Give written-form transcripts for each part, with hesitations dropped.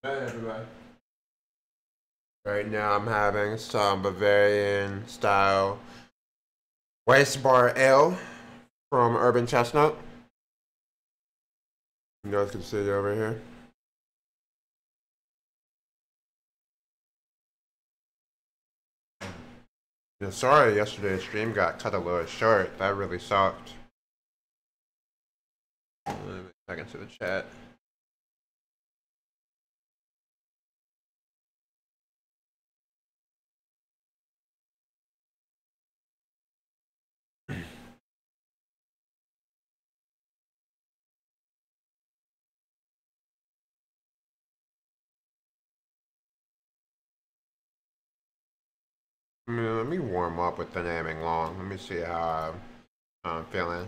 Hey everybody. Right now I'm having some Bavarian style Weiss Bar Ale from Urban Chestnut. You guys can see it over here. Yeah, sorry yesterday's stream got cut a little short. That really sucked. Let me back into the chat. Let me warm up with the naming long. Let me see how I'm feeling.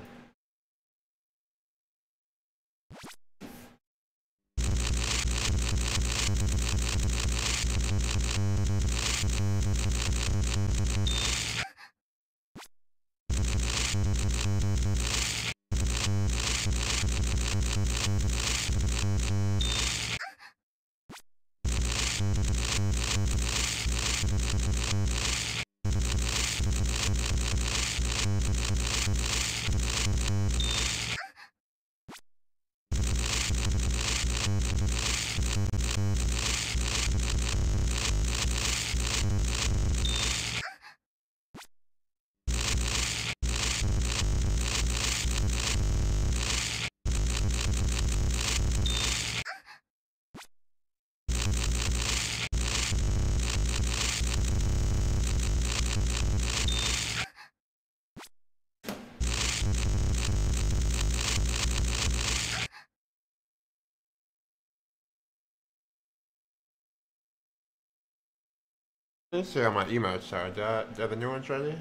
Let's see how my emotes are. Do I have the new ones ready?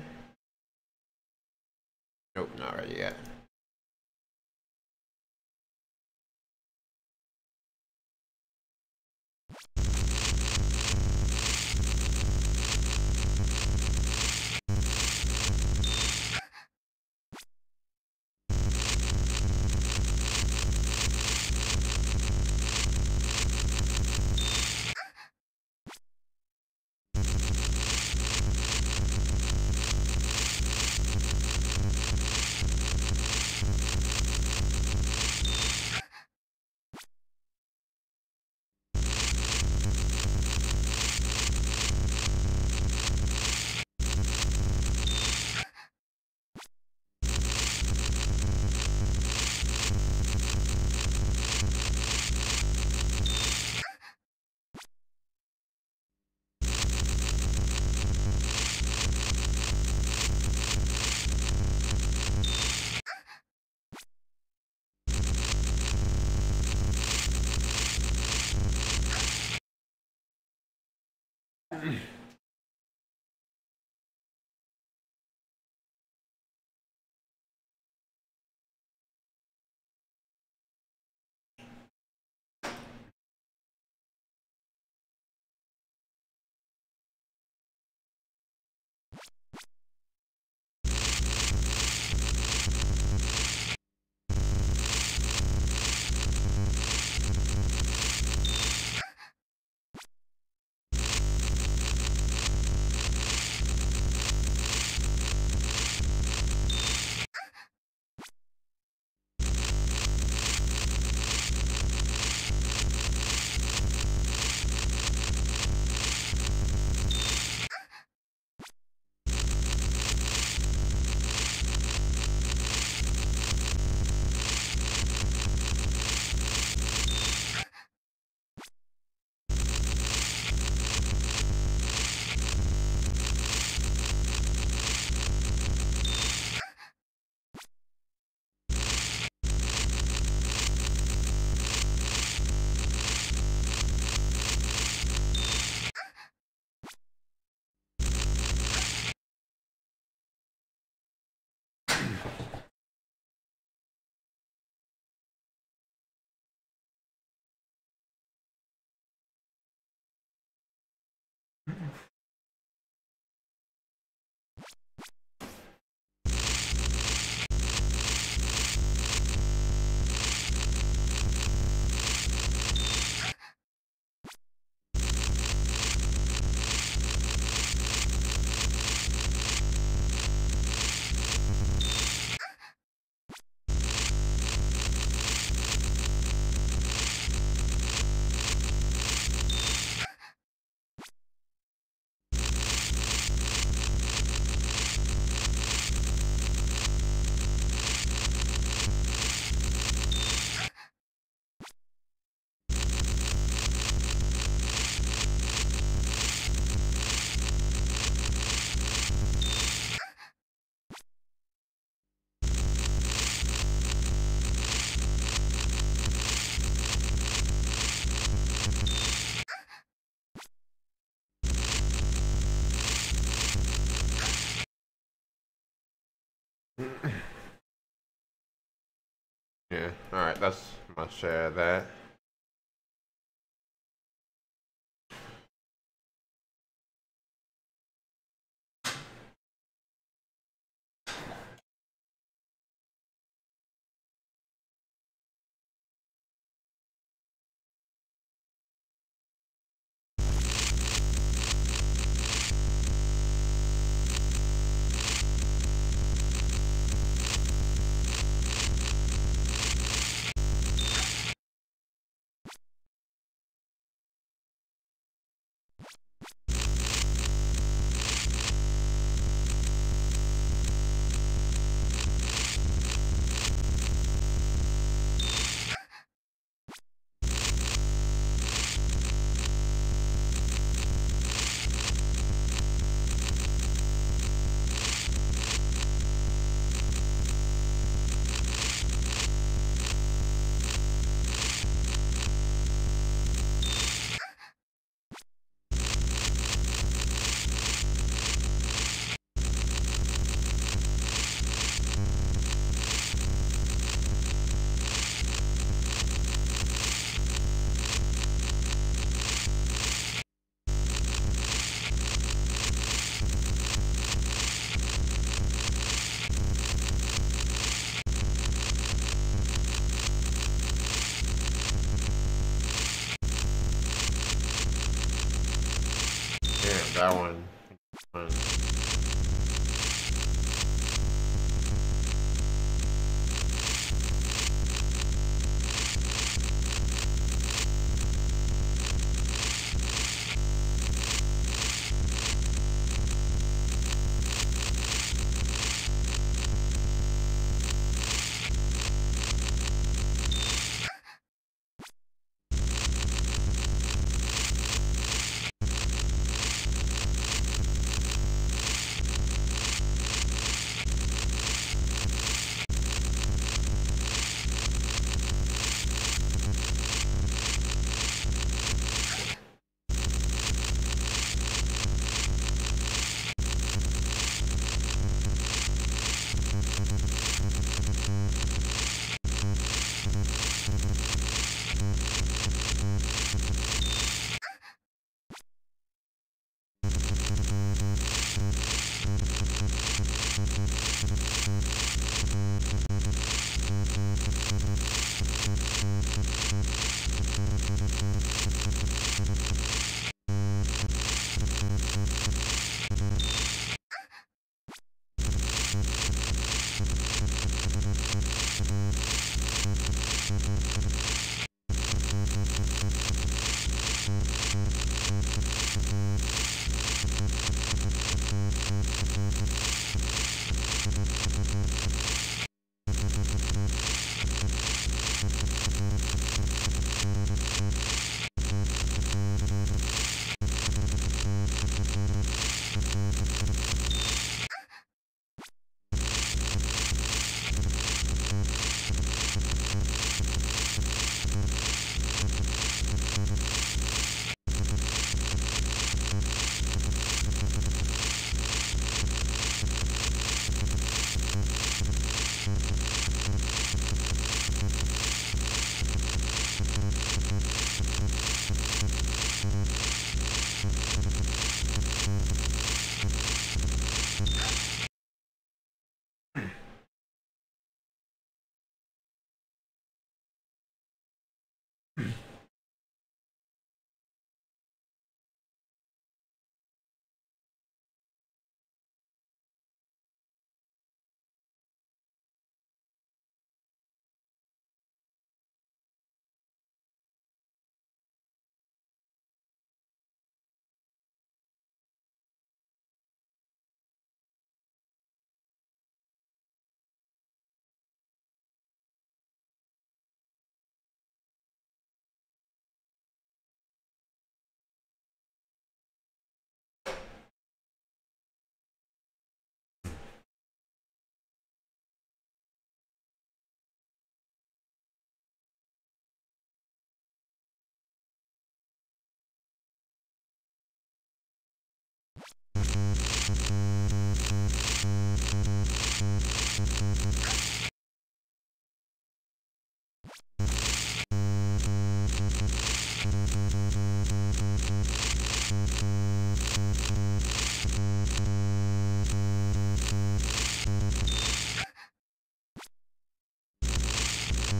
Nope, not ready yet. Yeah, alright, that's my share of that. Damn, that one.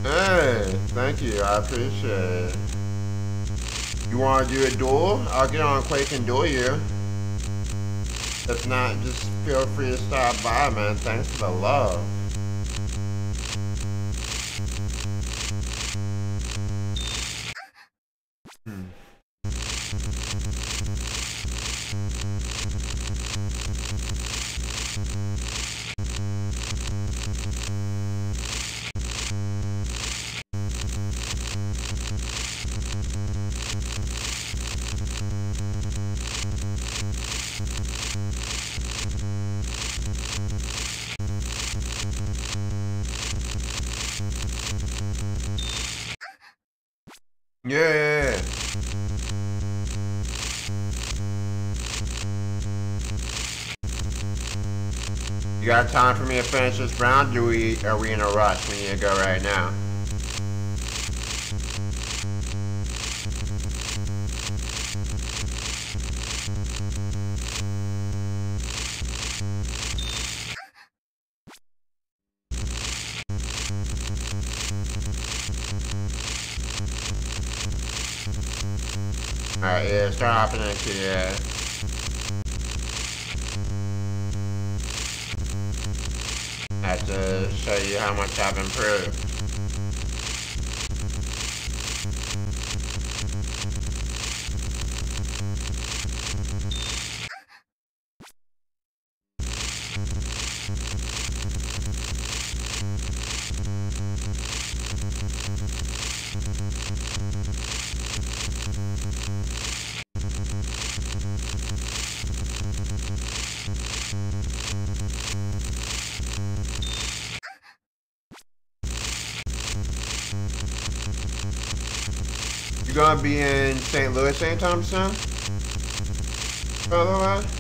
Hey, thank you. I appreciate it. You want to do a duel? I'll get on Quake and duel you. If not, just feel free to stop by, man. Thanks for the love. Hmm. Yeah. You got time for me to finish this round? Are we in a rush? We need to go right now. Alright, yeah, start hopping into yeah. I have to show you how much I've improved. You gonna be in St. Louis anytime soon? By the way?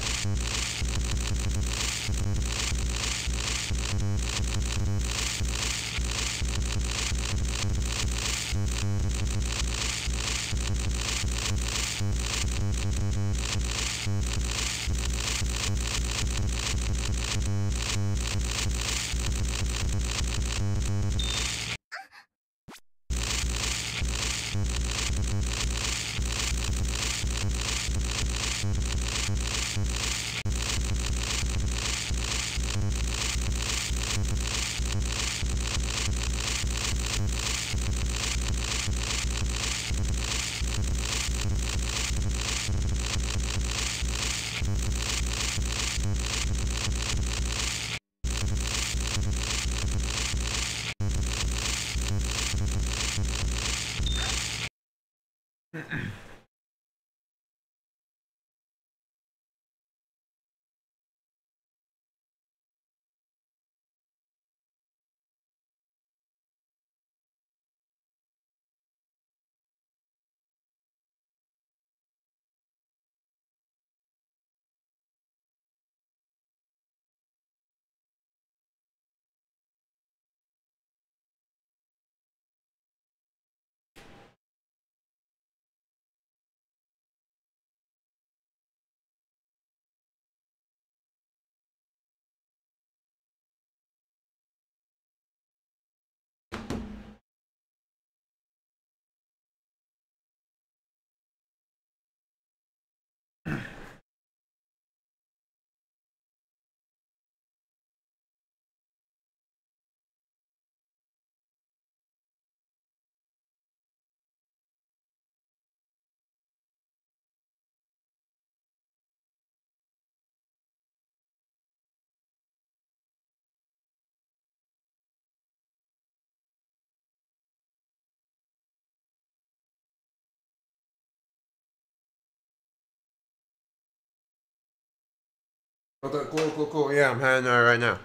Okay, cool. Yeah, I'm heading there right now.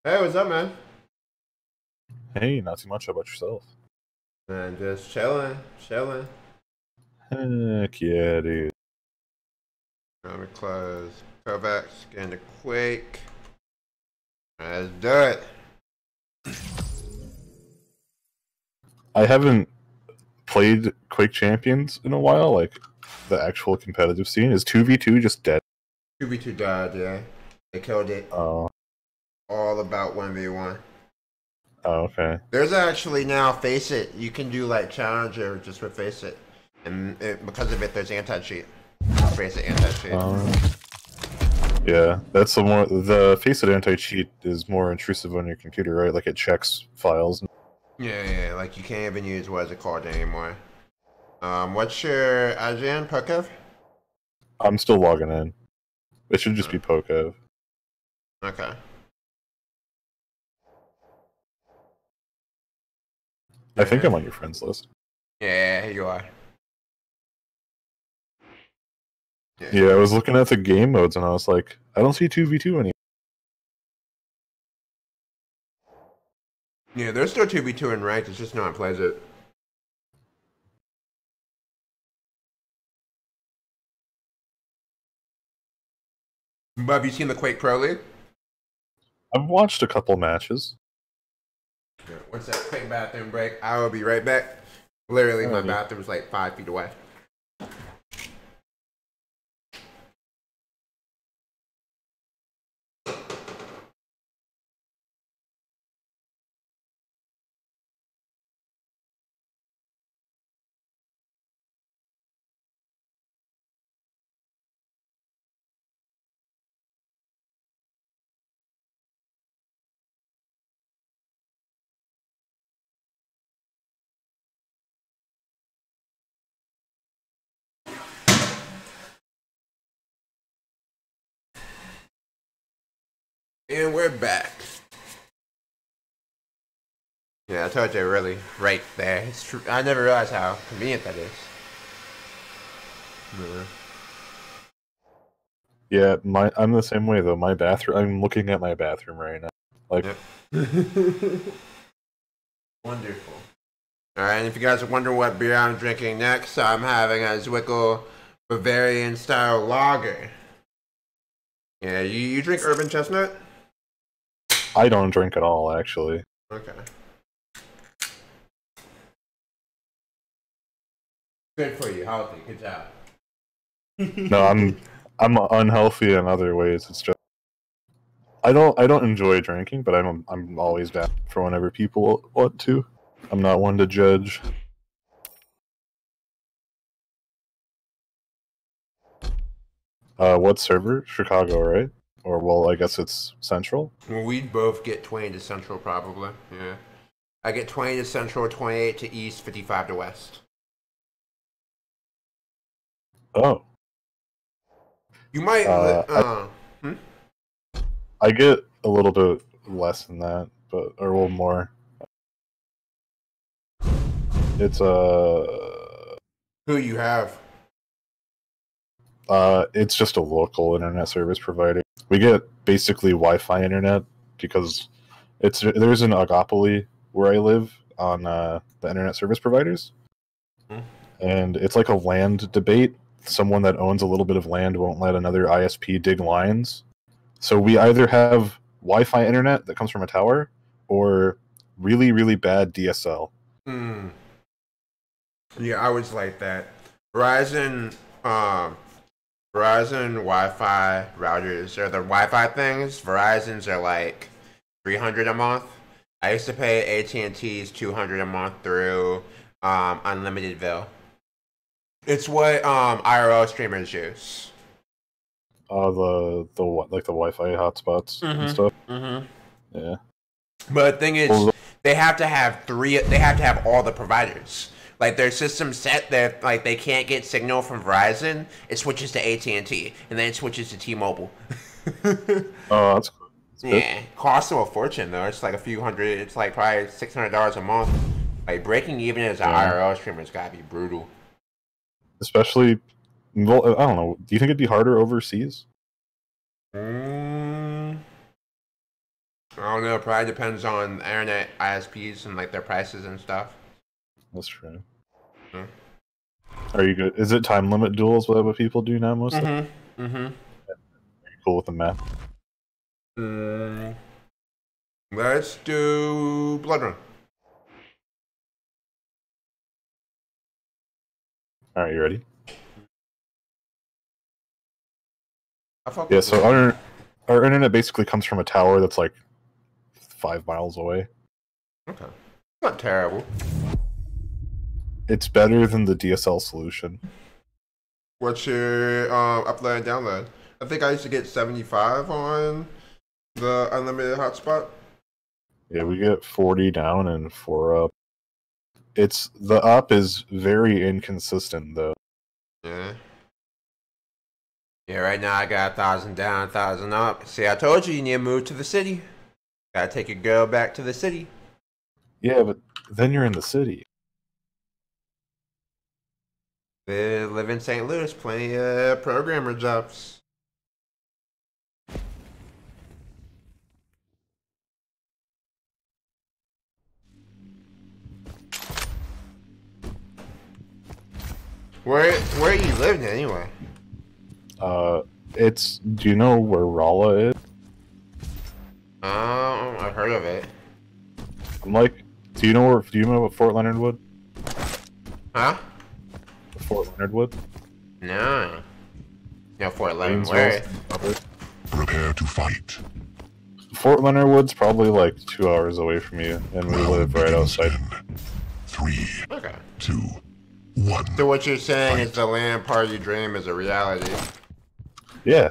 Hey, what's up, man? Hey, not too much. How about yourself? Man, just chilling. Heck yeah, dude. Let me close Kovacs, get into Quake. Let's do it. I haven't played Quake Champions in a while, like the actual competitive scene. Is 2v2 just dead? 2v2 died, yeah. They killed it. Oh, All about 1v1. okay. There's actually now Face It. You can do like Challenger just with Face It. And because of it, there's anti-cheat. Face It anti-cheat. Yeah, that's the Face It anti-cheat is more intrusive on your computer, right? Like it checks files. Yeah, like you can't even use what is it called anymore. What's your IGN, Pokev? I'm still logging in. It should just be Pokev. Okay. I think I'm on your friends list. Yeah, here you are. Yeah, I was looking at the game modes and I was like, I don't see 2v2 anymore. Yeah, there's still 2v2 in ranked, it's just no one plays it. But have you seen the Quake Pro League? I've watched a couple matches. What's that quick bathroom break? I will be right back. Literally, my bathroom's like 5 feet away. And we're back. Yeah, I told you really right there. It's true. I never realized how convenient that is. Yeah, I'm the same way though. My bathroom. I'm looking at my bathroom right now. Like, yep. Wonderful. All right, and if you guys are wondering what beer I'm drinking next, I'm having a Zwickel Bavarian style lager. Yeah, you drink Urban Chestnut? I don't drink at all, actually. Okay. Good for you, healthy. Good job. No, I'm unhealthy in other ways. It's just I don't enjoy drinking, but I'm always down for whenever people want to. I'm not one to judge. What server? Chicago, right? Or well, I guess it's Central. Well, we'd both get 20 to Central, probably. Yeah. I get 20 to Central, 28 to East, 55 to West. Oh. You might. I get a little bit less than that, but or a little more. It's Who you have? It's just a local internet service provider. We get basically Wi-Fi internet because there's an oligopoly where I live on the internet service providers, and it's like a land debate. Someone that owns a little bit of land won't let another ISP dig lines, so we either have Wi-Fi internet that comes from a tower or really bad DSL. Yeah, I was like that. Verizon, Verizon Wi-Fi routers are the Wi-Fi things. Verizon's are like $300 a month. I used to pay AT&T's $200 a month through Unlimited Ville. It's what IRL streamers use. The like the Wi-Fi hotspots and stuff. Yeah. But the thing is, they have to have all the providers. Like their system's set that like they can't get signal from Verizon, it switches to AT&T, and then it switches to T-Mobile. Oh, that's cool. That's good. Yeah, costs them a fortune though. It's like a few hundred. It's like probably $600 a month. Like breaking even as an Yeah. IRL streamer's gotta be brutal. Especially, well, I don't know. Do you think it'd be harder overseas? Mm, I don't know. It probably depends on internet ISPs and like their prices and stuff. That's true. Hmm. Are you good? Is it time limit duels? What people do now mostly? Mm-hmm. Mm-hmm. Are you cool with the map? Let's do Blood Run. All right, you ready? I fuck Yeah. with So Blood Run. our internet basically comes from a tower that's like 5 miles away. Okay. Not terrible. It's better than the DSL solution. What's your upload and download? I think I used to get 75 on the unlimited hotspot. Yeah, we get 40 down and 4 up. It's the up is very inconsistent though. Yeah. Yeah, right now I got 1,000 down, 1,000 up. See, I told you need to move to the city. Gotta take your girl back to the city. Yeah, but then you're in the city. They live in St. Louis, plenty of programmer jobs. Where you living anyway? It's. Do you know where Rolla is? I've heard of it. I'm like. Do you know where? Do you know what Fort Leonard Wood? Huh? Fort Leonard Wood. No. No, Fort Leonard Waynesville's Worth. Prepare to fight. Fort Leonard Wood's probably like 2 hours away from you, and we live right outside. 3, Okay. 2, 1. So what you're saying is the land party dream is a reality. Yeah.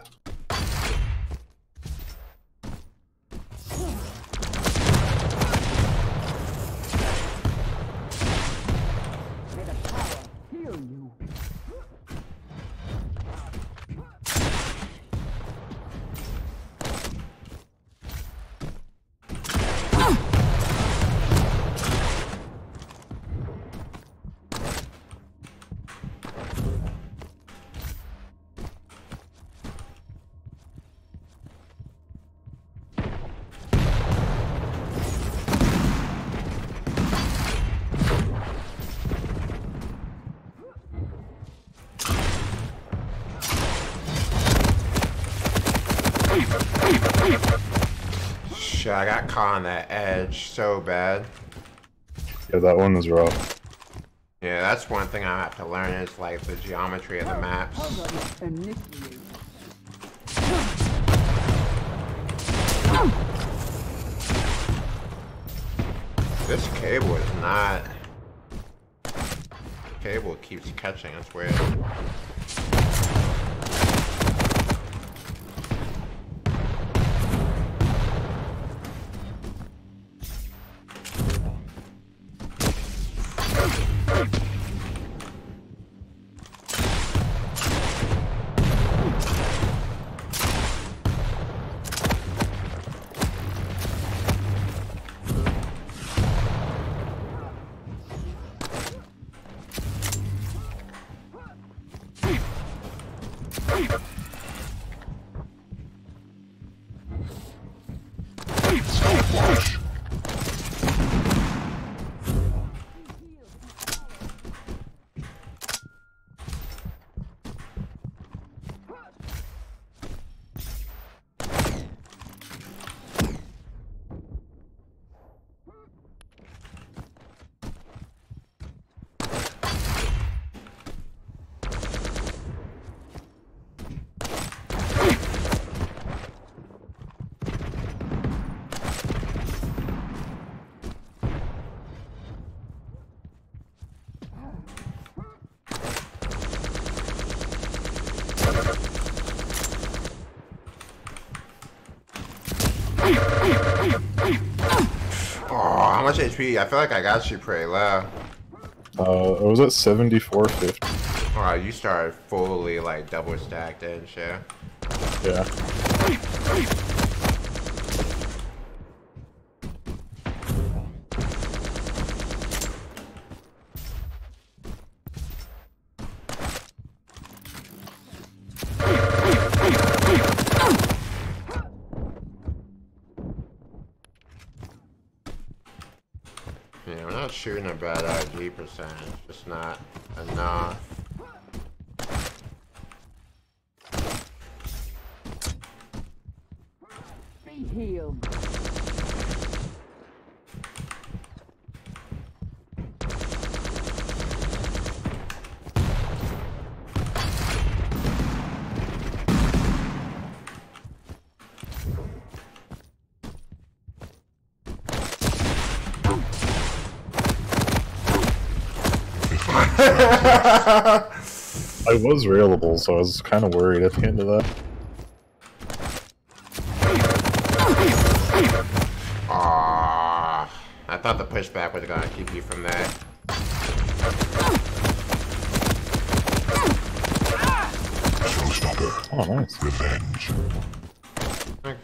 Shit, I got caught on that edge so bad. Yeah, that one was rough. Yeah, that's one thing I have to learn is like the geometry of the maps. This cable is not... Cable keeps catching, that's weird. Stopwatch. Oh, how much HP? I feel like I got you pretty low. I was at 7450. Oh, you started fully like double stacked and shit. Yeah. Yeah, we're not shooting a bad RG percentage, just not enough. Be healed. I was railable, so I was kind of worried at the end of that. Aww. I thought the pushback was gonna keep you from that. Showstopper. Oh, nice. Revenge. Okay.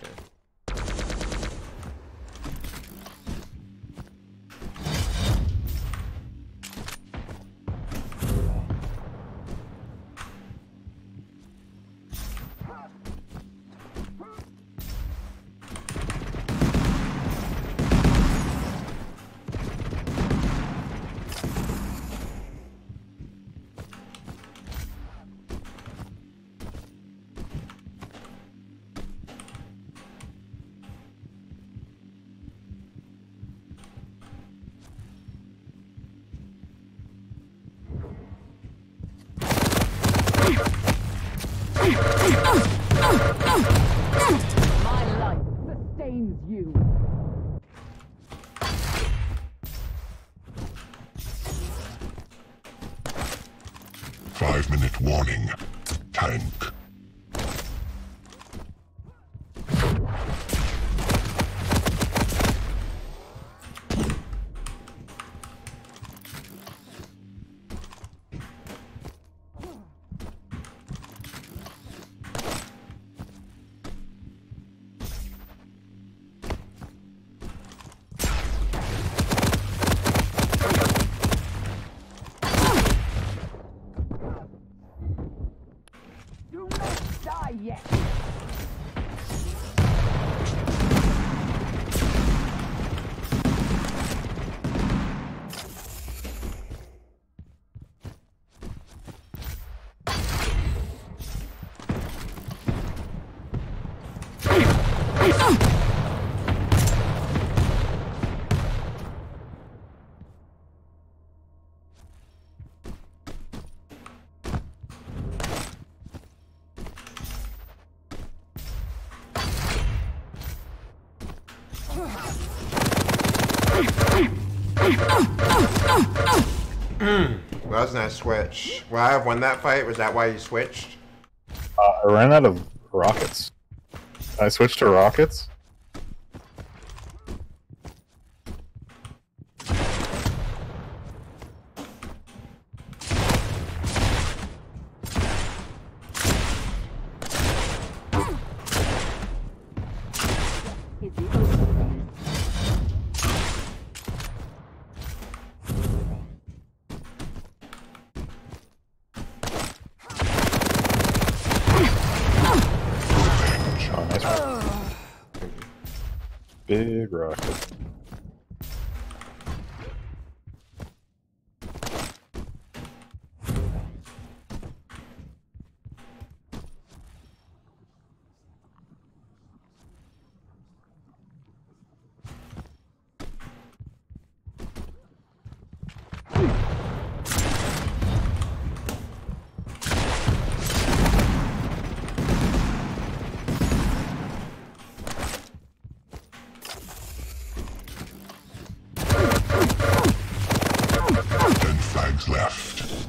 My life sustains you. Five-minute warning. Tank. Do not die yet. Wasn't that switch? Well, I have won that fight. Was that why you switched? I ran out of rockets. I switched to rockets. Is it over? Oh, nice one. Big rocket. Flags left.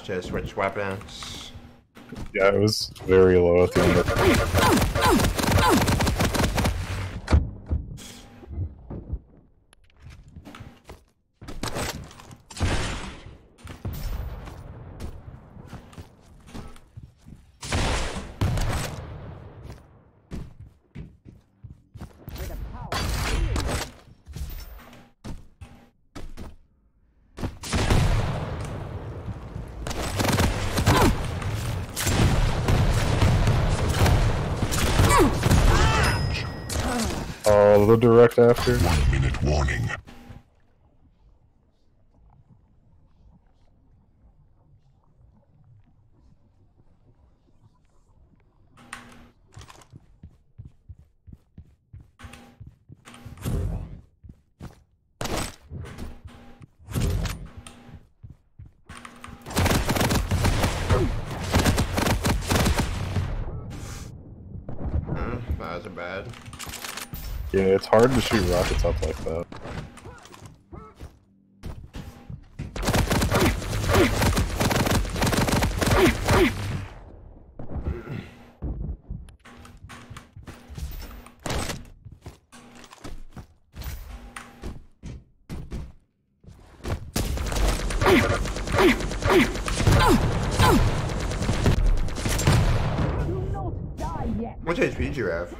should have switched weapons. Yeah, it was very low at the end of With a power shield. Oh, the direct after. 1 minute warning. That wasn't bad. Yeah, it's hard to shoot rockets up like that. Do not die yet. What HP do you have?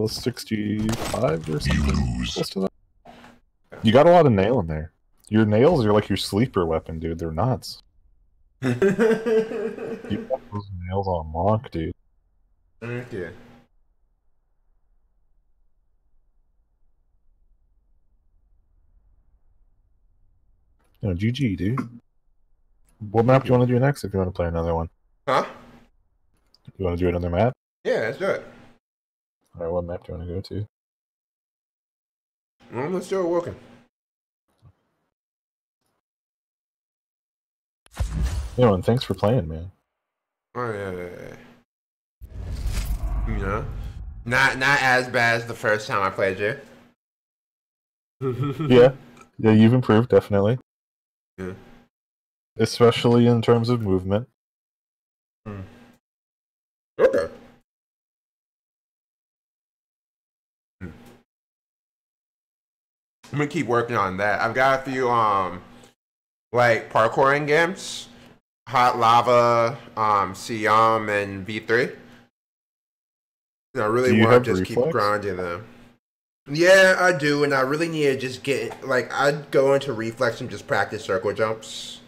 65 or You something. lose. Close to that. You got a lot of nail in there. Your nails are like your sleeper weapon, dude. They're nuts. You got those nails on lock, dude. Thank you. No, GG, dude. What map do you want to do next if you want to play another one? Huh? You want to do another map? Yeah, let's do it. Alright, what map do you want to go to? Well, let's do it working. Yo, and thanks for playing, man. Oh yeah. You know, not as bad as the first time I played you. Yeah. Yeah, you've improved, definitely. Yeah. Especially in terms of movement. Okay. I'm gonna keep working on that. I've got a few like parkouring games, Hot Lava, Siam, and V3. And I really Do you want have to just keep reflex? grinding them. Yeah, I do, and I really need to just get like I'd go into reflex and just practice circle jumps.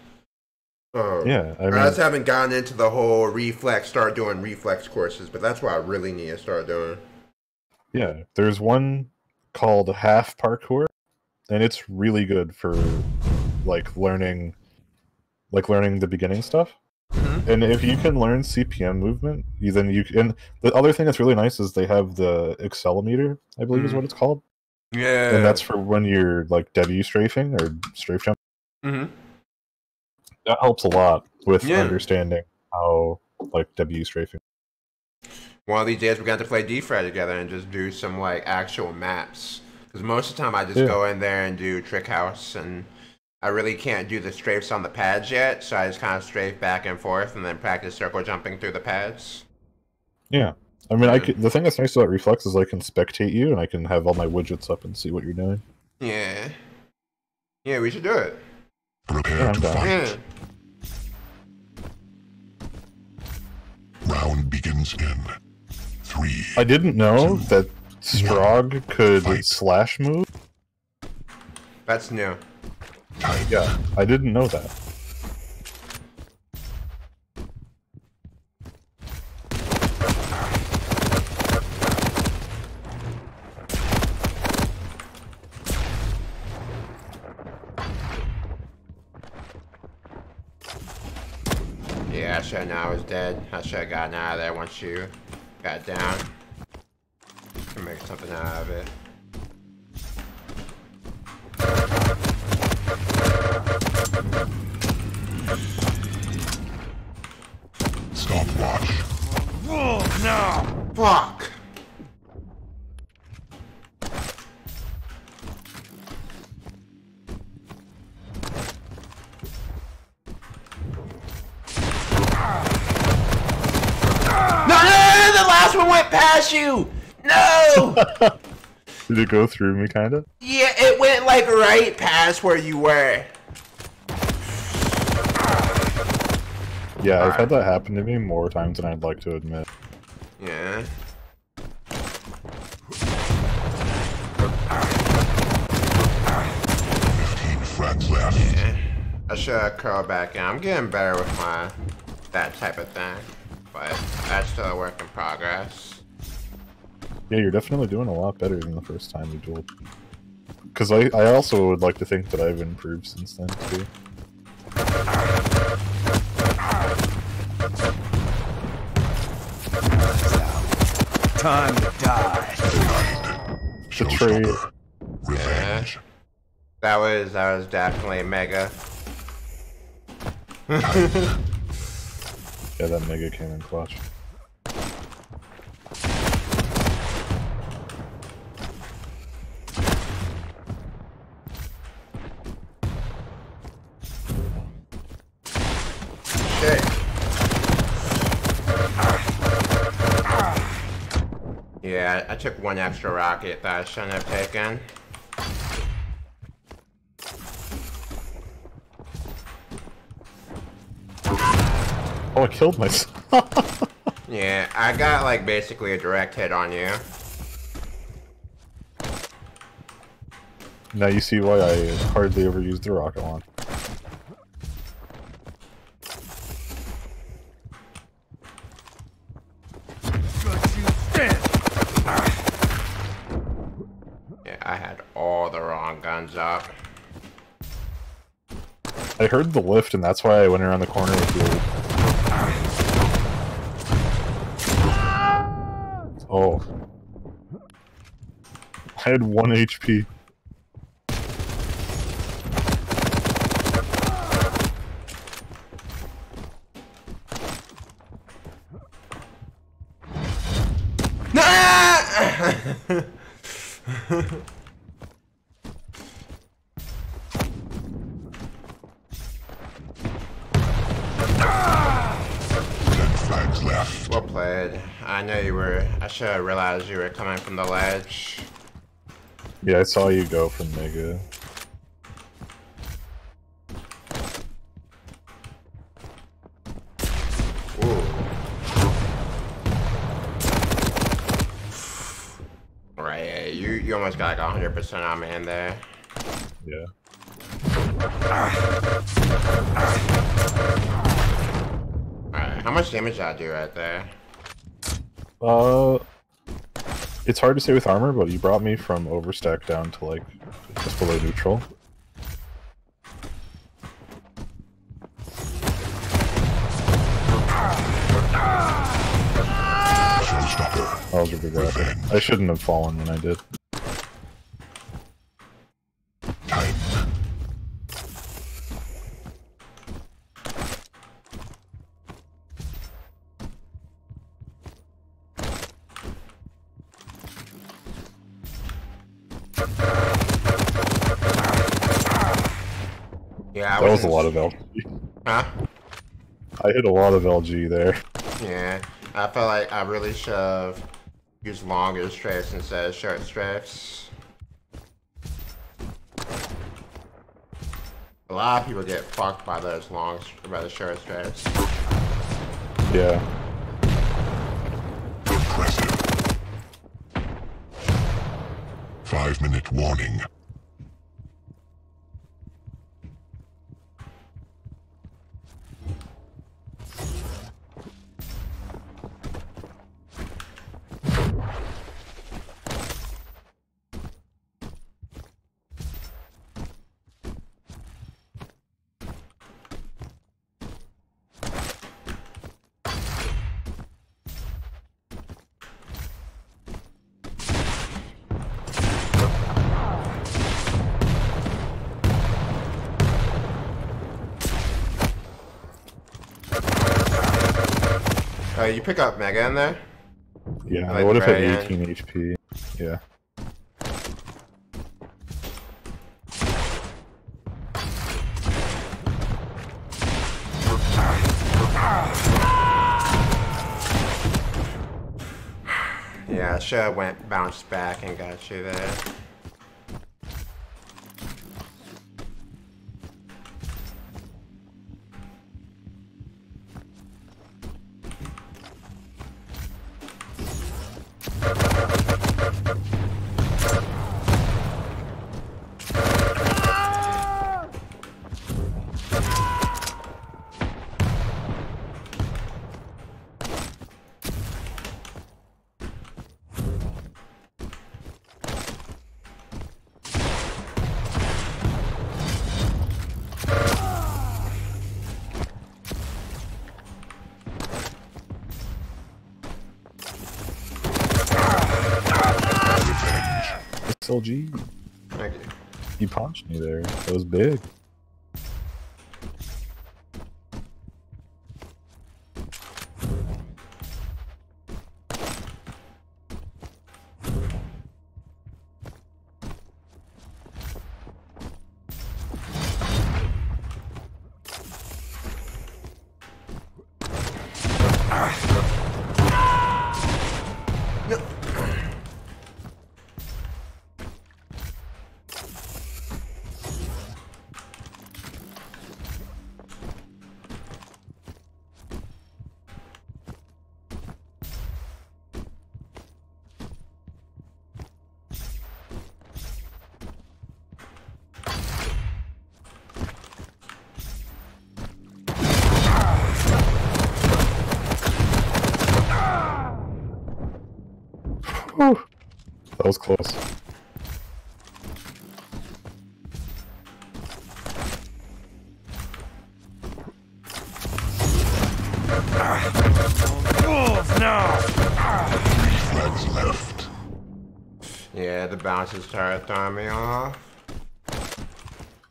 Yeah, I I mean, just haven't gotten into the whole reflex, start doing reflex courses, but that's what I really need to start doing. yeah. There's one called Half Parkour, and it's really good for learning the beginning stuff. Mhm. And if you can learn CPM movement, then you can. The other thing that's really nice is they have the accelerometer, I believe is what it's called, Yeah. and that's for when you're like W strafing or strafe jump. Mm-hmm. That helps a lot with Yeah. understanding how like W strafing. One of these days we're going to play D-Fred together and just do some like actual maps. Because most of the time I just go in there and do Trick House, and I really can't do the strafes on the pads yet, so I just kind of strafe back and forth and then practice circle jumping through the pads. Yeah. I mean, the thing that's nice about Reflex is I can spectate you, and I can have all my widgets up and see what you're doing. Yeah. Yeah, we should do it. Prepare to down. fight. Yeah. Round begins in 3. I didn't know that Strog could Fight. slash move. That's new. Time. Yeah, I didn't know that. Yeah, I should have known I was dead. I should have gotten out of there once you got down. Can make something out of it. Stopwatch. Oh, no! Fuck! went past you! No! Did it go through me, kinda? Yeah, it went like right past where you were. Yeah, I've had that happen to me more times than I'd like to admit. Yeah. Friends left. Yeah. I should curl back in. I'm getting better with that type of thing. But that's still a work in progress. Yeah, you're definitely doing a lot better than the first time you dueled. Because I also would like to think that I've improved since then, too. Time to die. Betrayed. Showstopper. Revenge. That was definitely mega. Yeah, that mega came in clutch. Shit. Yeah, I took one extra rocket that I shouldn't have taken. Oh, I killed myself. Yeah, I got like basically a direct hit on you. Now you see why I hardly ever use the rocket launch. Yeah, I had all the wrong guns up. I heard the lift, and that's why I went around the corner with you. Oh. I had 1 HP. Flags left. Well played. I know you were. I should have realized you were coming from the ledge. Yeah, I saw you go from Mega. Ooh. Right, yeah, you almost got like 100% on me in there. Yeah. Alright, how much damage did I do right there? It's hard to say with armor, but you brought me from overstack down to like just below neutral. Showstopper. That was a big rocket. I shouldn't have fallen when I did. Time. Yeah, That was a lot of LG. Huh? I hit a lot of LG there. Yeah, I felt like I really should have used longer strafes instead of short strafes. A lot of people get fucked by those by the short strafes. Yeah. Impressive. 5-minute warning. You pick up Mega in there? Yeah, Like I would have very hit 18 HP. Yeah. Yeah, I should have went bounced back and got you there. SLG. Thank you. You punched me there. That was big. Whew. That was close. Flags left. Yeah, the bounces started throwing me off.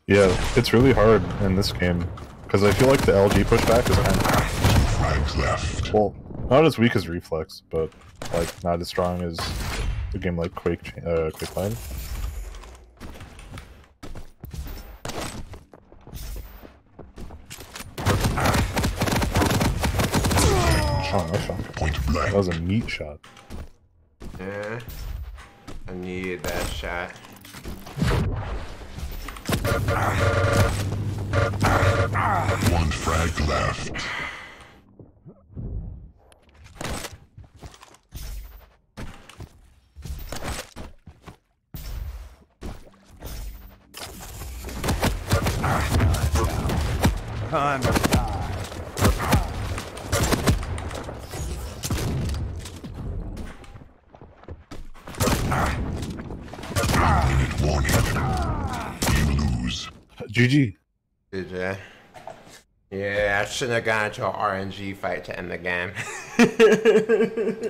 Yeah, it's really hard in this game because I feel like the LG pushback is kind of Flags left. well, not as weak as Reflex, but like not as strong as a game like Quake, Quake Line. Oh, nice shot. Point blank. That was a neat shot. Yeah. I needed that shot. One frag left. Time to die. Minute warning. You lose. GG. Did ya? Yeah, I shouldn't have gone into an RNG fight to end the game.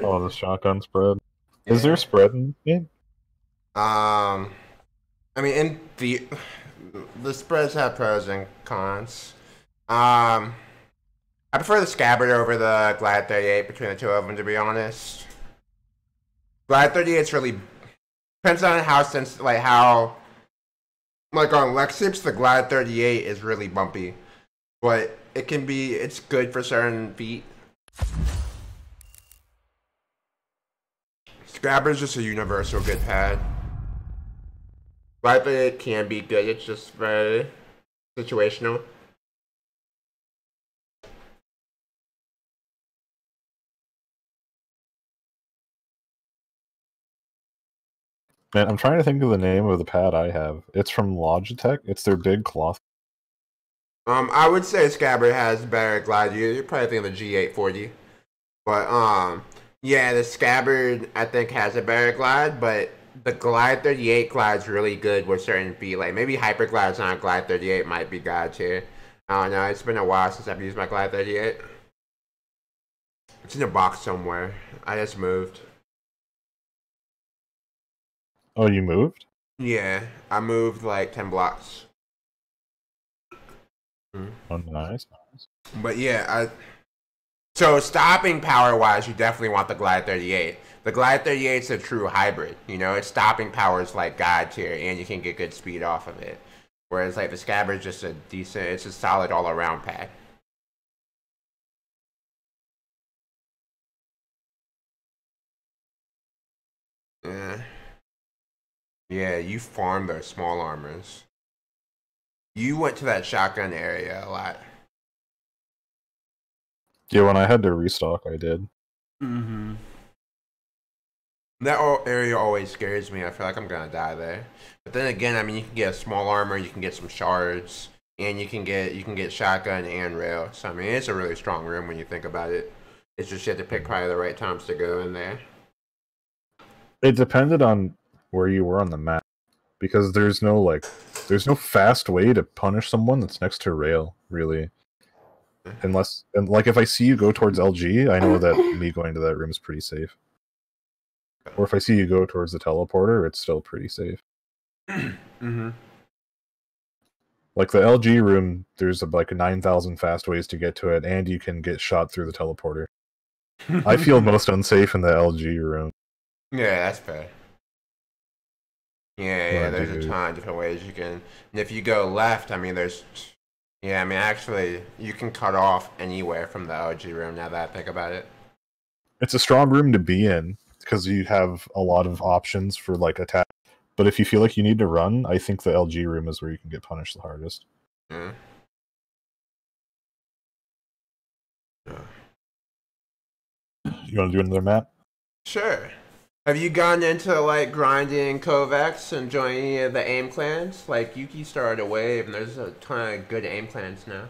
Oh, the shotgun spread. Is there a spread in the game? I mean, in the spreads have pros and cons. I prefer the Scabbard over the Glad 38 between the two of them, to be honest. Glad 38's really depends on how on Lexips, the Glad 38 is really bumpy, but it's good for certain feet. Scabbard's just a universal good pad. Glad 38 can be good, it's just very situational. Man, I'm trying to think of the name of the pad I have. It's from Logitech. It's their big cloth. I would say Scabbard has better glide. You're probably thinking of the G840. But, yeah, the Scabbard, I think, has a better glide, but the Glide 38 glide's really good with certain feet. Like, maybe Hyper Glide's on Glide 38 might be God tier. I don't know. It's been a while since I've used my Glide 38. It's in a box somewhere. I just moved. Oh, you moved? Yeah, I moved like 10 blocks. Oh, nice. But yeah, so stopping power wise, you definitely want the Glide 38. The Glide 38 is a true hybrid. You know, its stopping power is like God tier, and you can get good speed off of it. Whereas like the Scabbard's just it's a solid all around pad. Yeah. Yeah, you farm those small armors. You went to that shotgun area a lot. Yeah, when I had to restock, I did. Mm-hmm. That area always scares me. I feel like I'm gonna die there. But then again, I mean, you can get a small armor, you can get some shards, and you can get shotgun and rail. So I mean, it's a really strong room when you think about it. It's just you have to pick probably the right times to go in there. It depended on where you were on the map, because there's no fast way to punish someone that's next to rail, really. Unless, and like, if I see you go towards LG, I know that me going to that room is pretty safe. Or if I see you go towards the teleporter, it's still pretty safe. Mm-hmm. Like the LG room, there's like 9,000 fast ways to get to it, and you can get shot through the teleporter. I feel most unsafe in the LG room. Yeah, that's fair. Yeah, Yeah, there's dude. a ton of different ways you can. And if you go left, I mean, yeah, I mean, actually, you can cut off anywhere from the LG room now that I think about it. It's a strong room to be in, because you have a lot of options for like attack. But if you feel like you need to run, I think the LG room is where you can get punished the hardest. Yeah. You want to do another map? Sure. Have you gone into like grinding Kovacs and joining any of the AIM clans? Like Yuki started a wave, and there's a ton of good AIM clans now.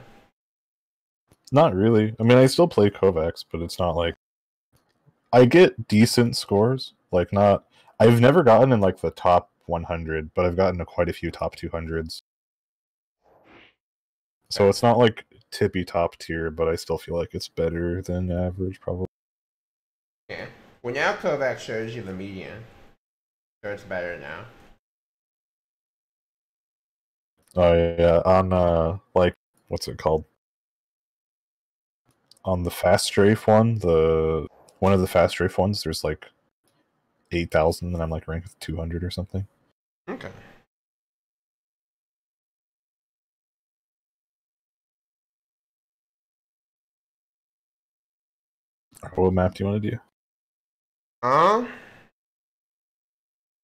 Not really. I mean, I still play Kovacs, but it's not like I get decent scores. Like not, I've never gotten in like the top 100, but I've gotten to quite a few top 200s. So it's not like tippy top tier, but I still feel like it's better than average, probably. Yeah. Well, now Kovac shows you the median, so it's better now. Oh yeah, on like what's it called? On the fast strafe one, one of the fast strafe ones, there's like 8,000, and I'm like ranked 200 or something. Okay. What map do you want to do?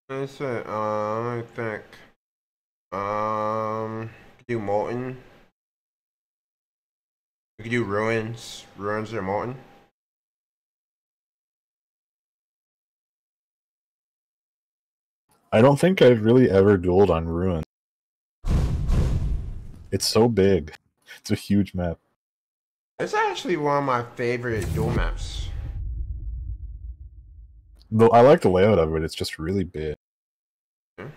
Let's see. Let me think. Do Molten. We could do Ruins. Ruins or Molten. I don't think I've really ever dueled on Ruin. It's so big. It's a huge map. It's actually one of my favorite duel maps. Though I like the layout of it, it's just really big. Hmm?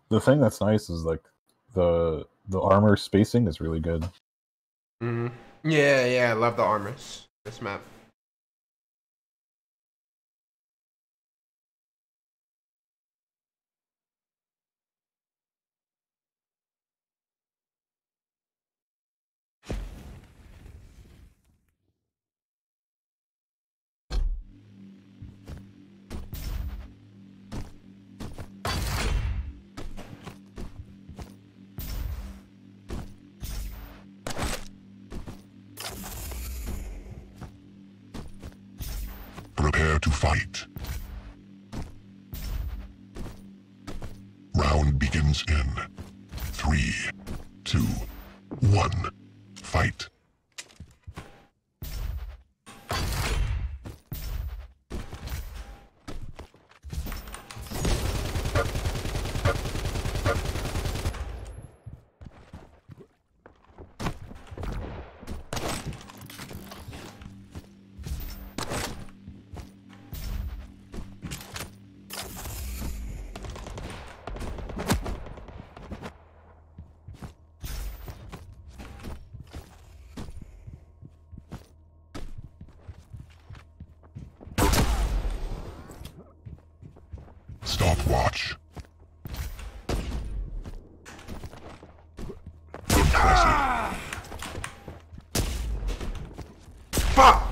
The thing that's nice is like the armor spacing is really good. Mm-hmm. Yeah, I love the armors. This map. Prepare to fight. Round begins in 3, 2, 1. Fight. Stopwatch. Impressive. Fuck!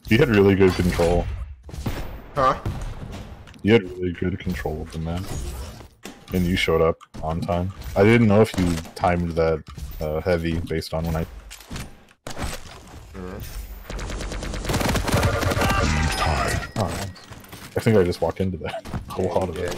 You had really good control. Huh? You had really good control of the map. And you showed up on time. I didn't know if you timed that heavy based on when I... Oh, I think I just walked into that. A lot of it.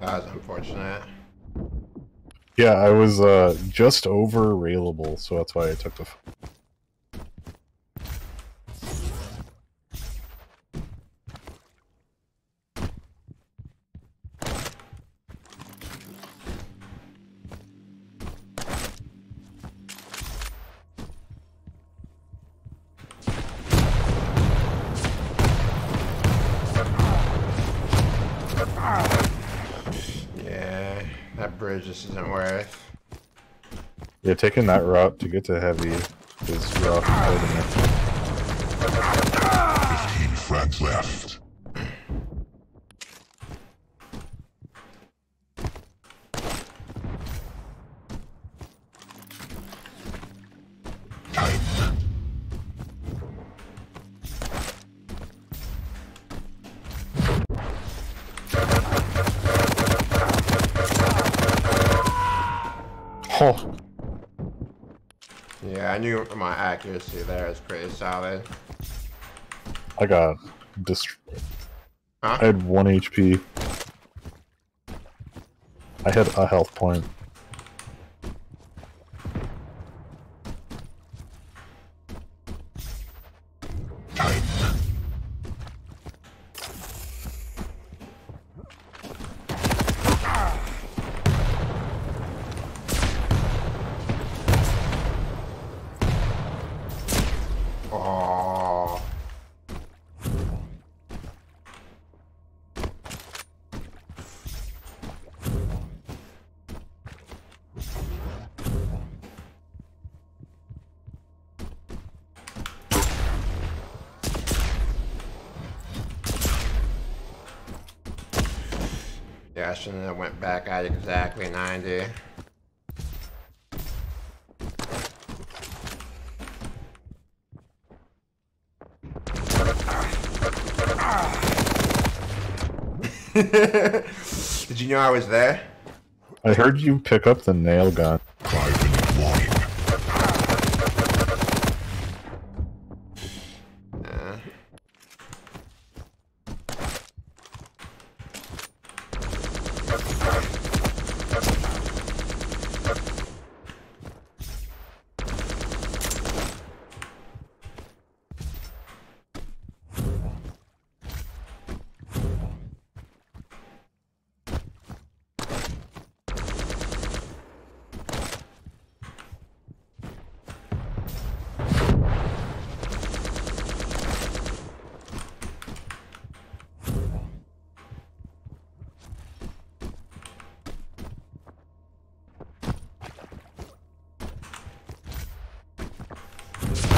That was unfortunate. Yeah, I was just over railable, so that's why I took the... Yeah, that bridge just isn't worth. Yeah, taking that route to get to heavy is rough. 15 friends left. Oh, Yeah, I knew my accuracy there is pretty solid. I got destroyed. Huh? I had 1 HP. I had a health point. Oh. Yeah, I shouldn't have went back at exactly 90. Did you know I was there? I heard you pick up the nail gun. 5-minute warning. Yeah.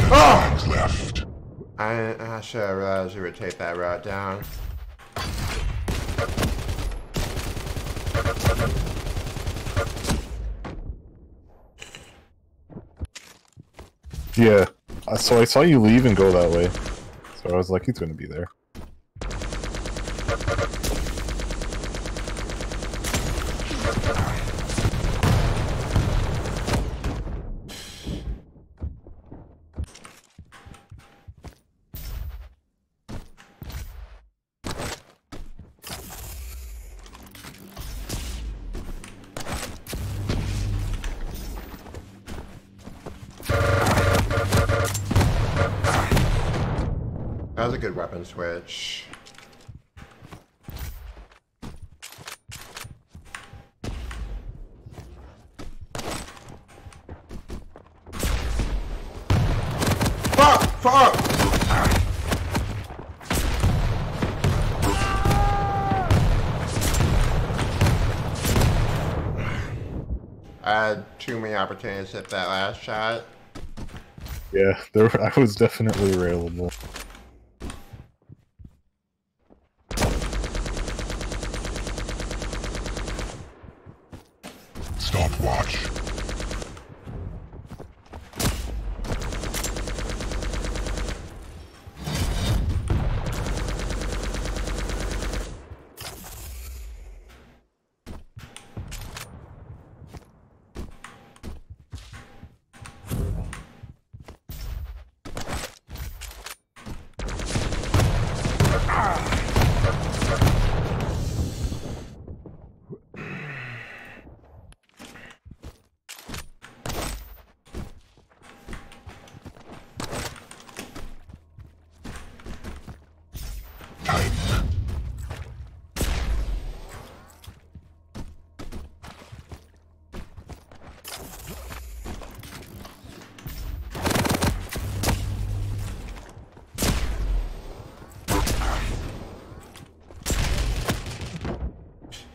Friends left. I should have realized you would take that route down. Yeah. So I saw you leave and go that way. So I was like, he's gonna be there. That was a good weapon switch. Fuck! Fuck! I had too many opportunities to hit that last shot. Yeah, I was definitely railable. Stopwatch.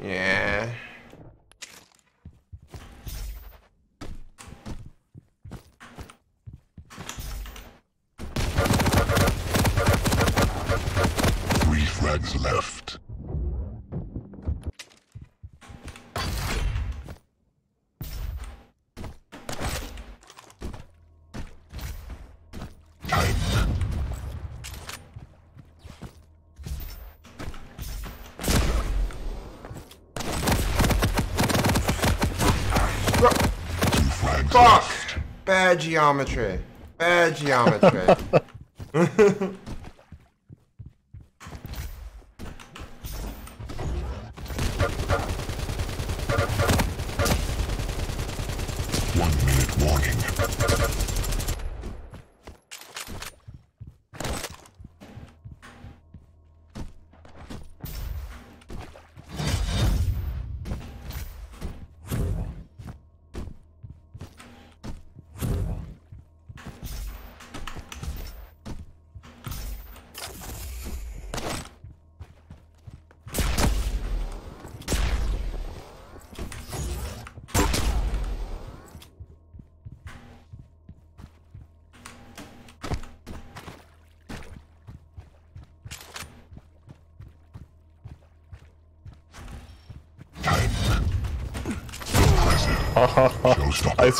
Yeah. Three frags left. Time. Two frags Fuck! left. Bad geometry. Bad geometry. 1 minute warning.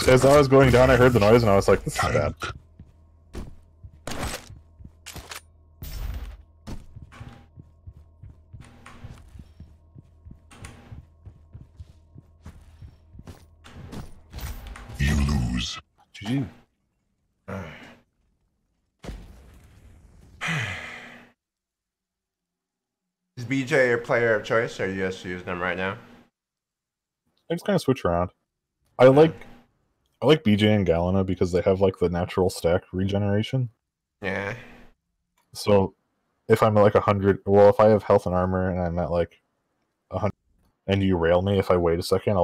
As I was going down, I heard the noise and I was like, this is bad. You lose. GG. Is BJ your player of choice, or are you just using them right now? I just kind of switch around. I like BJ and Galena because they have like the natural stack regeneration. Yeah. So if I'm at like 100, well, if I have health and armor and I'm at like 100, and you rail me, if I wait a second,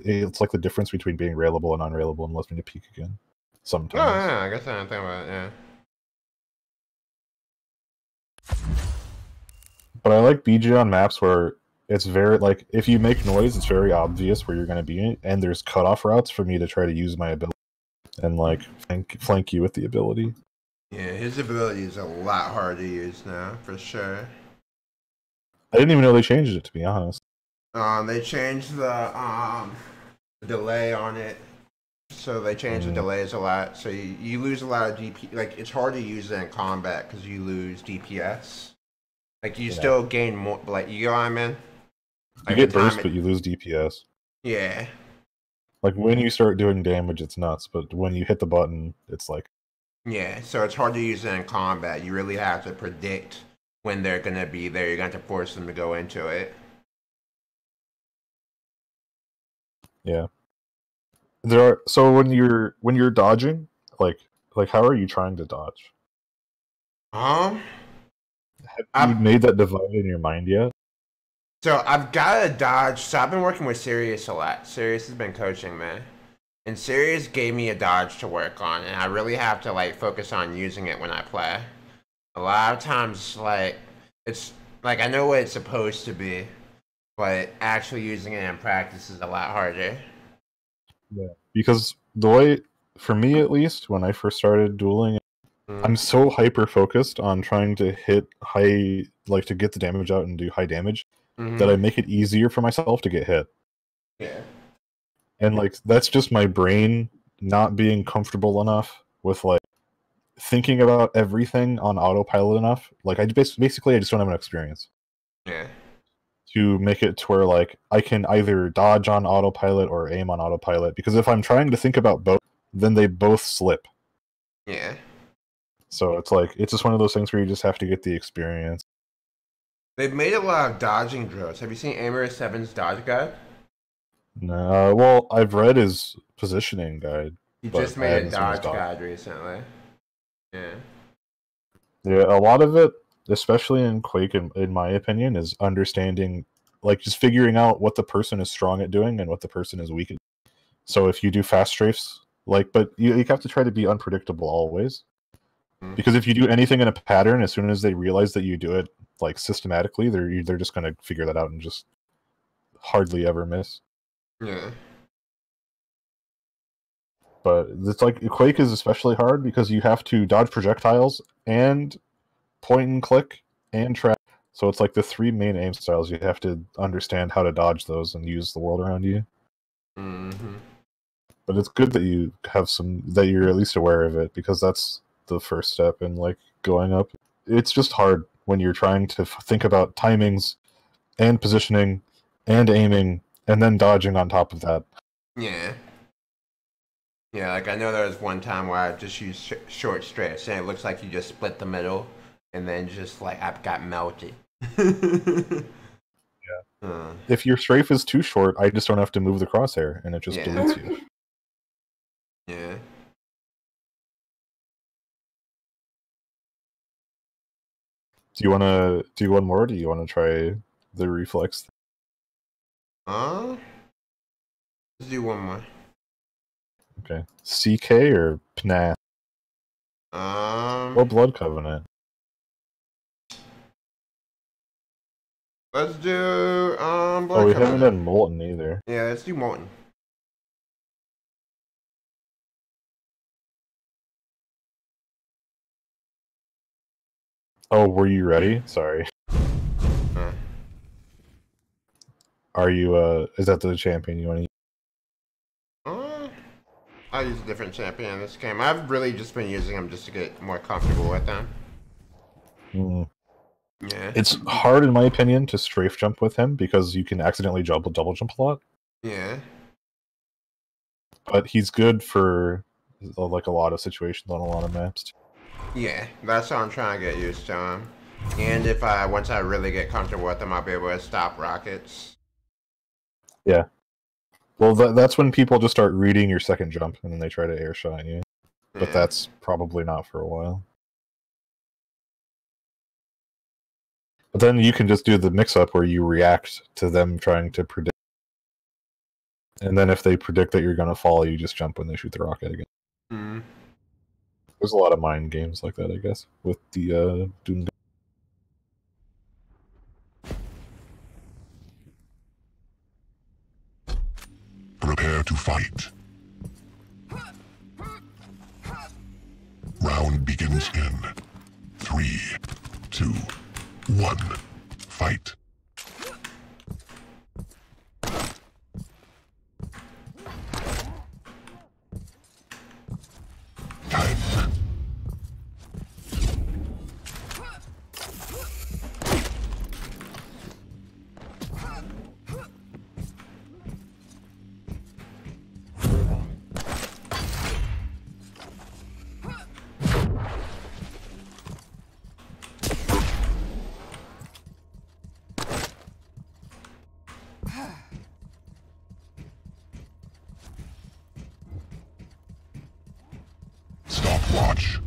it's like the difference between being railable and unrailable and lets me to peek again. Oh, Sometimes. yeah, I guess I didn't think about it, yeah. But I like BJ on maps where it's very, like, if you make noise, it's very obvious where you're going to be, and there's cutoff routes for me to try to use my ability and, like, flank you with the ability. Yeah, his ability is a lot harder to use now, for sure. I didn't even know they changed it, to be honest. They changed the delay on it So they changed the delays a lot. So you lose a lot of DP. Like it's hard to use it in combat because you lose DPS. Like you still gain more. Like you know what I mean? You get burst, but you lose DPS. Yeah. Like when you start doing damage, it's nuts. But when you hit the button, it's like. Yeah. So it's hard to use it in combat. You really have to predict when they're gonna be there. You're going to have to force them to go into it. Yeah. So when you're dodging, like how are you trying to dodge? Have you made that divide in your mind yet? So I've got to dodge. So I've been working with Sirius a lot. Sirius has been coaching me, and Sirius gave me a dodge to work on, and I really have to like focus on using it when I play. A lot of times, like it's like I know what it's supposed to be, but actually using it in practice is a lot harder. Yeah, because the way, for me at least, when I first started dueling, I'm so hyper focused on trying to hit high, like to get the damage out and do high damage, that I make it easier for myself to get hit. Yeah. And like that's just my brain not being comfortable enough with like thinking about everything on autopilot enough. Like I basically I just don't have an experience. Yeah. To make it to where like I can either dodge on autopilot or aim on autopilot, because if I'm trying to think about both, then they both slip. Yeah. So it's like it's just one of those things where you just have to get the experience. They've made a lot of dodging drills. Have you seen Amorous 7's dodge guide? No, well, I've read his positioning guide. He just made a dodge guide recently. Yeah. Yeah, a lot of it, especially in Quake, in my opinion, is understanding, like just figuring out what the person is strong at doing and what the person is weak at. So if you do fast strafes, like, but you have to try to be unpredictable always. Because if you do anything in a pattern, as soon as they realize that you do it like systematically, they're just gonna figure that out and just hardly ever miss. Yeah. But it's like Quake is especially hard because you have to dodge projectiles and point and click and track. So it's like the three main aim styles. You have to understand how to dodge those and use the world around you. But it's good that you have that you're at least aware of it, because that's the first step in like going up. It's just hard when you're trying to think about timings and positioning and aiming and then dodging on top of that. Yeah. Yeah, like I know there was one time where I just used short strafes, and it looks like you just split the middle, and then just like I got melted. Yeah. If your strafe is too short, I just don't have to move the crosshair, and it just deletes you. Yeah. Do you want to do one more? Or do you want to try the reflex? Let's do one more. Okay. CK or PNA? Or Blood Covenant? Let's do Blood Oh, we Covenant. haven't done Molten either. Yeah, let's do Molten. Oh, were you ready? Sorry. Are you, is that the champion you want to use? I'll use a different champion in this game. I've really just been using them just to get more comfortable with them. Yeah. It's hard, in my opinion, to strafe jump with him because you can accidentally double jump a lot. Yeah. But he's good for like a lot of situations on a lot of maps. Yeah, that's how I'm trying to get used to him. And if once I really get comfortable with him, I'll be able to stop rockets. Yeah. Well, that's when people just start reading your second jump, and then they try to air shot you. But that's probably not for a while. But then you can just do the mix-up where you react to them trying to predict. And then if they predict that you're going to fall, you just jump when they shoot the rocket again. There's a lot of mind games like that, I guess, with the Doom. Prepare to fight. Round begins in 3, 2, 1. Fight. match.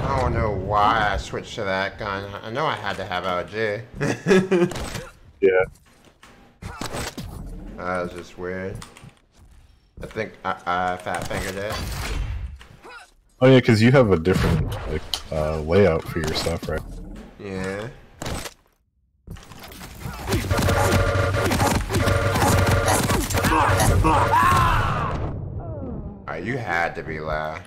I don't know why I switched to that gun. I know I had to have LG. Yeah. That was just weird. I think I fat fingered it. Oh yeah, because you have a different like layout for your stuff, right? Yeah. Alright, you had to be loud.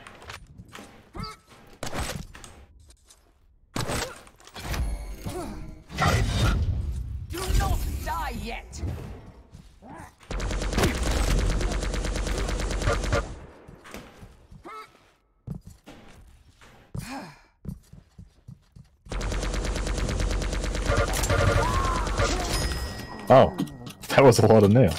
Do not die yet. Oh, that was a lot of nail.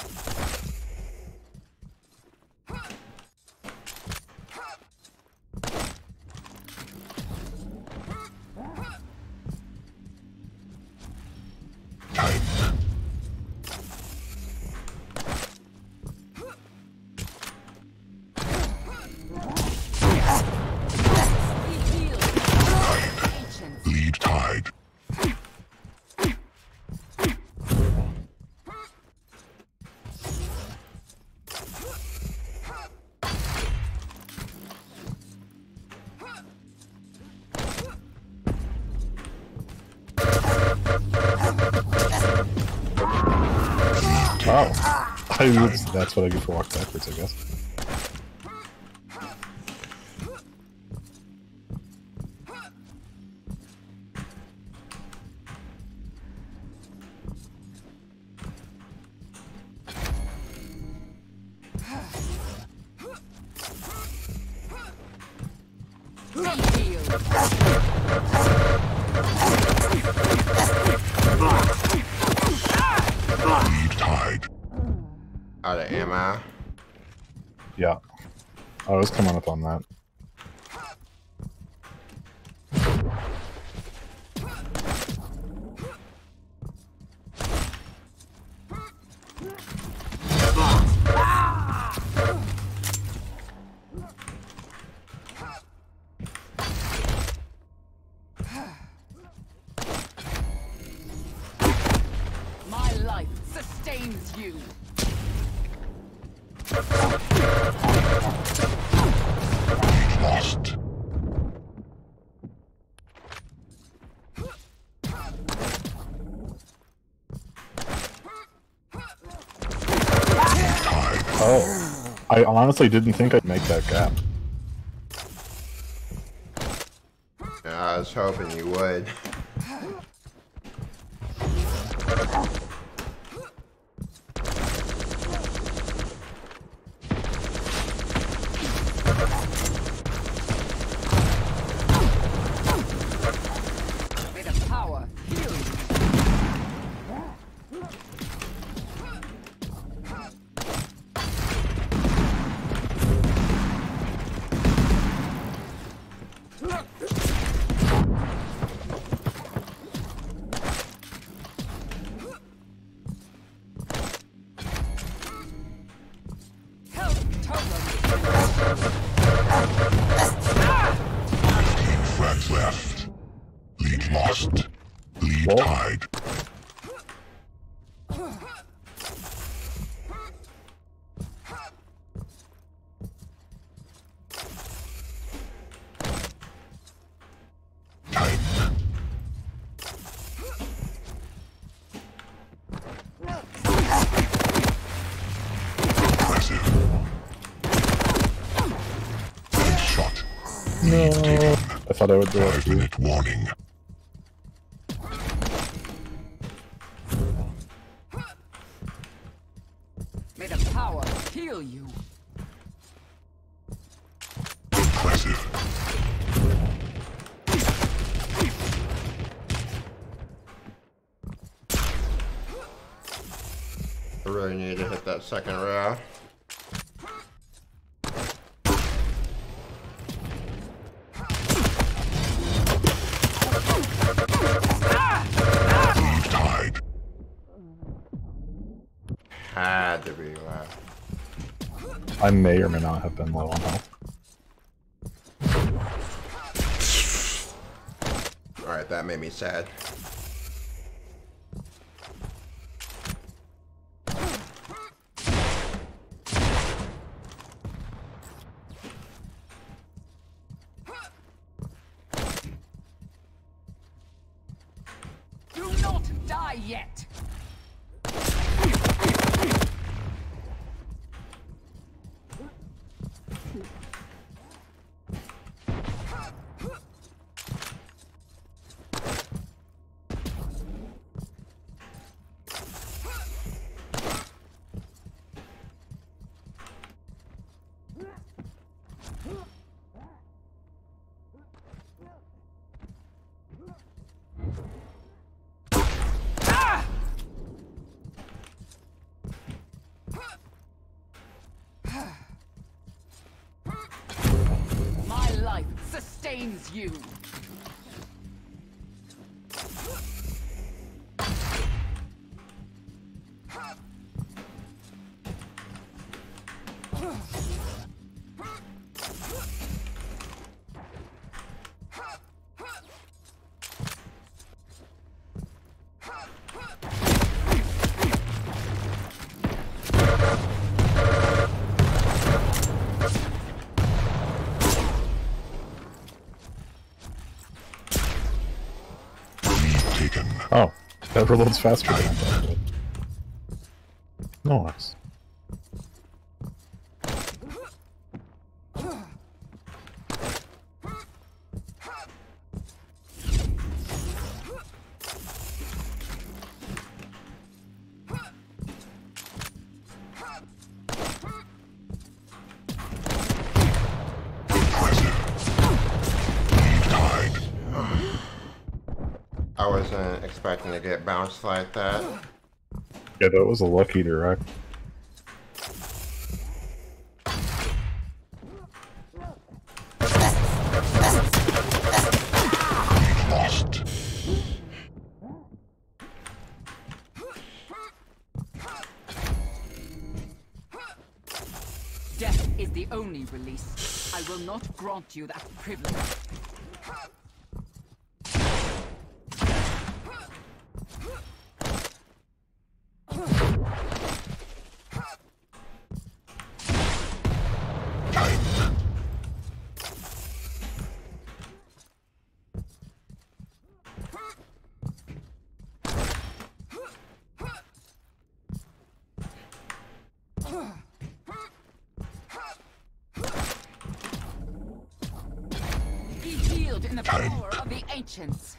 Lead tied. Oh, that's what I get for walk backwards, I guess. Lead tied. Out of ammo. Yeah. I was coming up on that. My life sustains you. Lost. Oh, I honestly didn't think I'd make that gap. Yeah, I was hoping you would. May the power heal you. Help totem. 15 friends left. Lead lost. Lead Whoa. tied. Impressive. Headshot. Lead taken. I thought I would do it. 5-minute warning. May the power heal you. Impressive. I really need to hit that second row. Lead tied. Had to be left. I may or may not have been low on health. Alright, that made me sad. Do not die yet. My life sustains you. Taken. Oh, that reloads faster than I thought it would. Nice. I wasn't expecting to get bounced like that. Yeah, that was a lucky direct. Lost. Death is the only release. I will not grant you that privilege. Be healed in the power of the ancients.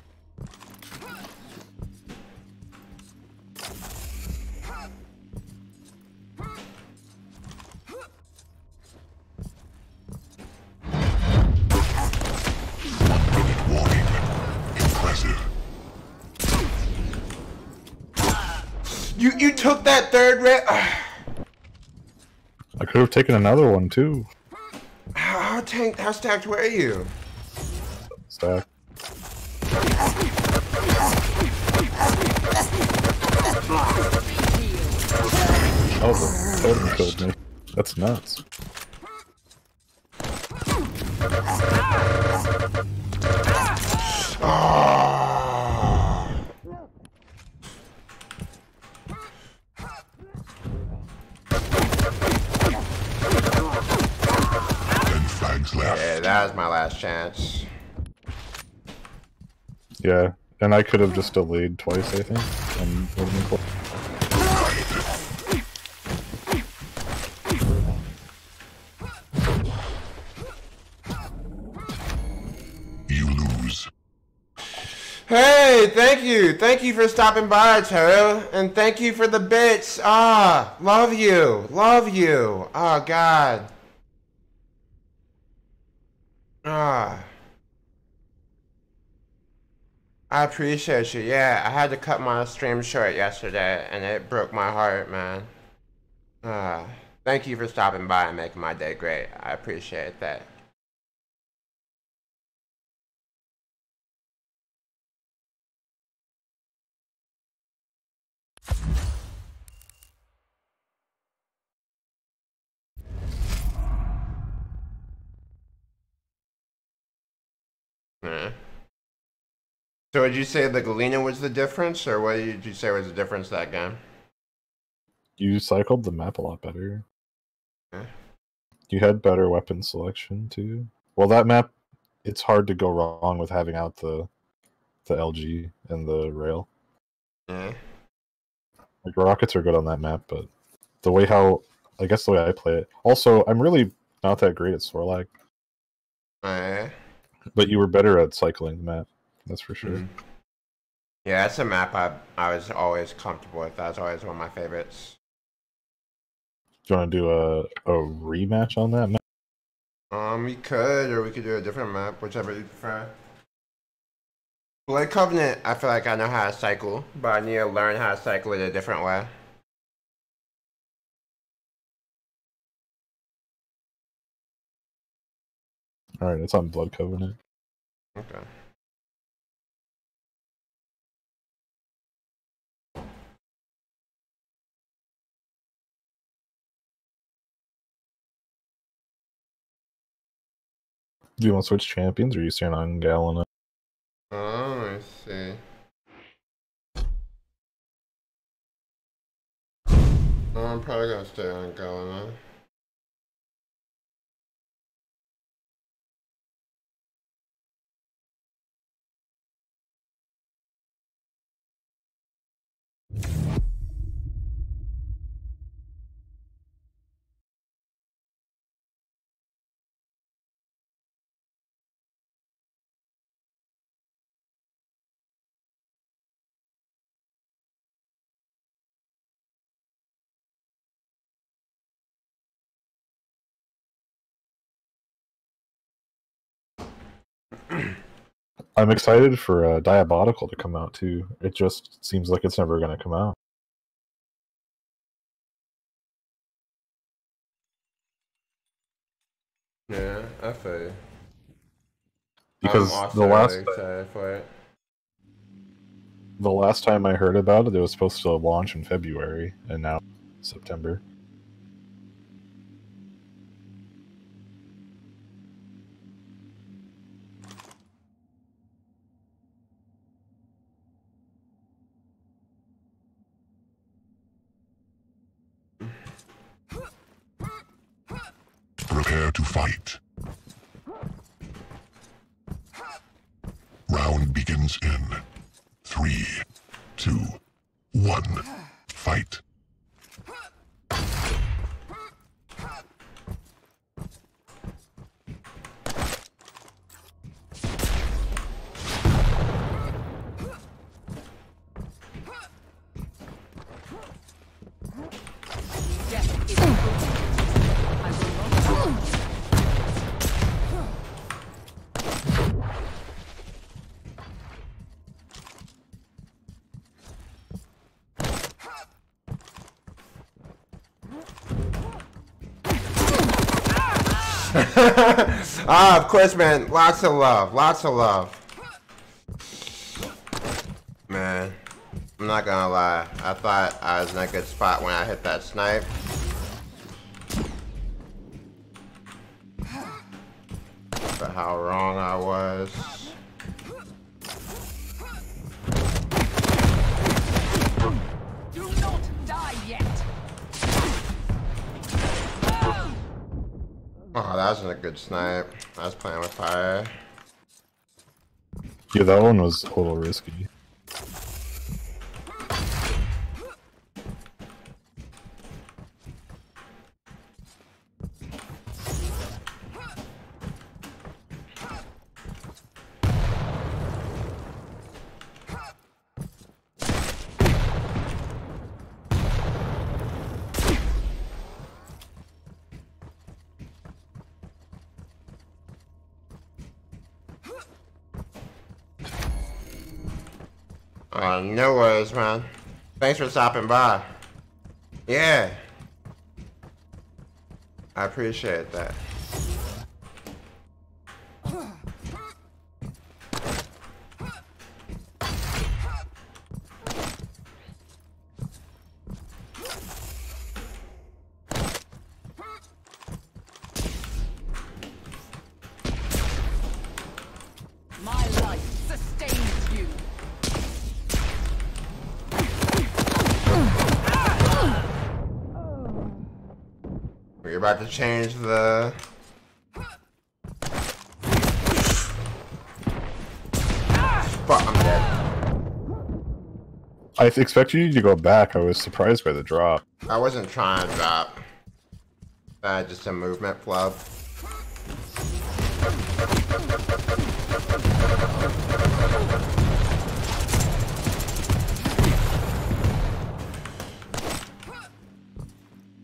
Warning. Impressive. You took that third red. I could have taken another one too. How stacked were you? Stack. Oh, the totem killed me. That's nuts. Flags left. Yeah, that was my last chance. Yeah, and I could have just delayed twice, I think, and would have been cool. You lose. Hey, thank you. Thank you for stopping by, Taro. And thank you for the bits. Ah, love you. Love you. Oh, God. Ah. I appreciate you. Yeah, I had to cut my stream short yesterday, and it broke my heart, man. Ah. Thank you for stopping by and making my day great. I appreciate that. Yeah. So would you say the Galena was the difference, or what did you say was the difference that game? You cycled the map a lot better. Yeah. You had better weapon selection too. Well, that map, it's hard to go wrong with having out the LG and the rail. Yeah. Like rockets are good on that map, but the way I guess the way I play it. Also, I'm really not that great at Sorlag, Yeah. but you were better at cycling the map. That's for sure. Mhm. Yeah, that's a map I was always comfortable with. That was always one of my favorites. Do you want to do a rematch on that map? We could, or we could do a different map, whichever you prefer. Blade Covenant, I feel like I know how to cycle, but I need to learn how to cycle it a different way. All right, it's on Blood Covenant. Okay. Do you want to switch champions, or are you staying on Galena? Oh, I see. I'm probably gonna stay on Galena. I'm excited for Diabolical to come out too. It just seems like it's never going to come out. Yeah, I feel you. I'm Because also really excited for it. the last time I heard about it, it was supposed to launch in February, and now September. Prepare to fight. Round begins in 3, 2, 1. Fight. Death is approaching. I will not. Ah, of course, man. Lots of love. Lots of love. Man, I'm not gonna lie. I thought I was in a good spot when I hit that snipe. But how wrong I was. Do not die yet. Oh, that wasn't a good snipe. I was playing with fire. Yeah, that one was a little risky. No worries, man. Thanks for stopping by. Yeah. I appreciate that. My have to change the... Fuck, I'm dead. I expected you to go back. I was surprised by the drop. I wasn't trying to drop. Just a movement flub.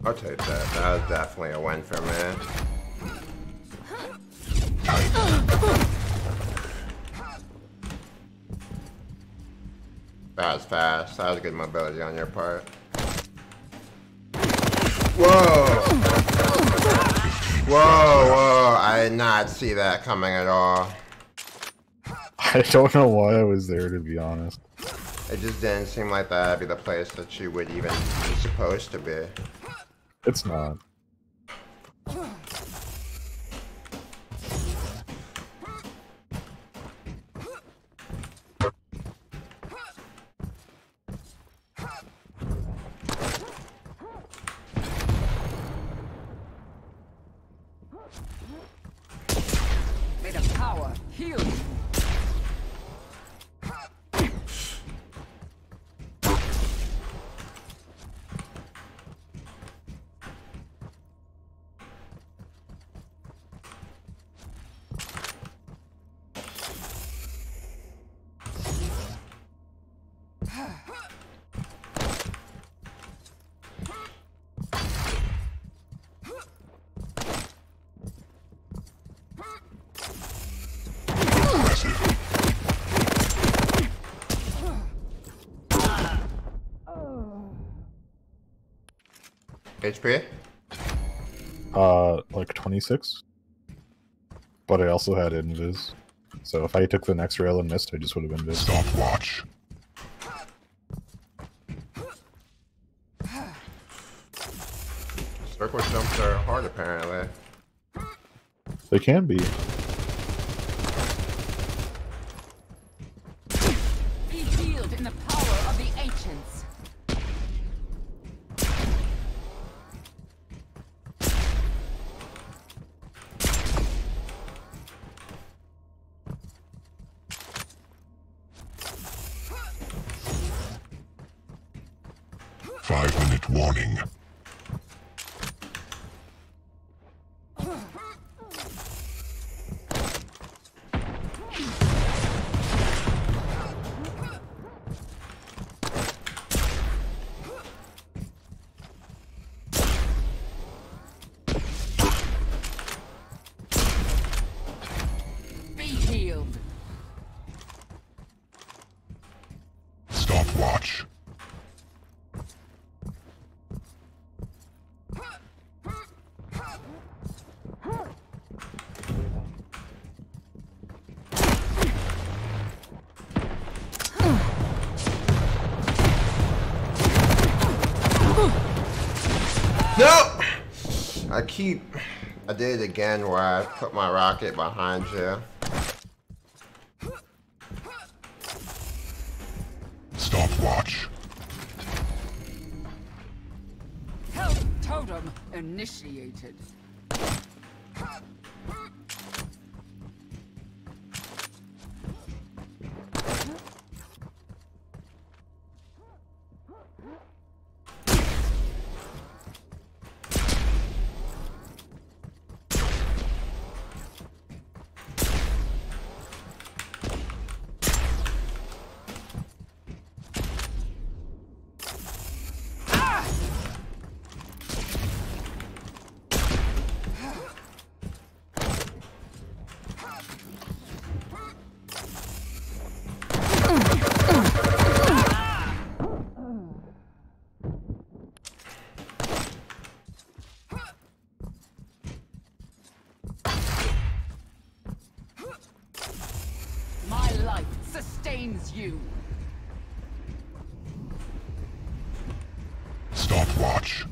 I'll take that. That was definitely a win for me. That was fast. That was good mobility on your part. Whoa! Whoa, whoa. I did not see that coming at all. I don't know why I was there, to be honest. It just didn't seem like that'd be the place that you would even be supposed to be. It's not. May the power heal you. HP? Like 26. But I also had invis. So if I took the next rail and missed, I just would have been invis. Stopwatch. Circle jumps are hard apparently. They can be. Be healed in the power of the ancients. Five-minute warning. Be healed. Stopwatch. No! I did it again where I put my rocket behind you. Stopwatch. Health totem initiated. My life sustains you. Stopwatch.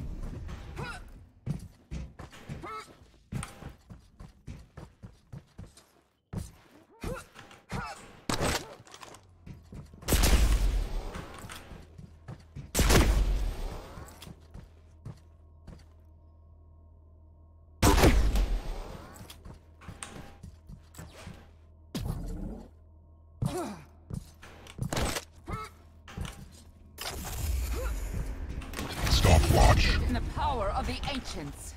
the power of the ancients.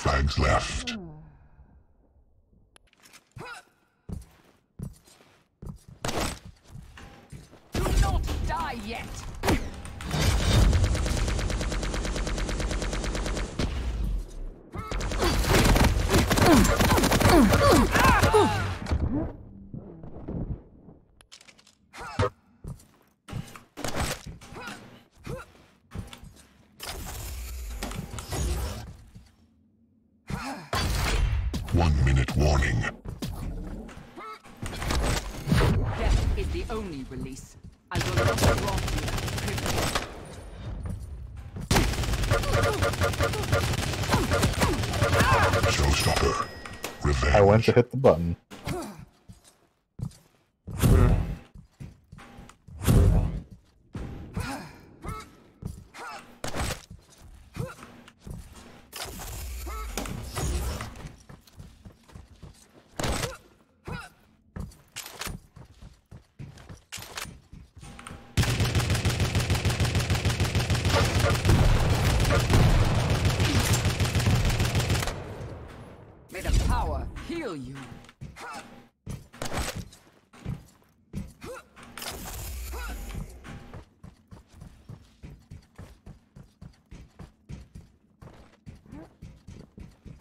Flags left. Do not die yet. Warning. Death is the only release. I will not grant you that privilege. Showstopper. Revenge. I went to hit the button. May the power heal you.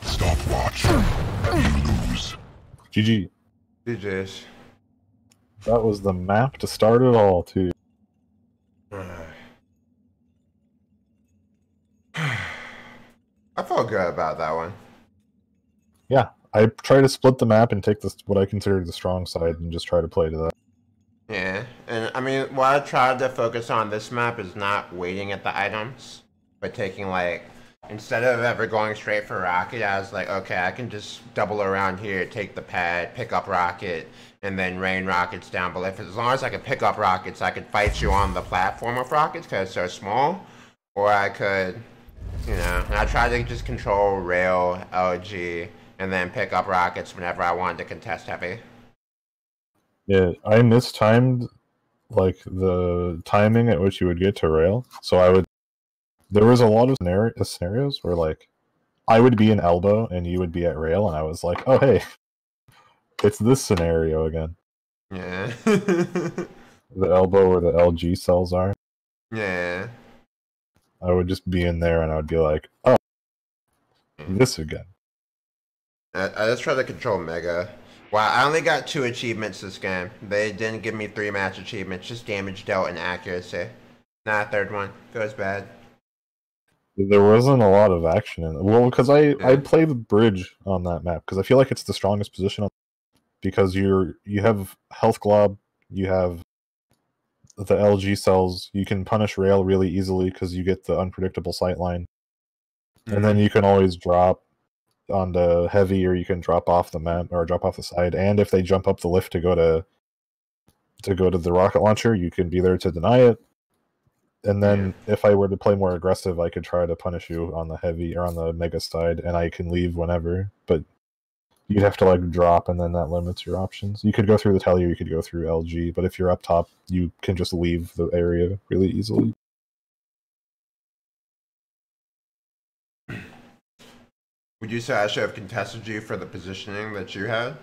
Stopwatch. You lose. GG. DJs. That was the map to start it all, too. I felt good about that one. Yeah, I try to split the map and take this what I consider the strong side and just try to play to that. Yeah, and I mean, what I tried to focus on this map is not waiting at the items, but taking like, instead of ever going straight for rocket, I was like, okay, I can just double around here, take the pad, pick up rocket, and then rain rockets down. But if as long as I could pick up rockets, I could fight you on the platform of rockets because it's so small, or I could, you know, and I tried to just control rail, LG, and then pick up rockets whenever I wanted to contest heavy. Yeah, I mistimed like the timing at which you would get to rail. So I would. There was a lot of scenarios where like I would be in elbow and you would be at rail, and I was like, oh hey, it's this scenario again. Yeah. The elbow where the LG cells are. Yeah. I would just be in there and I would be like, oh, this again. I just tried to control Mega. Wow, I only got 2 achievements this game. They didn't give me 3 match achievements, just damage dealt and accuracy. Not a third one. Goes bad. There wasn't a lot of action in it. Well, because I play the bridge on that map because I feel like it's the strongest position on, because you have health glob, you have the LG cells, you can punish rail really easily because you get the unpredictable sightline, and then you can always drop onto heavy, or you can drop off the map or drop off the side. And if they jump up the lift to go to the rocket launcher, you can be there to deny it. And then if I were to play more aggressive, I could try to punish you on the heavy or on the mega side, and I can leave whenever. But you'd have to like drop, and then that limits your options. You could go through the telly, or you could go through LG. But if you're up top, you can just leave the area really easily. Would you say I should have contested you for the positioning that you had?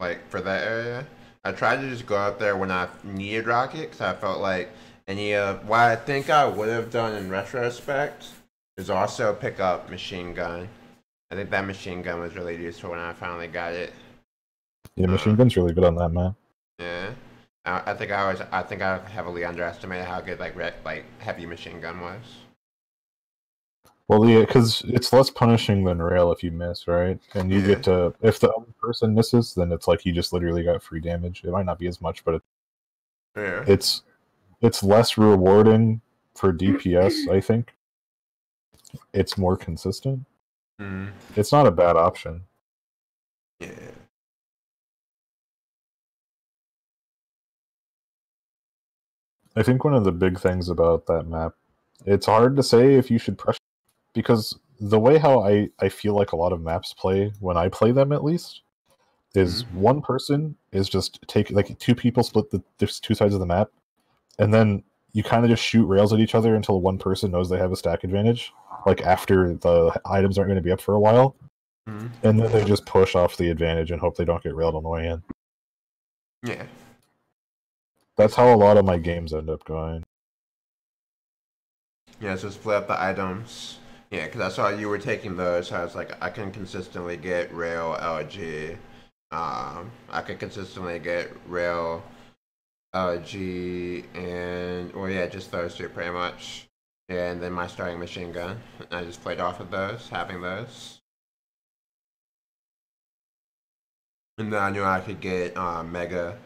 Like, for that area? I tried to just go out there when I needed rocket, because I felt like what I think I would have done in retrospect is also pick up machine gun. I think that machine gun was really useful when I finally got it. Yeah, machine gun's really good on that map. Yeah. I think I heavily underestimated how good like heavy machine gun was. Well, yeah, because it's less punishing than rail if you miss, right? And you get to, if the other person misses, then it's like you just literally got free damage. It might not be as much, but it's less rewarding for DPS, I think. It's more consistent. It's not a bad option. Yeah. I think one of the big things about that map, it's hard to say if you should pressure, because the way how I feel like a lot of maps play, when I play them at least, is one person is just like two people split there's two sides of the map, and then you kind of just shoot rails at each other until one person knows they have a stack advantage, like after the items aren't going to be up for a while, and then they just push off the advantage and hope they don't get railed on the way in. Yeah. That's how a lot of my games end up going. Yeah, so split up the items. Yeah, because I saw you were taking those, so I was like, I can consistently get rail LG. I could consistently get rail LG and, well, yeah, just those two pretty much. Yeah, and then my starting machine gun. I just played off of those, having those. And then I knew I could get Mega.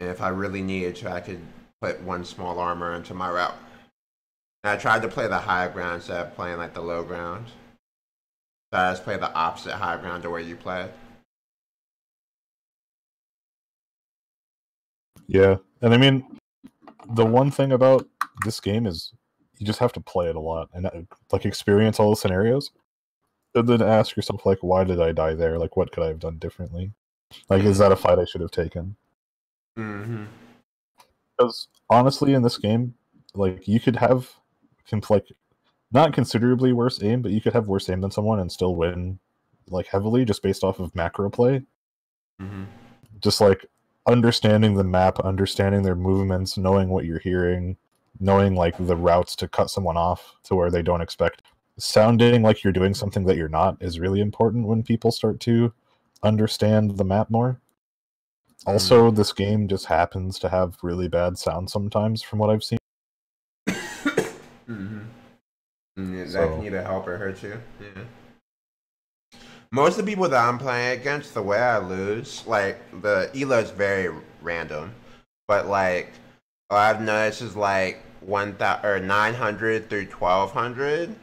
And if I really needed to, I could put one small armor into my route. And I tried to play the high ground instead of playing like the low ground. So I just played the opposite high ground to where you play. Yeah, and I mean, the one thing about this game is you just have to play it a lot and like experience all the scenarios, and then ask yourself like, why did I die there? Like, what could I have done differently? Like, is that a fight I should have taken? Because honestly, in this game, like you could have like not considerably worse aim, but you could have worse aim than someone and still win like heavily just based off of macro play. Just like understanding the map, understanding their movements, knowing what you're hearing, knowing like the routes to cut someone off to where they don't expect. Sounding like you're doing something that you're not is really important when people start to understand the map more. Also, this game just happens to have really bad sound sometimes, from what I've seen. That can either help or hurt you. Yeah. Most of the people that I'm playing against, the way I lose, like the elo is very random, but like what I've noticed is like 900 through 1200.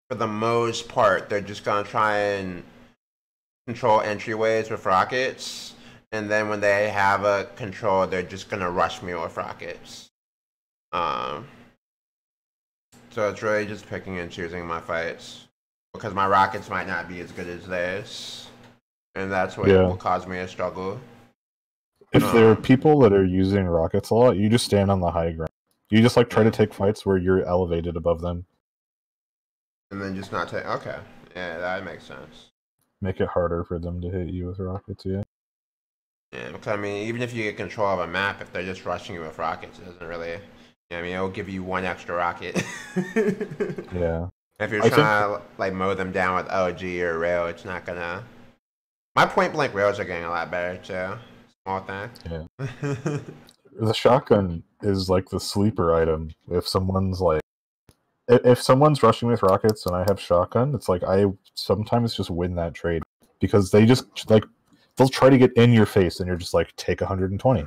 For the most part, they're just gonna try and control entryways with rockets, and then when they have a control, they're just gonna rush me with rockets. So it's really just picking and choosing my fights, because my rockets might not be as good as theirs, and that's what will cause me to struggle. If there are people that are using rockets a lot, you just stand on the high ground. You just like try to take fights where you're elevated above them. And then just not take... Okay. Yeah, that makes sense. Make it harder for them to hit you with rockets, yeah. Yeah, because I mean, even if you get control of a map, if they're just rushing you with rockets, it doesn't really... I mean, it'll give you one extra rocket. Yeah. If you're trying to like mow them down with LG or rail, it's not gonna... My point blank rails are getting a lot better too. Small thing. Yeah. The shotgun is like the sleeper item. If someone's like... If someone's rushing with rockets and I have shotgun, it's like I sometimes just win that trade. Because they just, like, they'll try to get in your face and you're just like, take 120.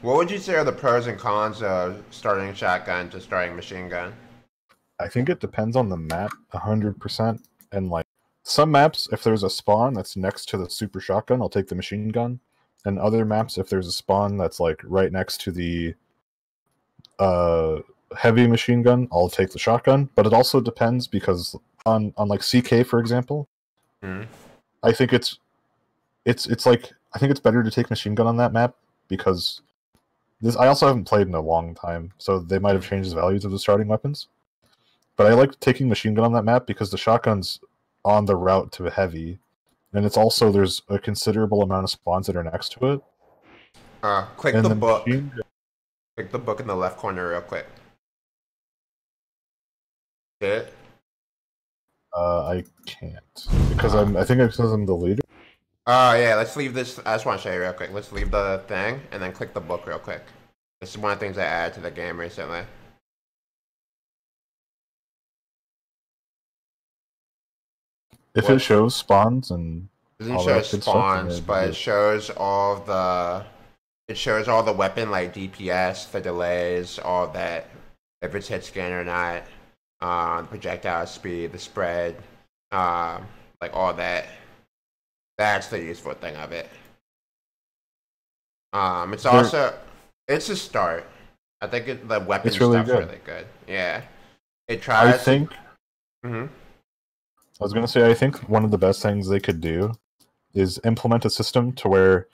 What would you say are the pros and cons of starting shotgun to starting machine gun? I think it depends on the map 100%. And like some maps, if there's a spawn that's next to the super shotgun, I'll take the machine gun. And other maps, if there's a spawn that's like right next to the heavy machine gun, I'll take the shotgun. But it also depends, because on like CK, for example, I think it's like, I think it's better to take machine gun on that map, because I also haven't played in a long time, so they might have changed the values of the starting weapons. But I like taking machine gun on that map because the shotgun's on the route to heavy, and it's also, there's a considerable amount of spawns that are next to it. Click the book. Click the book in the left corner real quick. I can't, because I think it's because I'm the leader. Yeah, let's leave this. I just want to show you real quick. Let's leave the thing and then click the book real quick. This is one of the things I added to the game recently. If it shows spawns and It doesn't all show that good stuff, then spawns, it'd be but good. it shows all the. It shows all the weapon like DPS, the delays, all that. If it's hit scan or not, the projectile speed, the spread, like all that. That's the useful thing of it. It's also it's a start. I think the weapon It's really stuff's good. really good. Yeah, it I tries. think. Mm-hmm. I was gonna say, I think one of the best things they could do is implement a system to where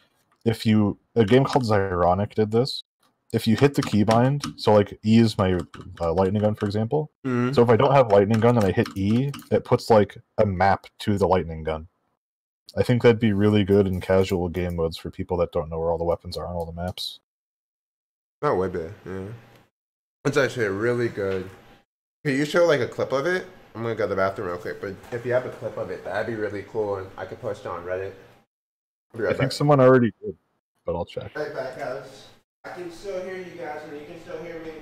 if you a game called Zyronic did this. If you hit the keybind, so like E is my lightning gun, for example. Mm-hmm. So if I don't have lightning gun and I hit E, it puts like a map to the lightning gun. I think that'd be really good in casual game modes for people that don't know where all the weapons are on all the maps. That would be. Yeah, it's actually really good. Can you show like a clip of it? I'm gonna go to the bathroom real quick, but if you have a clip of it, that'd be really cool, and I could post it on Reddit. I'll be right I think back. someone already did, but I'll check. Right back, guys. I can still hear you guys, and you can still hear me.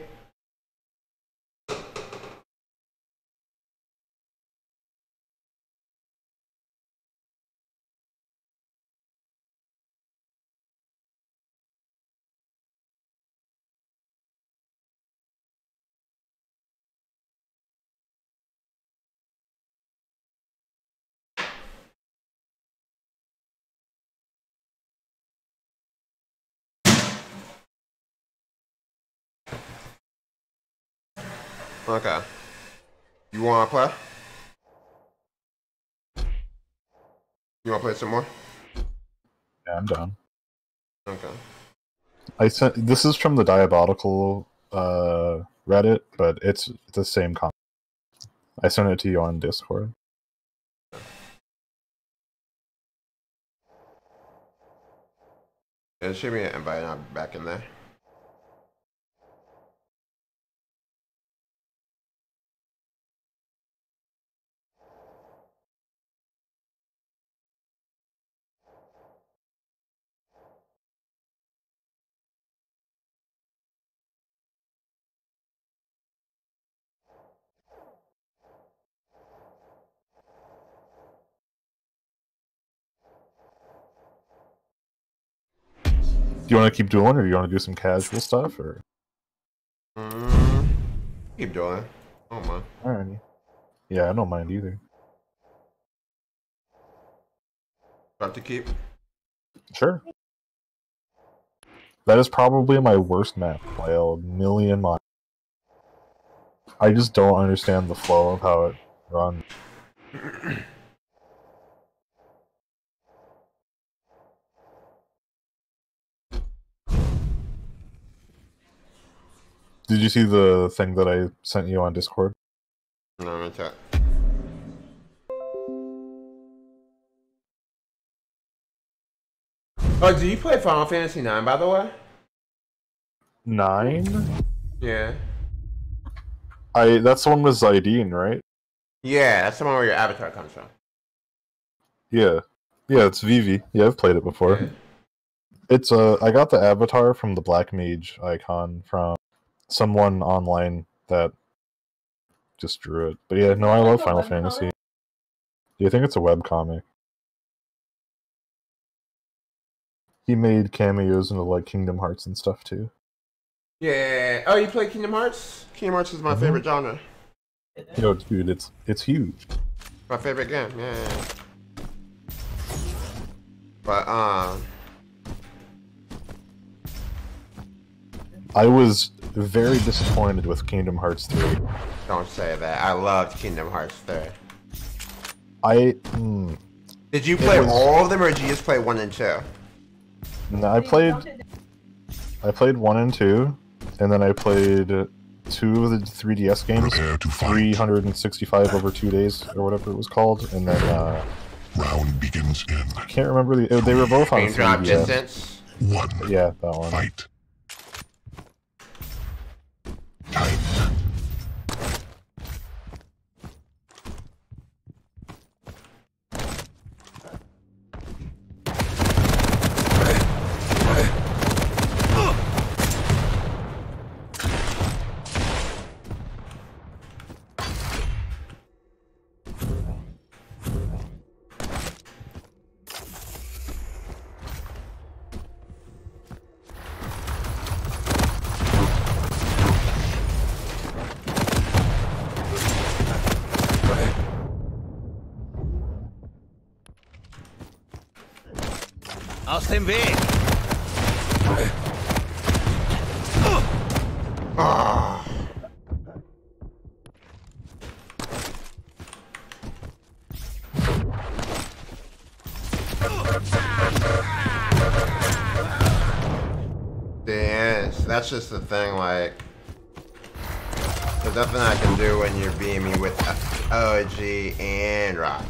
Okay. You wanna play? You wanna play some more? Yeah, I'm done. Okay. I sent this is from the Diabolical Reddit, but it's the same comment. I sent it to you on Discord. Yeah, shoot me an invite, and I'll be back in there. Do you want to keep dueling, or do you want to do some casual stuff, or? Keep doing. Oh my. Alrighty. Yeah, I don't mind either. About to keep. Sure. That is probably my worst map by a million miles. I just don't understand the flow of how it runs. Did you see the thing that I sent you on Discord? No, I'm gonna check. Oh, do you play Final Fantasy 9, by the way? 9? Yeah. That's the one with Zidane, right? Yeah, that's the one where your avatar comes from. Yeah. Yeah, it's Vivi. Yeah, I've played it before. Yeah. It's I got the avatar from the Black Mage icon from someone online that just drew it. But yeah, no, I love Final Fantasy. Do you think it's a webcomic? He made cameos into like Kingdom Hearts and stuff too. Yeah. Oh, you play Kingdom Hearts? Kingdom Hearts is my favorite genre. Yo, dude, it's huge. My favorite game. Yeah. But I was very disappointed with Kingdom Hearts 3. don't say that. I loved Kingdom Hearts 3. Did you play all of them, or did you just play 1 and 2? No, I played 1 and 2, and then I played 2 of the 3DS games, Prepare to fight. 365 over 2 days, or whatever it was called, and then Round begins in I can't remember they were both on Raindrop 3DS. Distance. 1. Yeah, that one. Fight. Time. Aus dem Weg! Ah. Yes, that's just the thing, like, there's nothing I can do when you're beaming me with OG and rockets.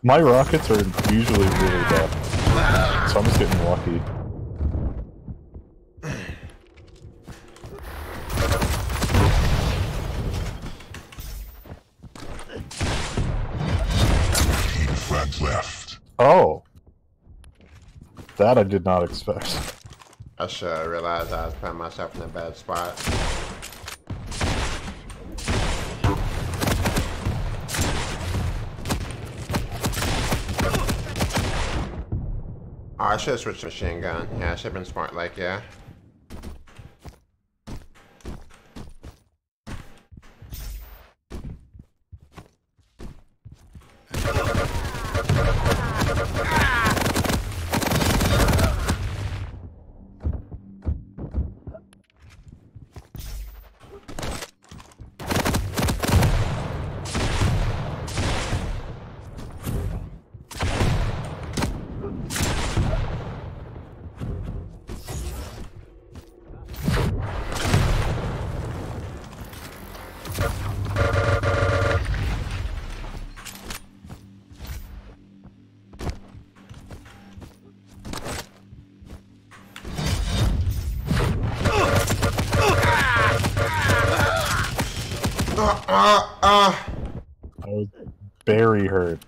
My rockets are usually really bad, so I'm just getting lucky. Friends left. Oh! That I did not expect. I should have realized I was putting myself in a bad spot. Oh, I should have switched to machine gun. Yeah, I should have been smart like, yeah. I was very hurt.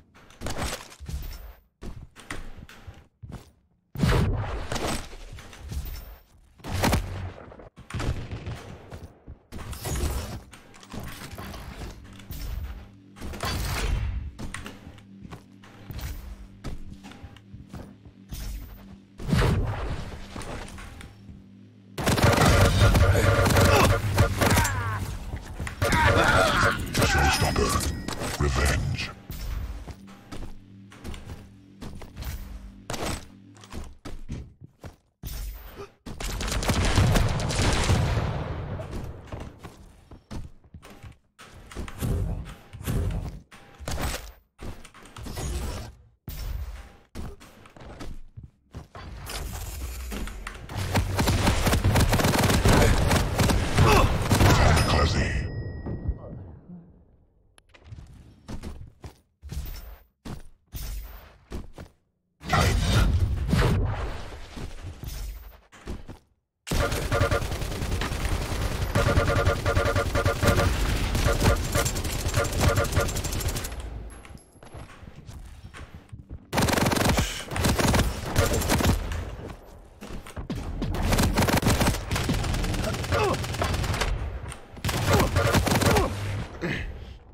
Showstopper. Revenge. Kamikaze.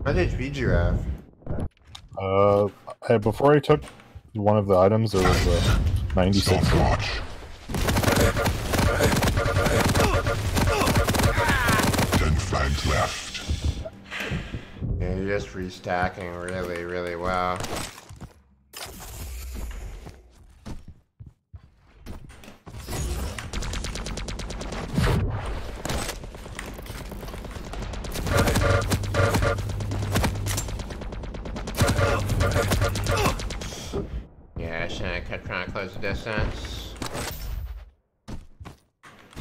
How much HP do you have? Before I took one of the items, there was 96. Stopwatch. 10 flags left. Yeah, you're just restacking really, really well. Yeah, I shouldn't have kept trying to close the distance.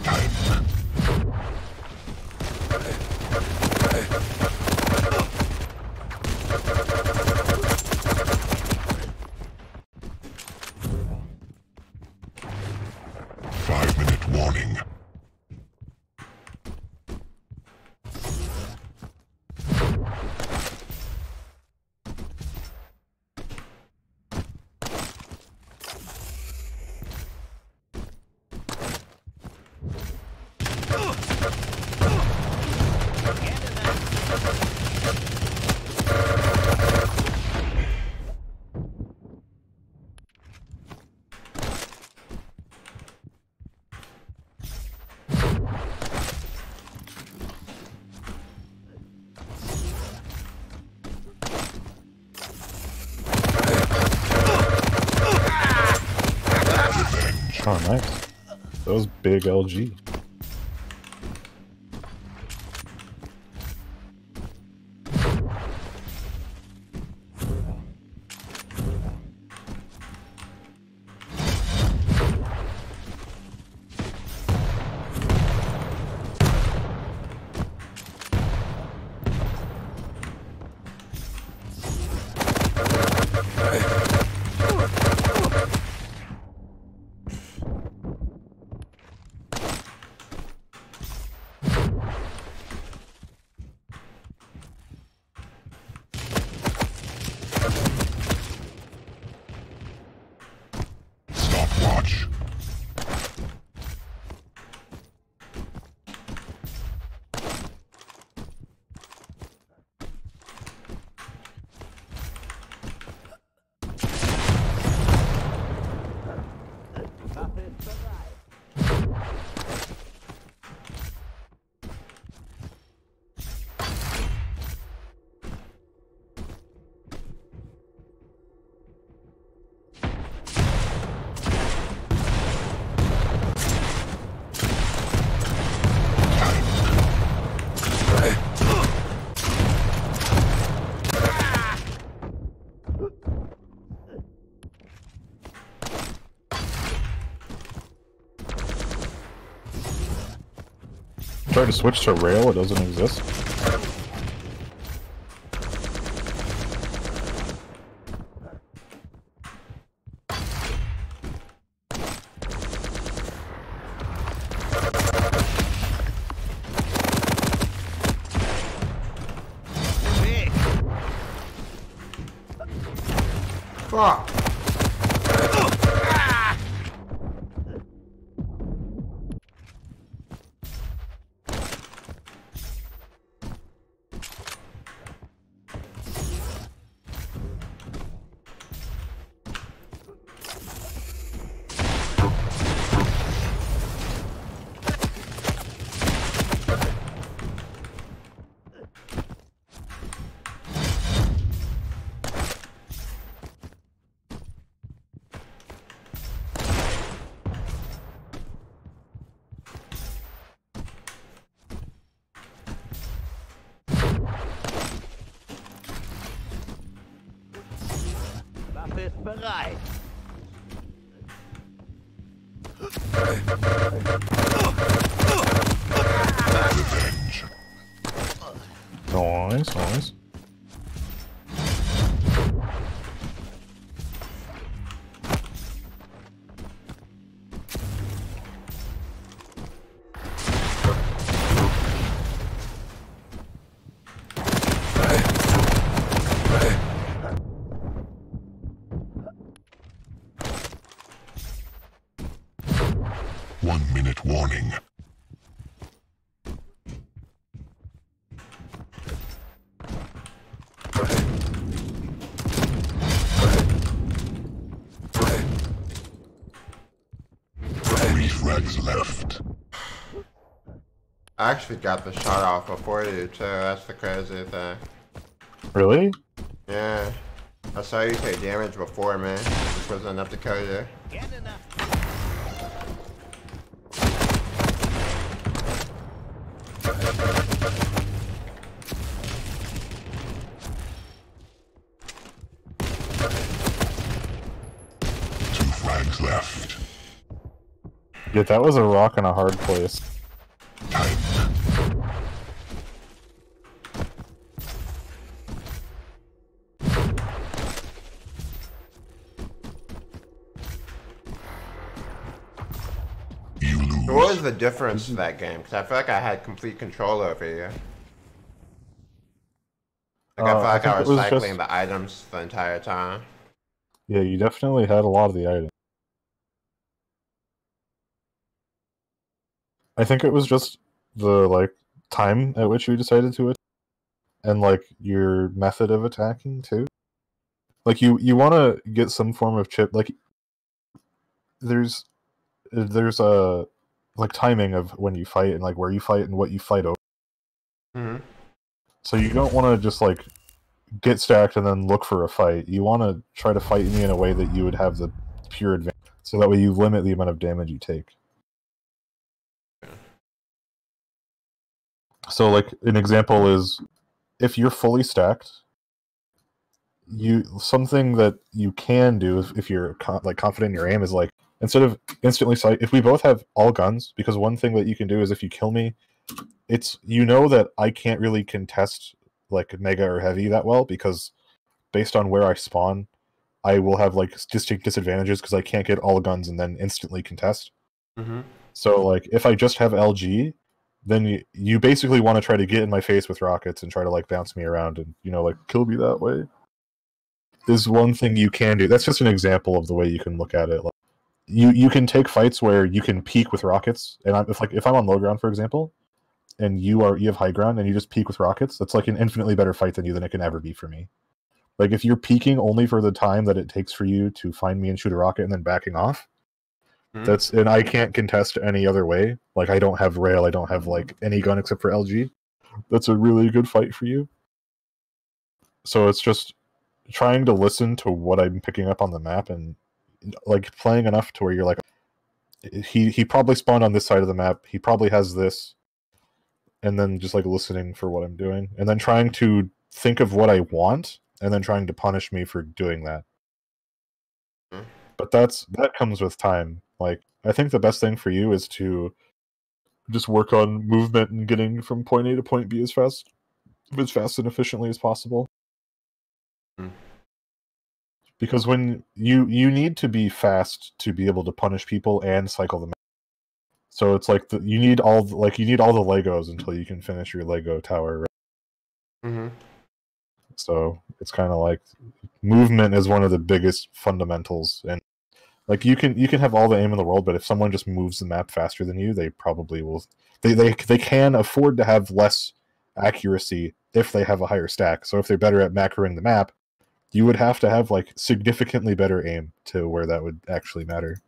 Time. 5-minute warning. nice. That was big LG. Stopwatch. Try to switch to rail, it doesn't exist. Fuck. Waffe ist bereit. Revenge. Nice, nice. One-minute warning. Three frags left. I actually got the shot off before you too, that's the crazy thing. Really? Yeah. I saw you take damage before, man. This wasn't enough to kill you. Get enough. Two frags left. Yeah, that was a rock in a hard place. Time. You lose. What was the difference in that game? Because I feel like I had complete control over you. Like, I feel like think I it was was cycling just- the items the entire time. Yeah, you definitely had a lot of the items. I think it was just the, like, time at which you decided to attack, and, like, your method of attacking, too. Like, you want to get some form of chip, like, there's a, like, timing of when you fight, and, like, where you fight, and what you fight over. Mm-hmm. So you don't want to just, like, get stacked and then look for a fight. You want to try to fight me in a way that you would have the pure advantage. So that way you limit the amount of damage you take. So like an example is if you're fully stacked, something that you can do if you're confident in your aim is like instead of instantly sight, if we both have all guns, because one thing that you can do is if you kill me, it's that I can't really contest like mega or heavy that well because based on where I spawn, I will have like distinct disadvantages because I can't get all guns and then instantly contest. Mm-hmm. So like if I just have LG, then you basically want to try to get in my face with rockets and try to like bounce me around and like kill me that way. Is one thing you can do. That's just an example of the way you can look at it. Like, you can take fights where you can peek with rockets, and if I'm on low ground, for example, and you have high ground and you just peek with rockets, that's like an infinitely better fight than it can ever be for me. Like if you're peeking only for the time that it takes for you to find me and shoot a rocket and then backing off, and I can't contest any other way. Like I don't have rail, I don't have like any gun except for LG. That's a really good fight for you. So it's just trying to listen to what I'm picking up on the map and like playing enough to where you're like, he probably spawned on this side of the map. He probably has this, and then just like listening for what I'm doing, and then trying to think of what I want, and then trying to punish me for doing that. But that comes with time. Like I think the best thing for you is to just work on movement and getting from point A to point B as fast and efficiently as possible. Because when you need to be fast to be able to punish people and cycle them. So it's like you need all the Legos until you can finish your Lego tower. Right? Mm-hmm. So it's kind of like movement is one of the biggest fundamentals, and like you can have all the aim in the world, but if someone just moves the map faster than you, they probably will. They can afford to have less accuracy if they have a higher stack. So if they're better at macroing the map, you would have to have like significantly better aim to where that would actually matter.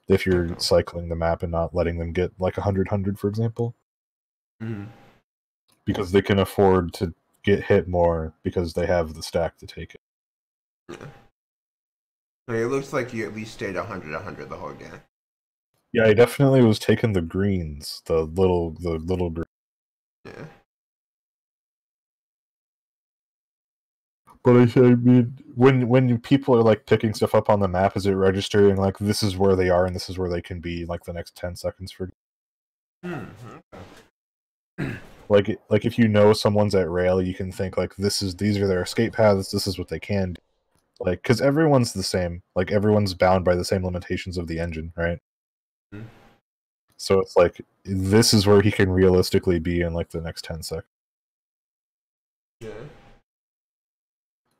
If you're cycling the map and not letting them get like 100, for example. Mm-hmm. Because they can afford to get hit more because they have the stack to take it. Yeah. It looks like you at least stayed 100 the whole game. Yeah, I definitely was taking the greens, the little green. Yeah. But I mean, when people are like picking stuff up on the map, is it registering like this is where they are and this is where they can be like the next 10 seconds for? Mm-hmm. Like if you know someone's at rail, you can think like these are their escape paths. This is what they can do. Like because everyone's the same. Like everyone's bound by the same limitations of the engine, right? Mm-hmm. So it's like this is where he can realistically be in like the next 10 seconds. Yeah.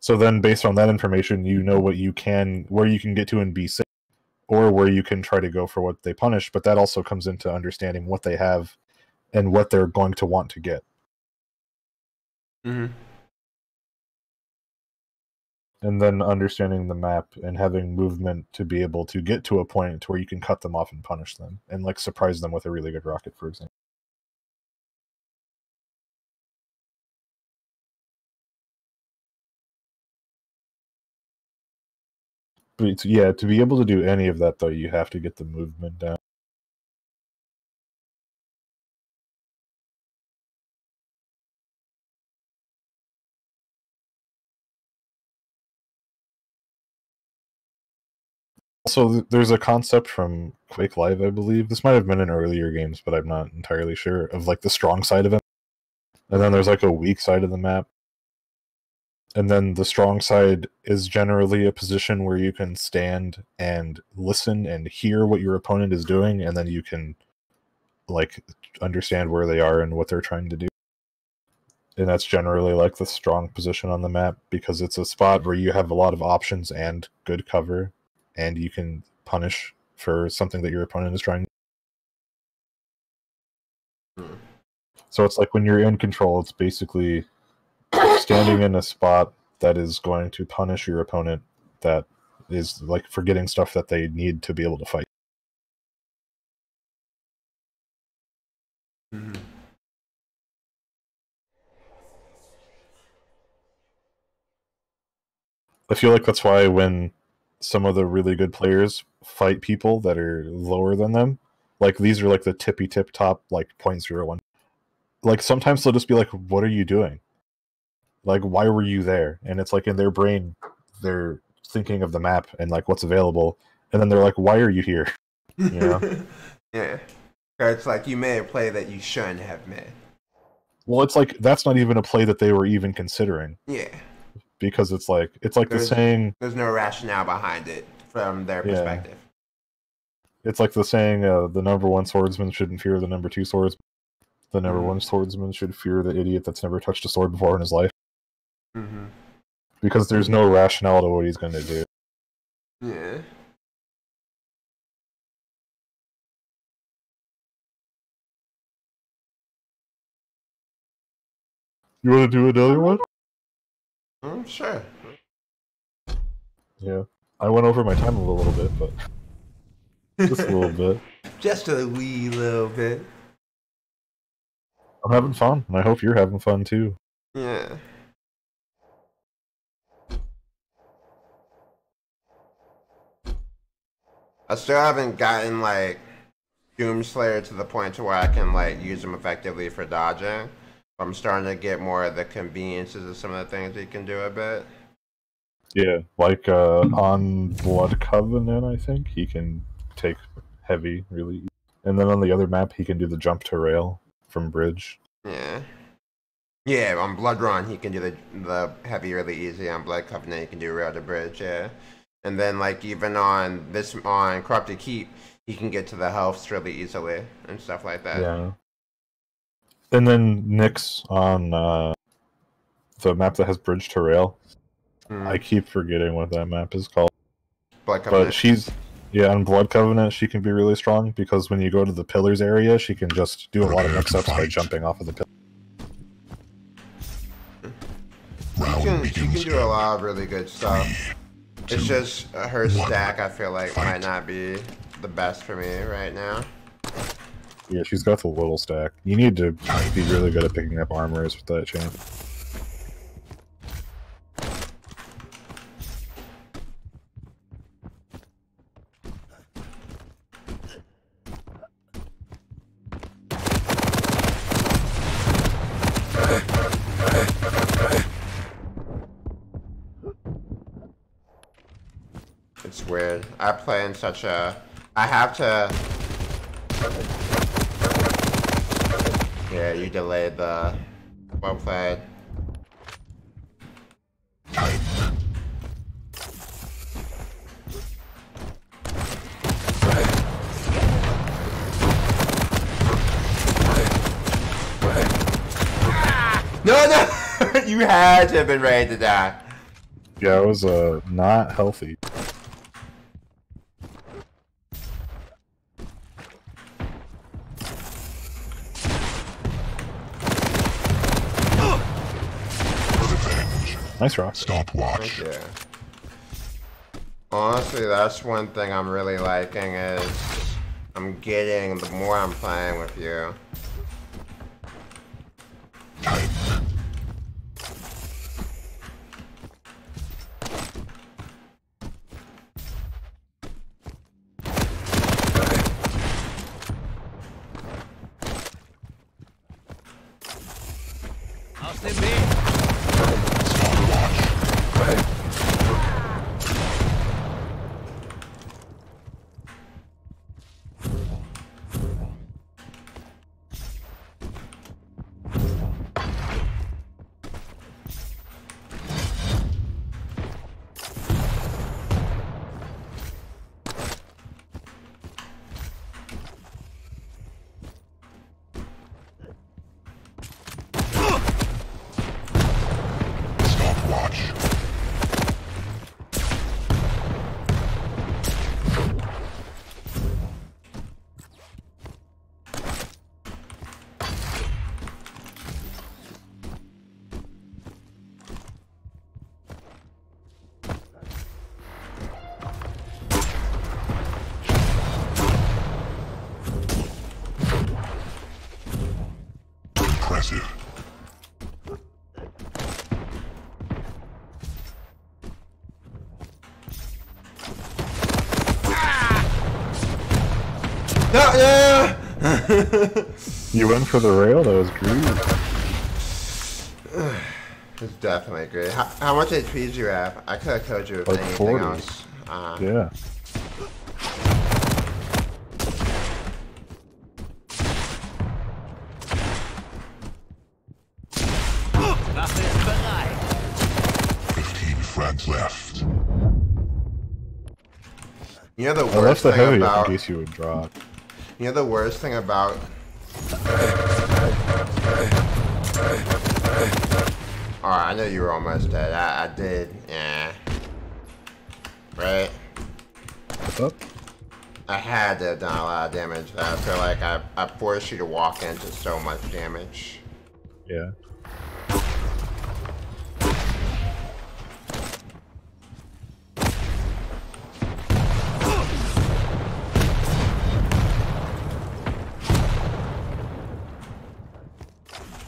So then, based on that information, you know where you can get to and be safe, or where you can try to go for what they punish. But that also comes into understanding what they have and what they're going to want to get. Mm-hmm. And then understanding the map and having movement to be able to get to a point where you can cut them off and punish them, and like surprise them with a really good rocket, for example. But yeah, to be able to do any of that, though, you have to get the movement down. Also, there's a concept from Quake Live, I believe. This might have been in earlier games, but I'm not entirely sure, of like the strong side of it. And then there's like a weak side of the map. And then the strong side is generally a position where you can stand and listen and hear what your opponent is doing, and then you can like understand where they are and what they're trying to do. And that's generally like the strong position on the map because it's a spot where you have a lot of options and good cover, and you can punish for something that your opponent is trying. So it's like when you're in control, it's basically standing in a spot that is going to punish your opponent that is like forgetting stuff that they need to be able to fight. Mm-hmm. I feel like that's why when some of the really good players fight people that are lower than them. Like these are like the tippy tip top like 0.01. Like sometimes they'll just be like, "What are you doing? Like why were you there?" And it's like in their brain, they're thinking of the map and like what's available, and then they're like, "Why are you here?" You know? Yeah. Or it's like you made a play that you shouldn't have made. Well, it's like that's not even a play that they were even considering. Yeah. Because it's like the saying. There's no rationale behind it from their perspective. It's like the saying, the number one swordsman shouldn't fear the number two swordsman. The number one swordsman should fear the idiot that's never touched a sword before in his life. Mm-hmm. Because there's no rationale to what he's going to do. Yeah. You want to do another one? Sure. Yeah. I went over my time a little bit, but just a little bit. Just a wee little bit. I'm having fun, and I hope you're having fun too. Yeah. I still haven't gotten like Doomslayer to the point to where I can like use them effectively for dodging. I'm starting to get more of the conveniences of some of the things he can do a bit. Yeah, like on Blood Covenant, I think he can take heavy really easy. And then on the other map, he can do the jump to rail from bridge. Yeah. Yeah, on Blood Run, he can do the heavy really easy. On Blood Covenant, he can do rail to bridge, yeah. And then, like, even on Corrupted Keep, he can get to the healths really easily and stuff like that. Yeah. And then Nyx on the map that has bridge to rail. I keep forgetting what that map is called. Blood Covenant. But she's... Yeah, on Blood Covenant, she can be really strong, because when you go to the pillars area, she can just do a lot of mix-ups by jumping off of the pillars. She can do a lot of really good stuff. It's just her stack, I feel like, might not be the best for me right now. Yeah, she's got the little stack. You need to be really good at picking up armors with that chain. It's weird. I play in such a... I have to... Yeah, you delayed the... Well played. No! You had to have been ready to die. Yeah, it was not healthy. Nice rock. Stopwatch. Yeah. Honestly, that's one thing I'm really liking is I'm getting the more I'm playing with you. Impressive. Yeah. You went for the rail? That was greedy. It's definitely great. How much HP do you have? I could have killed you with Like anything 40. else. Yeah. Waffe ist bereit. 15 friends left. You know the I left worst the thing heavy about. in case you would drop. You know the worst thing about. Alright, I know you were almost dead. I did. Yeah. Right? What's up? I had to have done a lot of damage. I feel like I forced you to walk into so much damage. Yeah.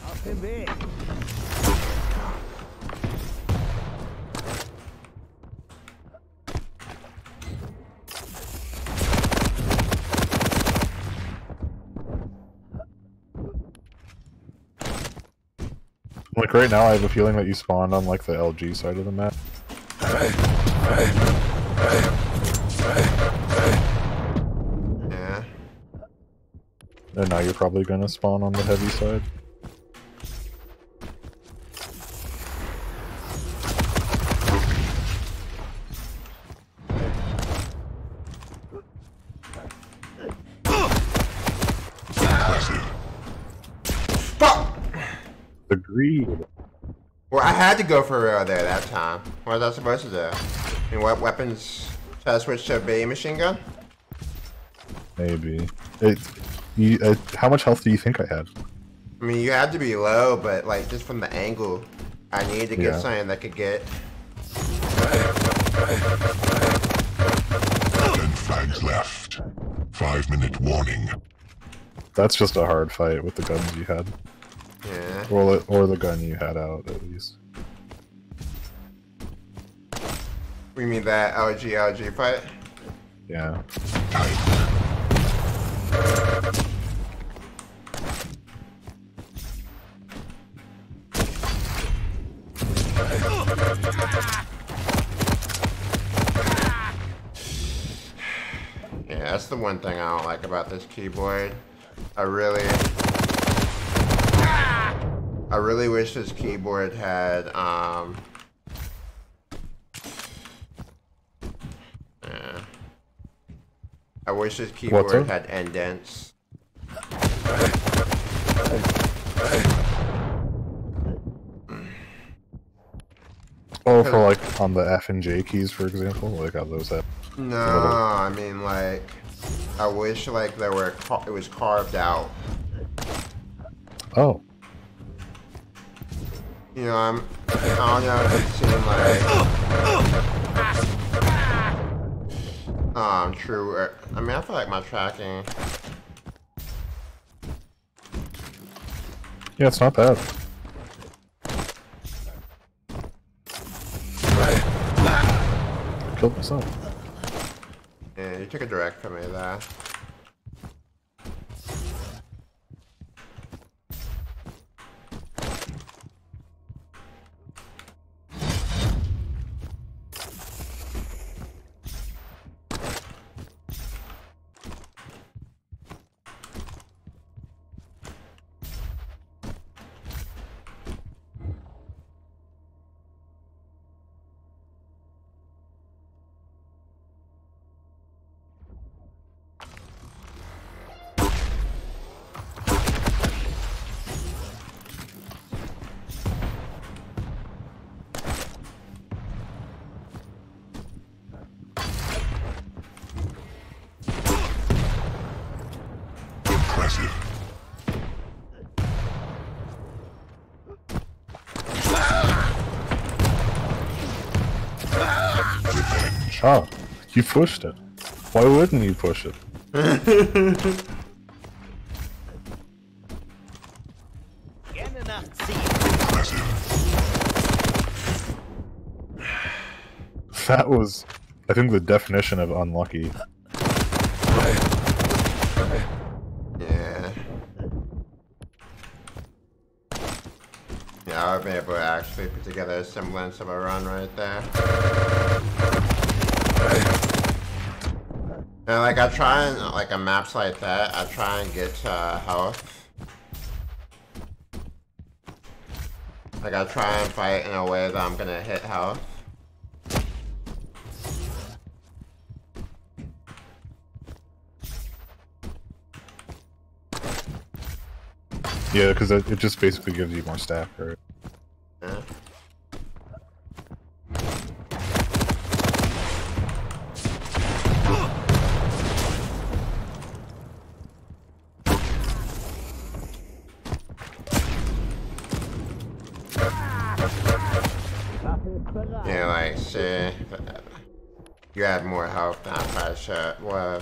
Auf dem Weg. Like right now, I have a feeling that you spawned on like the LG side of the map. Yeah. And now you're probably gonna spawn on the heavy side. Fuck! The greed. Well, I had to go for real there that time. What was I supposed to do? I mean, what weapons? Should I switch to a BA machine gun? Maybe. How much health do you think I had? I mean, you had to be low, but like just from the angle, I needed to get Yeah. something that could get. 10 flags left. 5-minute warning. That's just a hard fight with the guns you had. Yeah. Or the gun you had out, at least. We mean that LG fight? Yeah. Yeah, that's the one thing I don't like about this keyboard. I really wish this keyboard had, yeah. I wish this keyboard had indents. Oh, for like on the F and J keys, for example, like how those have. No, I mean like, I wish like it was carved out. Oh. You know, I don't know if it's seen like, true. I mean, I feel like my tracking. Yeah, it's not bad. Killed myself. Yeah, you took a direct from me there. Impressive. Revenge. Oh, you pushed it. Why wouldn't you push it? Gerne nach Ziel. Impressive. That was, I think, the definition of unlucky. I would be able to actually put together a semblance of a run right there. And like I try and like on maps like that, I try and get health. Like I try and fight in a way that I'm gonna hit health. Yeah, because it just basically gives you more stack, right? Yeah. Yeah, like, see, you had more health than I probably should. What?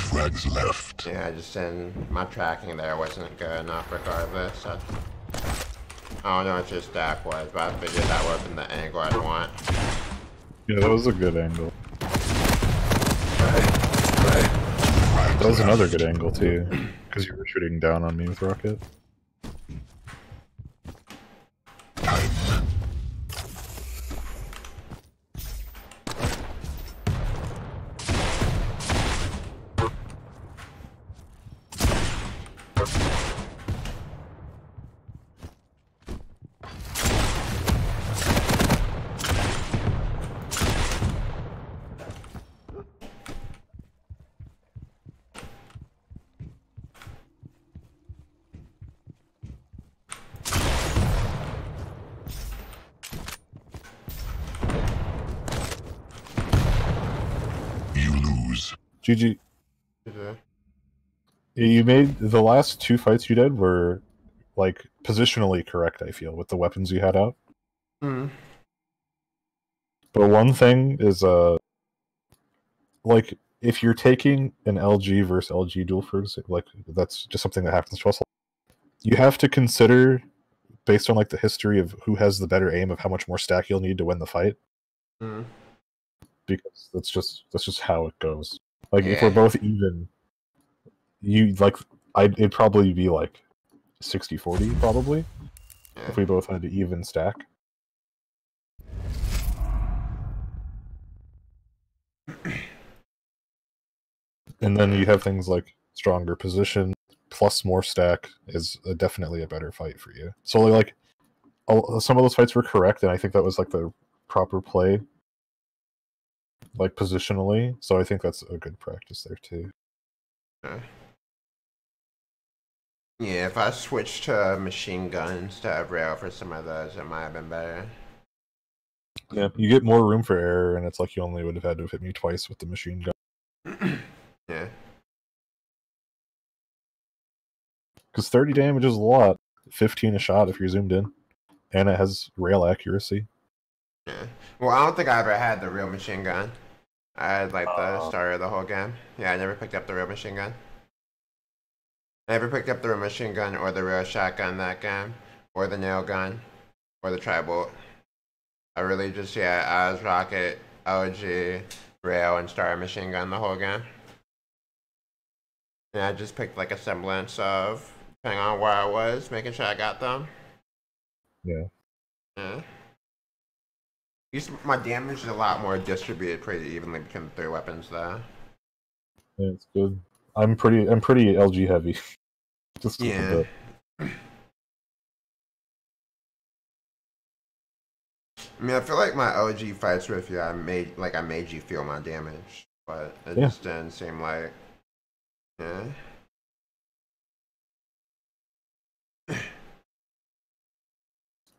Flags left. Yeah, I just didn't. My tracking there wasn't good enough regardless. I don't know what your stack was, but I figured that wasn't the angle I'd want. Yeah, that was a good angle. That was another good angle too, because you were shooting down on me with rocket. GG. You made the last two fights you did were like positionally correct, I feel, with the weapons you had out. Mm. But one thing is like if you're taking an LG versus LG duel first, like that's just something that happens to us. You have to consider based on like the history of who has the better aim of how much more stack you'll need to win the fight. Mm. Because that's just how it goes. Like if Yeah. we're both even, you like it'd probably be like 60-40 probably Yeah. if we both had to even stack. And then you have things like stronger position plus more stack is definitely a better fight for you. So like some of those fights were correct, and I think that was like the proper play, like positionally. So I think that's a good practice there too. Yeah, if I switched to machine gun instead of rail for some of those, it might have been better. Yeah, you get more room for error, and it's like you only would have had to hit me twice with the machine gun. Yeah. Because 30 damage is a lot. 15 a shot if you're zoomed in. And it has rail accuracy. Yeah. Well, I don't think I ever had the real machine gun. I had like the start of the whole game. Yeah, I never picked up the real machine gun. I never picked up the real machine gun or the real shotgun that game. Or the nail gun. Or the tri-bolt. I really just, yeah, I was rocket, OG, rail, and star machine gun the whole game. And I just picked like a semblance of, depending on where I was, making sure I got them. Yeah. Yeah. My damage is a lot more distributed pretty evenly between the three weapons though. Yeah, it's good. I'm pretty LG heavy. Just a Yeah. bit. I mean, I feel like my OG fights with you, I made you feel my damage, but it just didn't seem like, yeah.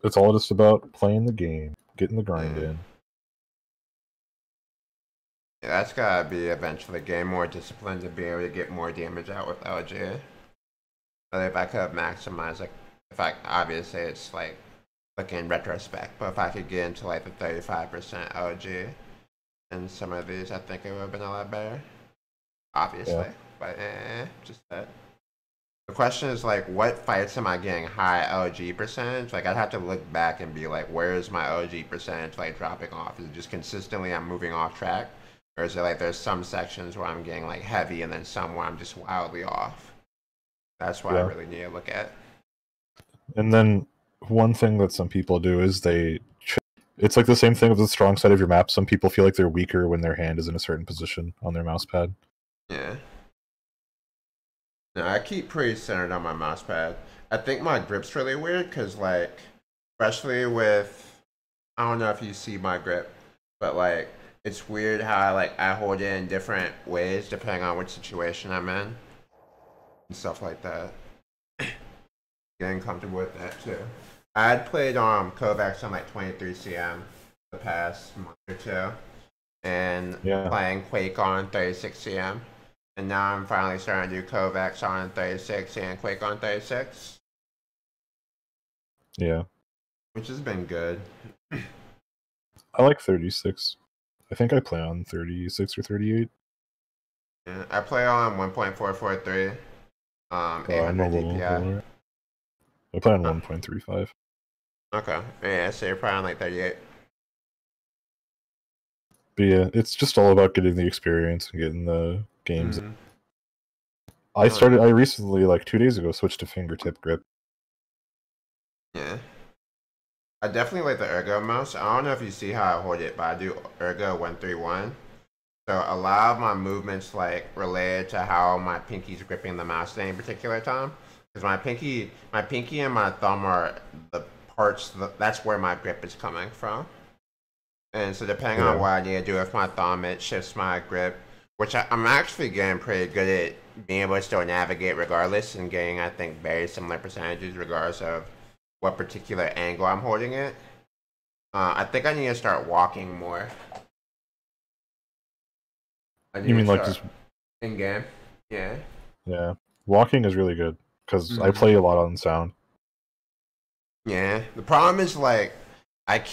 It's all just about playing the game, getting the grind in. Yeah, that's gotta be eventually gain more discipline to be able to get more damage out with LG. But if I could maximize, like, if I, obviously it's like, looking in retrospect, but if I could get into like the 35% OG in some of these, I think it would have been a lot better. Obviously, but just that. The question is like, what fights am I getting high LG percentage? Like, I'd have to look back and be like, where is my LG percentage like dropping off? Is it just consistently I'm moving off track, or is it like there's some sections where I'm getting like heavy and then some where I'm just wildly off? That's what I Yeah. really need to look at. And then one thing that some people do is it's like the same thing with the strong side of your map. Some people feel like they're weaker when their hand is in a certain position on their mouse pad. Yeah. No, I keep pretty centered on my mouse pad. I think my grip's really weird because, like, especially with, I don't know if you see my grip, but like, it's weird how I hold it in different ways depending on which situation I'm in and stuff like that. Getting comfortable with that too. I had played Kovacs on like 23 cm the past month or two, and Yeah. playing Quake on 36 cm. And now I'm finally starting to do Kovacs on 36 and Quake on 36, Yeah. which has been good. I like 36. I think I play on 36 or 38. Yeah, I play on 1.443, I'm 800 a little DPI. lower. I play on Huh. 1.35. Okay, yeah, so you're probably on like 38. But yeah, it's just all about getting the experience and getting the games. Mhm. I recently, like 2 days ago, switched to fingertip grip. Yeah. I definitely like the Ergo mouse. I don't know if you see how I hold it, but I do Ergo 131. So a lot of my movements like related to how my pinky's gripping the mouse at any particular time. Because my pinky and my thumb are the parts that's where my grip is coming from. And so depending on Yeah. what I need to do with my thumb, it shifts my grip, which I'm actually getting pretty good at being able to still navigate regardless and getting, I think, very similar percentages regardless of what particular angle I'm holding it. I think I need to start walking more. I need You to mean like start just in game. Yeah. yeah? Walking is really good because I Mhm. play a lot on sound. Yeah. The problem is like I'd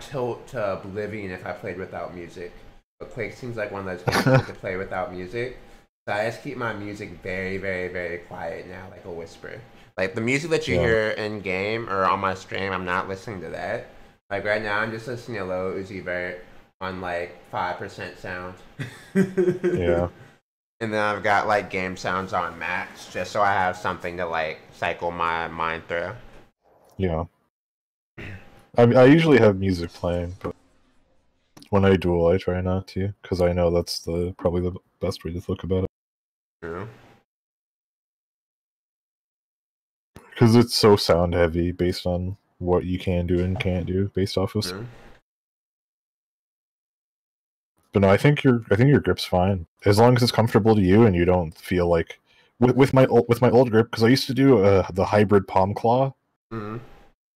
tilt to oblivion if I played without music. But Quake seems like one of those games you could play without music. So I just keep my music very, very, very quiet now, like a whisper. Like the music that you Yeah. hear in game or on my stream, I'm not listening to that. Like right now, I'm just listening to Low Uzi Vert on like 5% sound. Yeah. And then I've got like game sounds on max, just so I have something to like cycle my mind through. Yeah. I usually have music playing, but when I duel, I try not to because I know that's probably the best way to look about it. Yeah. Because it's so sound heavy based on what you can do and can't do based off of. Yeah. But no, I think your grip's fine as long as it's comfortable to you and you don't feel like with my old grip because I used to do the hybrid palm claw Mm-hmm.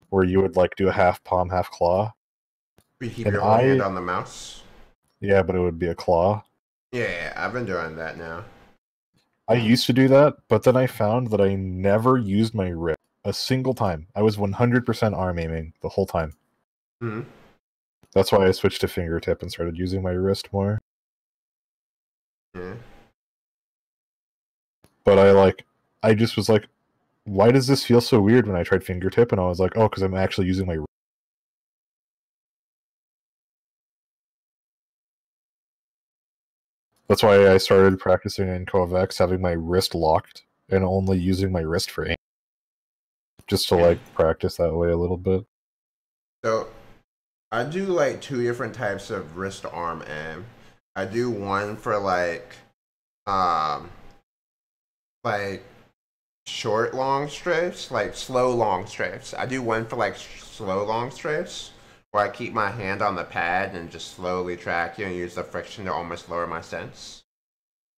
where you would like do a half palm half claw. You keep And your whole hand on the mouse. Yeah, but it would be a claw. Yeah, I've been doing that now. I used to do that, but then I found that I never used my wrist a single time. I was 100% arm aiming the whole time. Hmm. That's why I switched to fingertip and started using my wrist more. Yeah. But I just was like, why does this feel so weird when I tried fingertip? And I was like, oh, because I'm actually using my wrist. That's why I started practicing in Kovacs, having my wrist locked and only using my wrist for aim. Just to like practice that way a little bit. So I do like two different types of wrist arm aim. I do one for um like short long strafes, like slow long strafes. I do one for like slow long strafes where I keep my hand on the pad and just slowly track you and use the friction to almost lower my sense.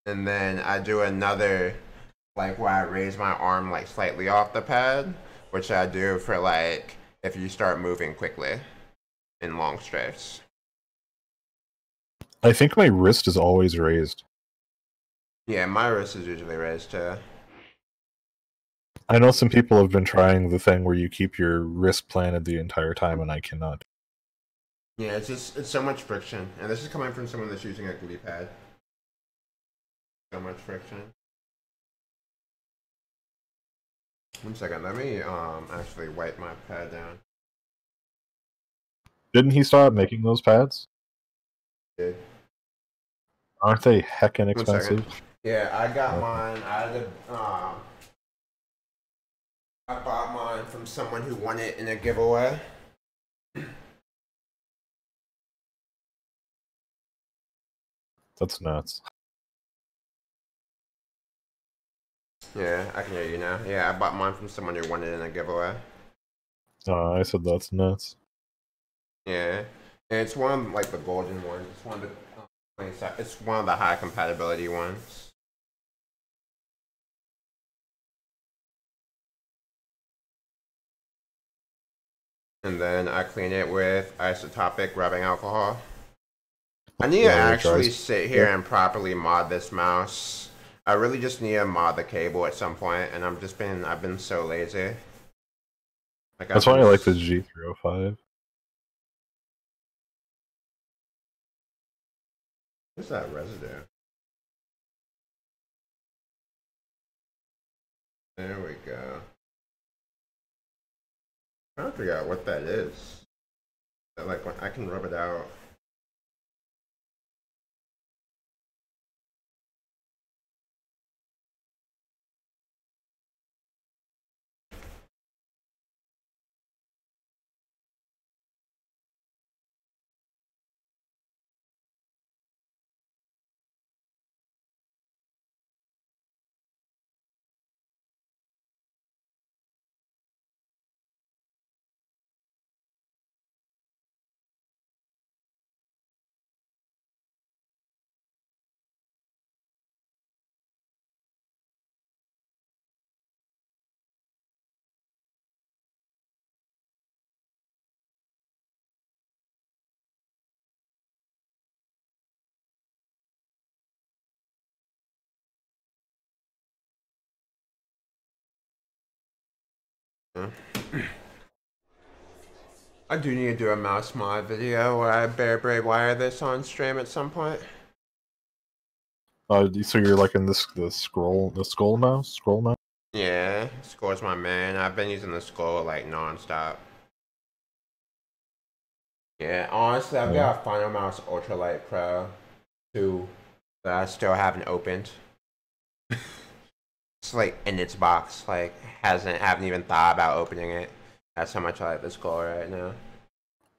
And then I do another like where I raise my arm like slightly off the pad, which I do for like if you start moving quickly in long strafes. I think my wrist is always raised. Yeah, my wrist is usually raised too. I know some people have been trying the thing where you keep your wrist planted the entire time, and I cannot. Yeah, it's so much friction, and this is coming from someone that's using a glue pad. So much friction. One second, let me actually wipe my pad down. Didn't he stop making those pads? Yeah. Aren't they heckin' One second. expensive? Yeah, I got Okay. mine. I bought mine from someone who won it in a giveaway. That's nuts. Yeah, I can hear you now. Yeah, I bought mine from someone who won it in a giveaway. I said that's nuts. Yeah, and it's one of like the golden ones. It's one of the it's one of the high compatibility ones. And then I clean it with isotopic rubbing alcohol. I need to Yeah, it actually dries. sit here Yeah. and properly mod this mouse. I really just need to mod the cable at some point, and I've been so lazy. Like That's why I like the G305. What's that residue? There we go. I'm trying to figure out what that is. Like when I can rub it out. Yeah. I do need to do a mouse mod video where I bare braid wire this on stream at some point. So you're like in this the skull mouse? Yeah, Score's my man. I've been using the Score like non-stop. Yeah, honestly, I've got a Final Mouse Ultralight Pro 2 that I still haven't opened. It's like in its box, like haven't even thought about opening it. That's how much I like the Score right now.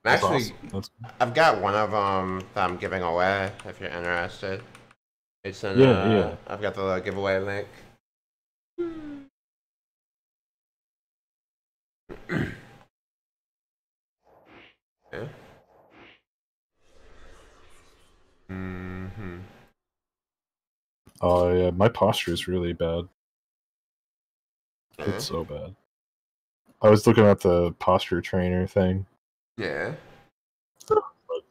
That's Actually, awesome. I've got one of them that I'm giving away if you're interested. It's in Yeah. I've got the little giveaway link. Yeah. Mm-hmm. Oh yeah, my posture is really bad. Yeah. It's so bad. I was looking at the posture trainer thing. Yeah.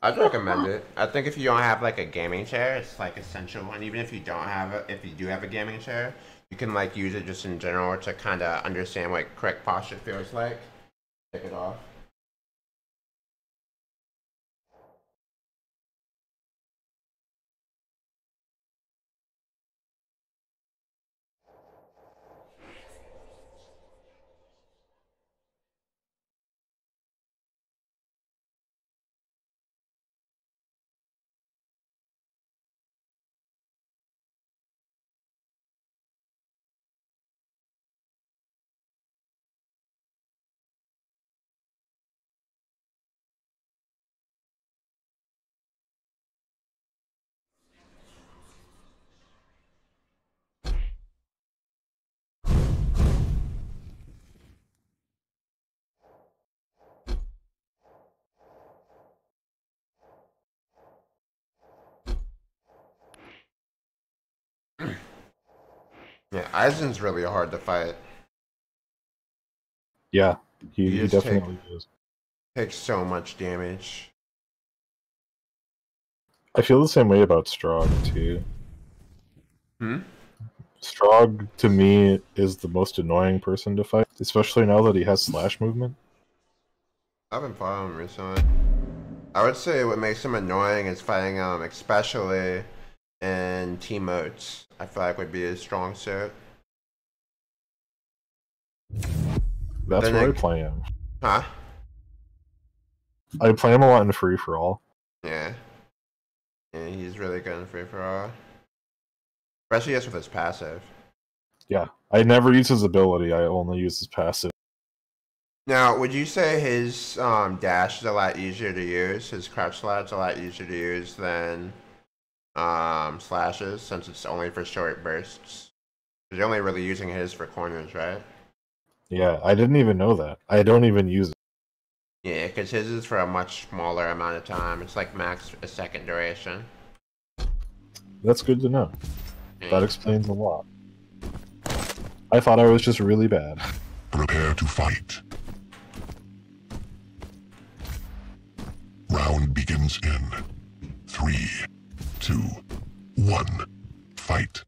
I'd recommend it. I think if you don't have like a gaming chair, it's like essential. And even if you don't have it, if you do have a gaming chair, you can like use it just in general to kind of understand what correct posture feels like. Take it off. Yeah, Aizen's really hard to fight. Yeah, You he just definitely is. take so much damage. I feel the same way about Strog too. Hmm? Strog to me is the most annoying person to fight, especially now that he has slash movement. I've been following him recently. I would say what makes him annoying is fighting him, especially in team modes. I feel like would be his strong suit. That's Then where I it- play him. Huh? I play him a lot in free for all. Yeah. Yeah, he's really good in free for all. Especially just with his passive. Yeah, I never use his ability. I only use his passive. Now, would you say his dash is a lot easier to use? His crouch slat's a lot easier to use than slashes, since it's only for short bursts. 'Cause you're only really using his for corners, right? Yeah, I didn't even know that. I don't even use it. Yeah, because his is for a much smaller amount of time. It's like max a second duration. That's good to know. Yeah. That explains a lot. I thought I was just really bad. Prepare to fight. Round begins in 3, 2, 1. Fight.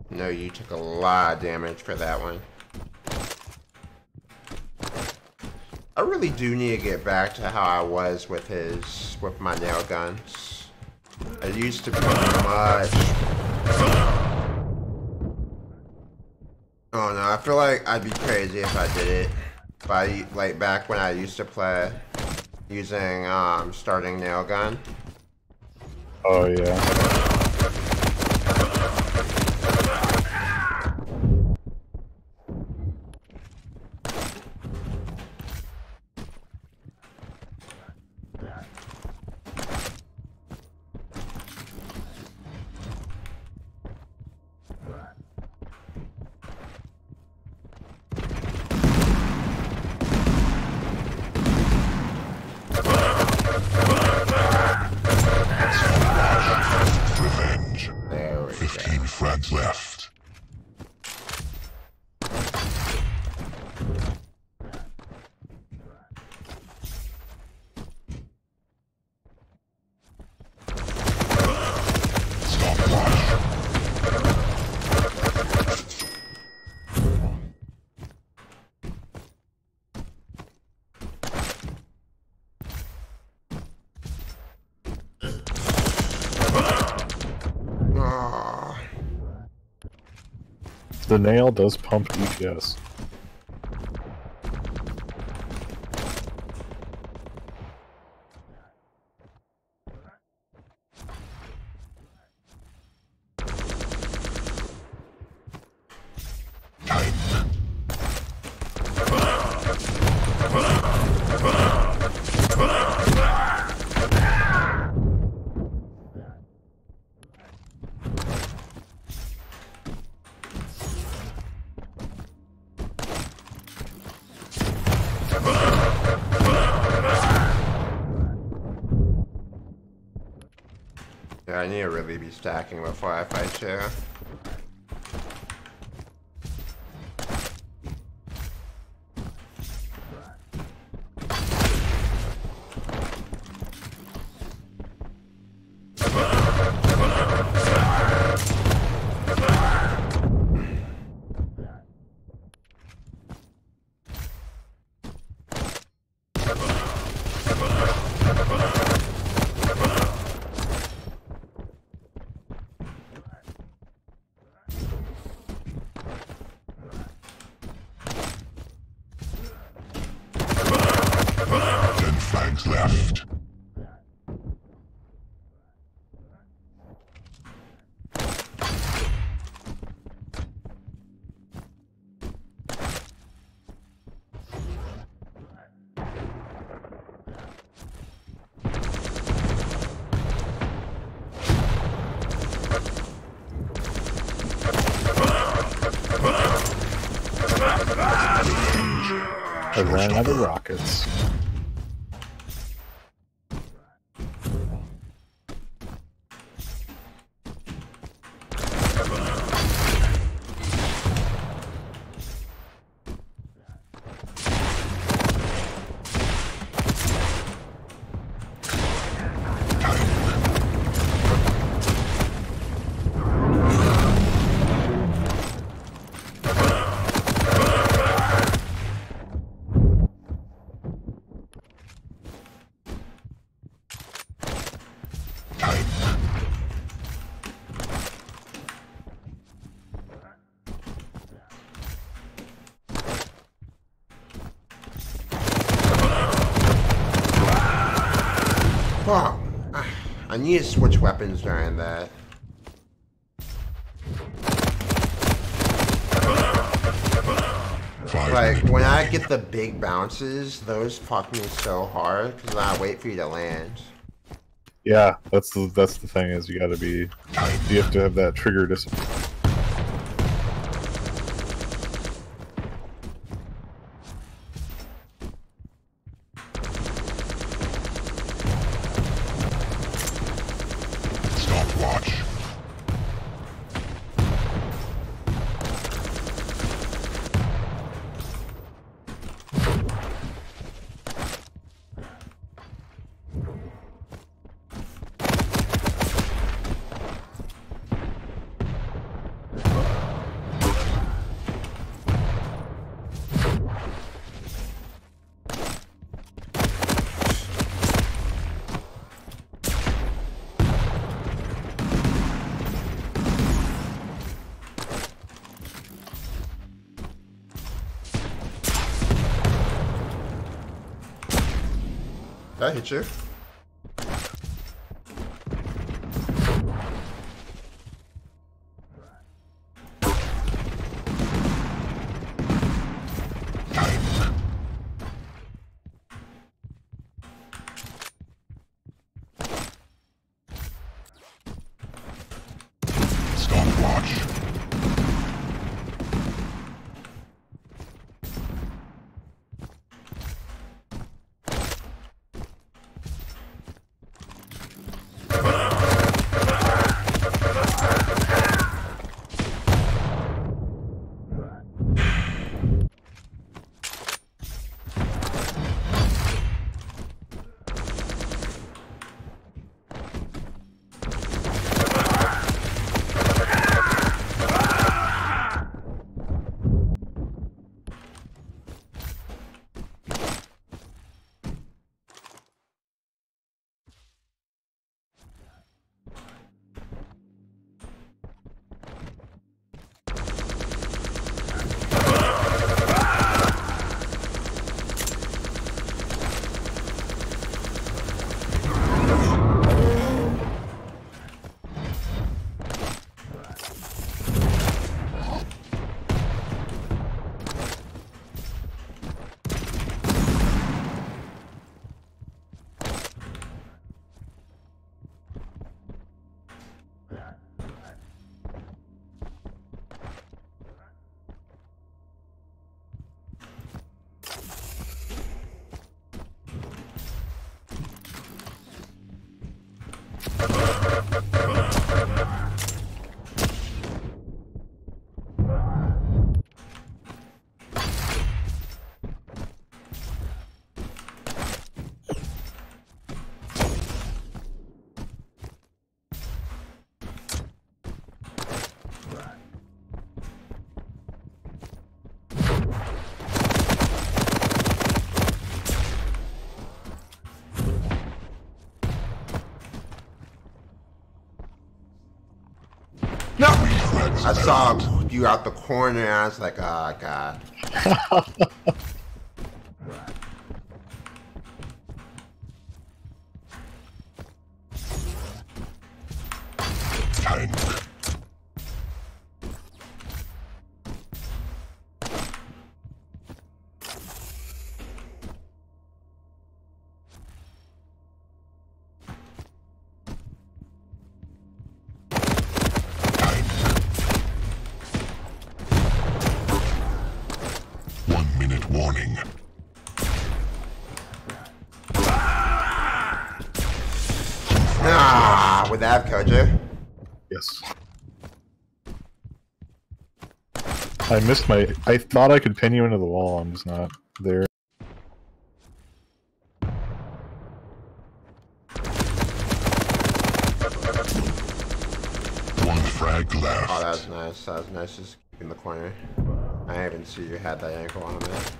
No, you took a lot of damage for that one. I really do need to get back to how I was with my nail guns. I used to be much. Oh no, I feel like I'd be crazy if I did it. Like back when I used to play using starting nail gun. Oh yeah. Revenge. There we 15 go. frags left. Stopwatch. Aw. The nail does pump DPS. Time. Yeah, I need to really be stacking before I fight you. Frags left. I ran out of rockets. Fuck. I need to switch weapons during that. Like, when I get the big bounces, those fuck me so hard, because I wait for you to land. Yeah, that's the thing is you have to have that trigger discipline. Stopwatch. Did I hit you? Stopwatch. No! I saw you out the corner and I was like, oh god. Tank. Warning. Ah, with that, Koja. Yes. I missed my... I thought I could pin you into the wall, I'm just not there. One frag left. Oh, that was nice. That was nice just in the corner. I didn't even see you had that ankle on it.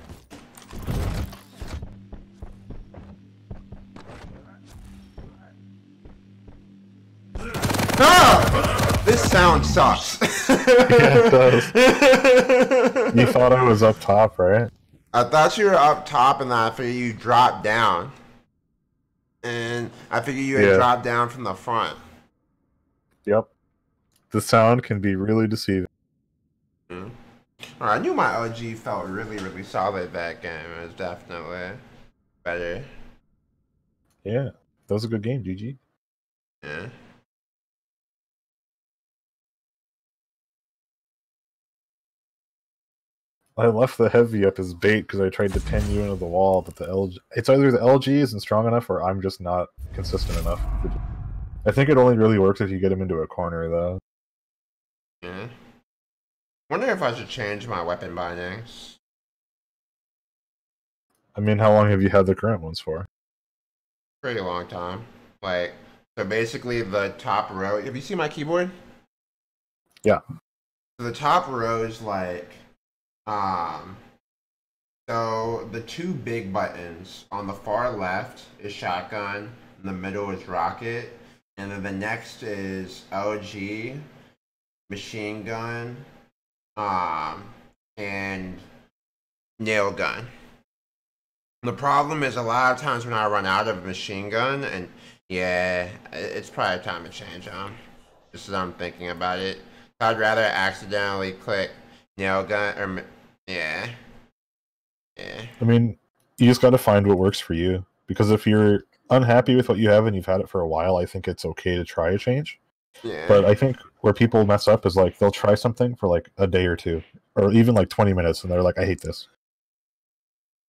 Ah! This sound sucks. Yeah, it does. You thought I was up top, right? I thought you were up top and I figured you dropped down. And then I figured you had Yeah. dropped down from the front. Yep. The sound can be really deceiving. I knew my OG felt really, really solid that game. It was definitely better. Yeah. That was a good game, GG. Yeah. I left the heavy up as bait because I tried to pin you into the wall, but the LG... It's either the LG isn't strong enough or I'm just not consistent enough. I think it only really works if you get him into a corner, though. Yeah. Wonder if I should change my weapon bindings. I mean, how long have you had the current ones for? Pretty long time. Like, so basically the top row. Have you seen my keyboard? Yeah. So the top row is like, so the two big buttons on the far left is shotgun, in the middle is rocket, and then the next is LG, machine gun, and nail gun. The problem is a lot of times when I run out of machine gun, and yeah, it's probably time to change them. Just as I'm thinking about it, I'd rather accidentally click nail gun or yeah. I mean, you just got to find what works for you. Because if you're unhappy with what you have and you've had it for a while, I think it's okay to try a change. Yeah. But I think where people mess up is like they'll try something for like a day or two, or even like 20 minutes, and they're like, "I hate this,"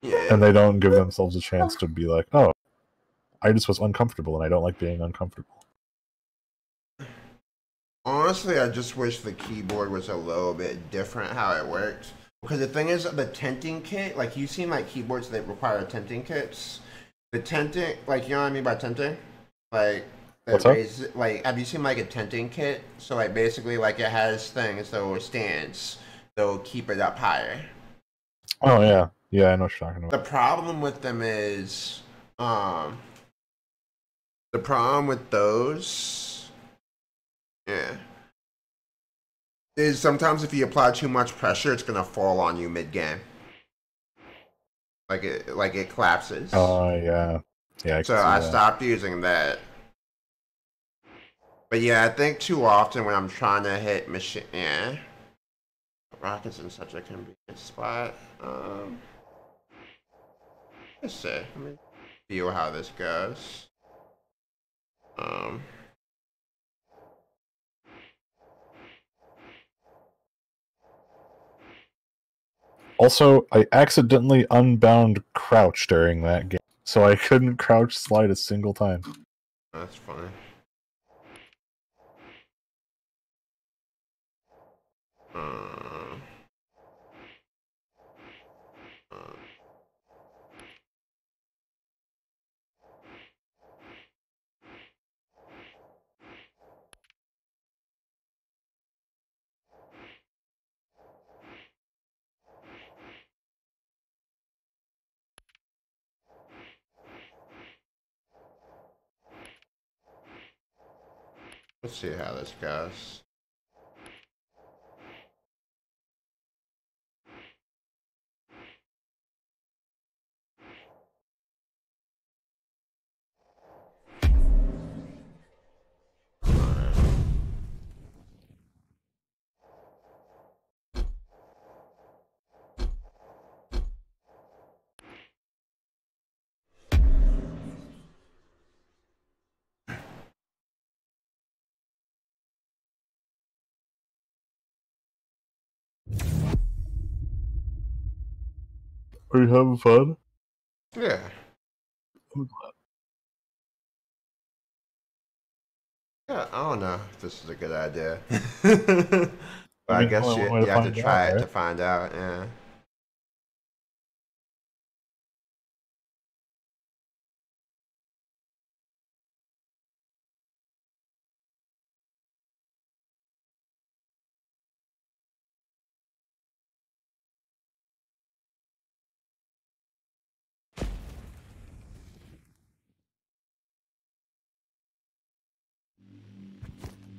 Yeah. and they don't give themselves a chance to be like, "Oh, I just was uncomfortable, and I don't like being uncomfortable." Honestly, I just wish the keyboard was a little bit different how it works. Because the thing is, the tenting kit, like you've seen like keyboards that require tenting kits. The tenting, like you know what I mean by tenting? Like, What's up? like have you seen like a tenting kit? So like basically like it has things that will stands that will keep it up higher. Oh yeah, yeah, I know what you're talking The about. problem with them is, the problem with those, yeah, is sometimes if you apply too much pressure, it's gonna fall on you mid game. Like it collapses. Oh yeah, yeah. I So can see I that. stopped using that. But yeah, I think too often when I'm trying to hit machine, yeah, rockets in such a convenient spot. Let's see. Let me feel how this goes. Also, I accidentally unbound crouch during that game, so I couldn't crouch slide a single time. That's funny. Let's see how this goes. Are you having fun? Yeah. Yeah, I don't know if this is a good idea. But I mean, guess only one way you to have to find try out, it to right? find out, yeah.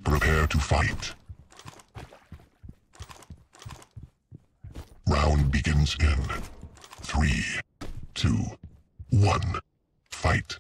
Prepare to fight. Round begins in 3, 2, 1. Fight.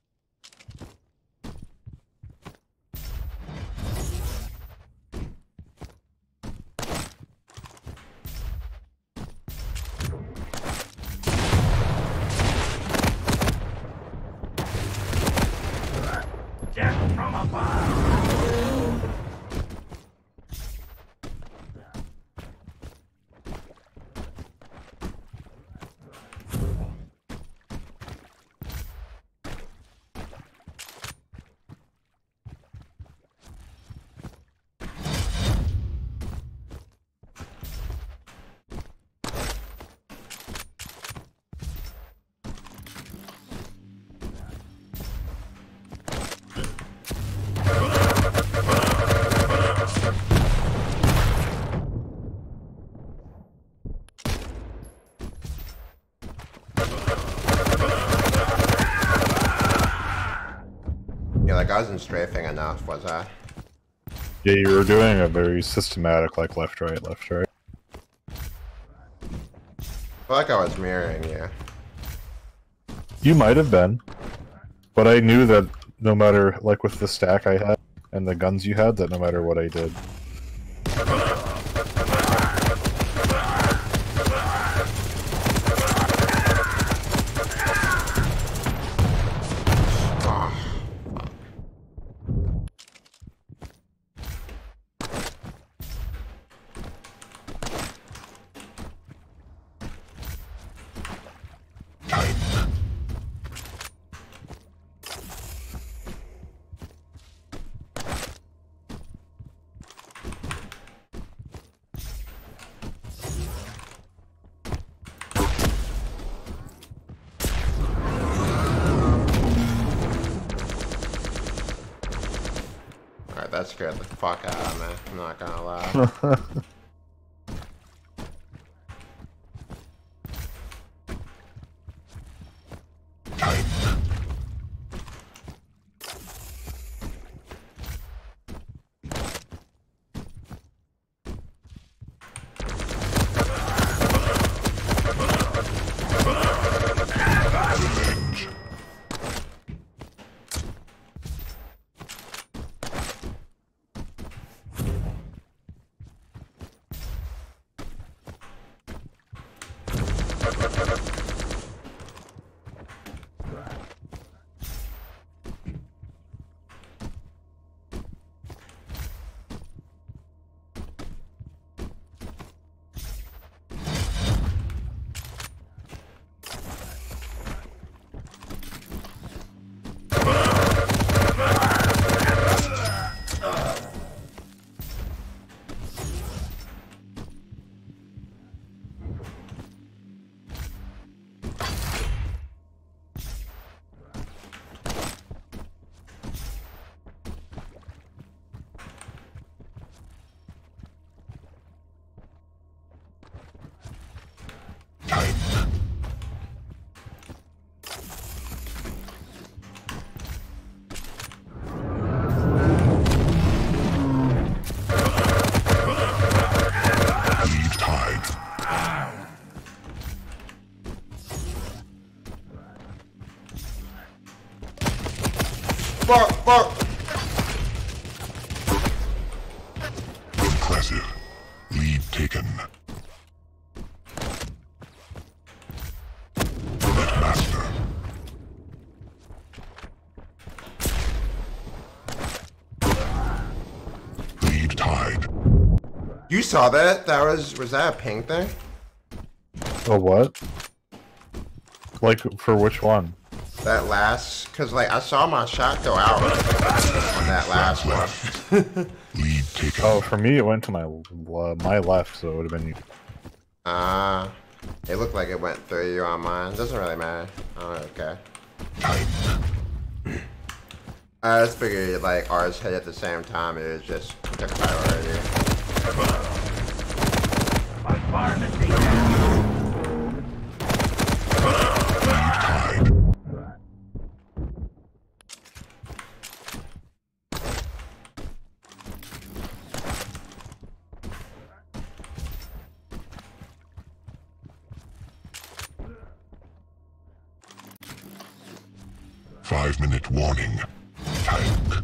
wasn't strafing enough, was I? Yeah, you were doing a very systematic, like left, right, left, right. I feel like I was mirroring you. You might have been, but I knew that no matter, like with the stack I had and the guns you had, that no matter what I did. Alright, that scared the fuck out of me, I'm not gonna lie. Fuck! Impressive. Lead taken. Netmaster. Lead tied. You saw that? Was that a ping thing? A what? Like, for which one? That last, cause like I saw my shot go out on that last one. Lead taken. Oh, for me it went to my left, so it would have been you. It looked like it went through you on mine. Doesn't really matter. Oh, okay. I just figured like ours hit at the same time. It was just took priority. Lead tied. 5-minute warning. Tank.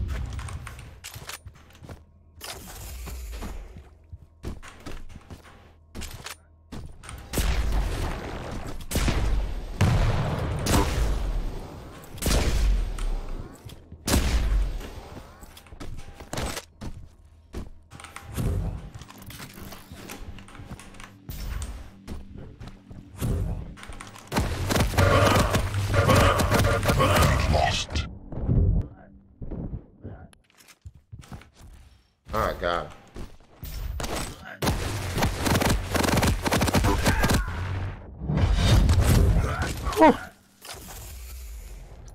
Lost. Oh god.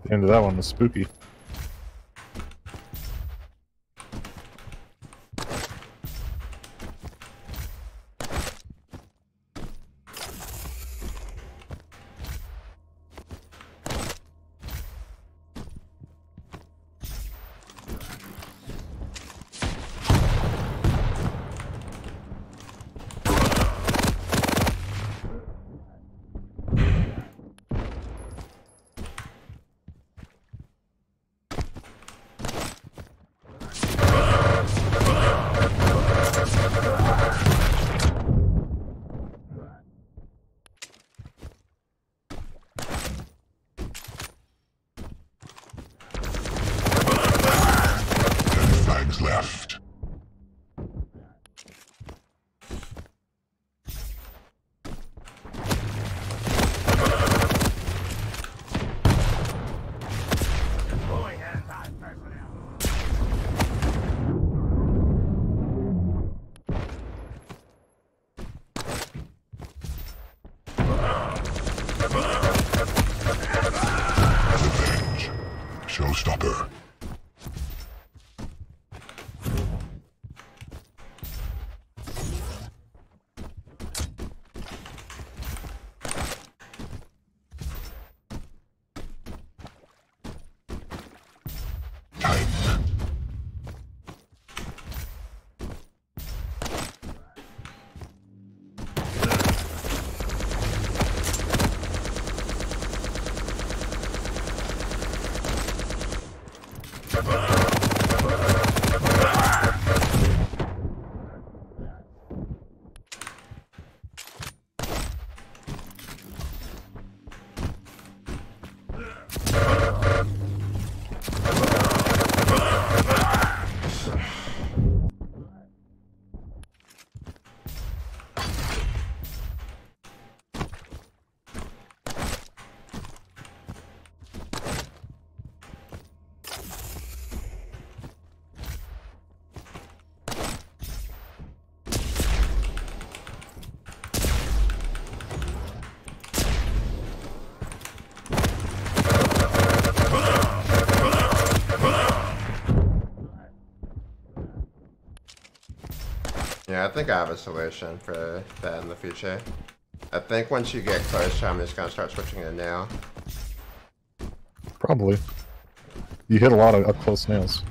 The end of that one was spooky. Yeah, I think I have a solution for that in the future. I think once you get closer, I'm just gonna start switching to nail. Probably. You hit a lot of up close nails.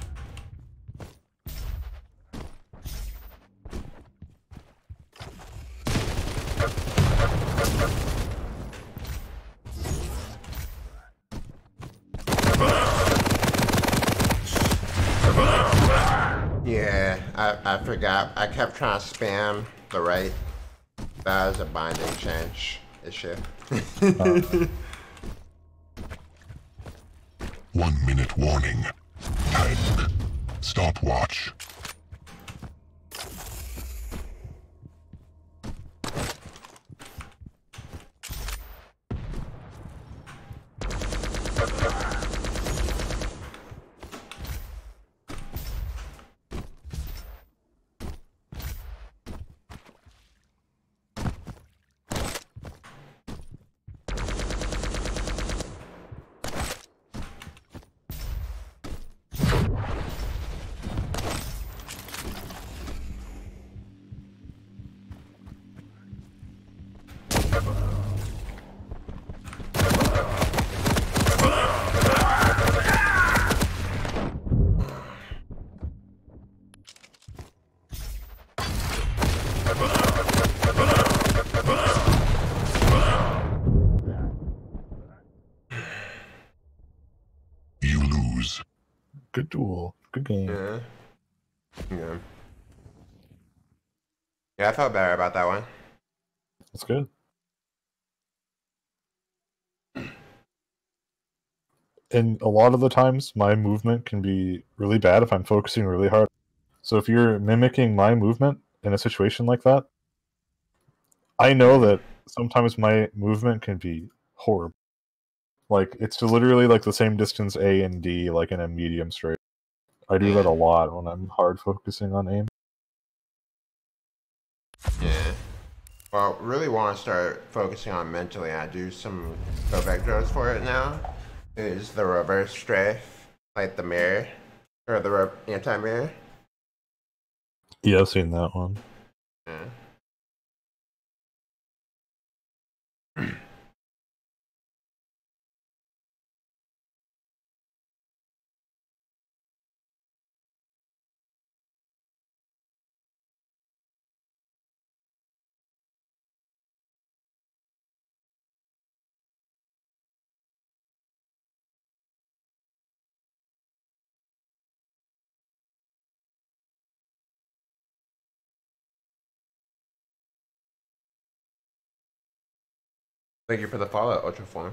Yeah, I forgot. I kept trying to spam the right. That was a binding change issue. 1 minute warning. Time. Stopwatch. You lose. Good duel. Good game. Yeah. Yeah. Yeah, I felt better about that one. That's good. And a lot of the times, my movement can be really bad if I'm focusing really hard. So if you're mimicking my movement in a situation like that, I know that sometimes my movement can be horrible. Like, it's literally like the same distance A and D, like in a medium straight. I do that a lot when I'm hard focusing on aim. Yeah. Well, really want to start focusing on mentally. I do some go-back drills for it now. Is the reverse strafe, like the mirror, or the anti-mirror. Yeah, I've seen that one. Yeah. Thank you for the follow, Ultraform.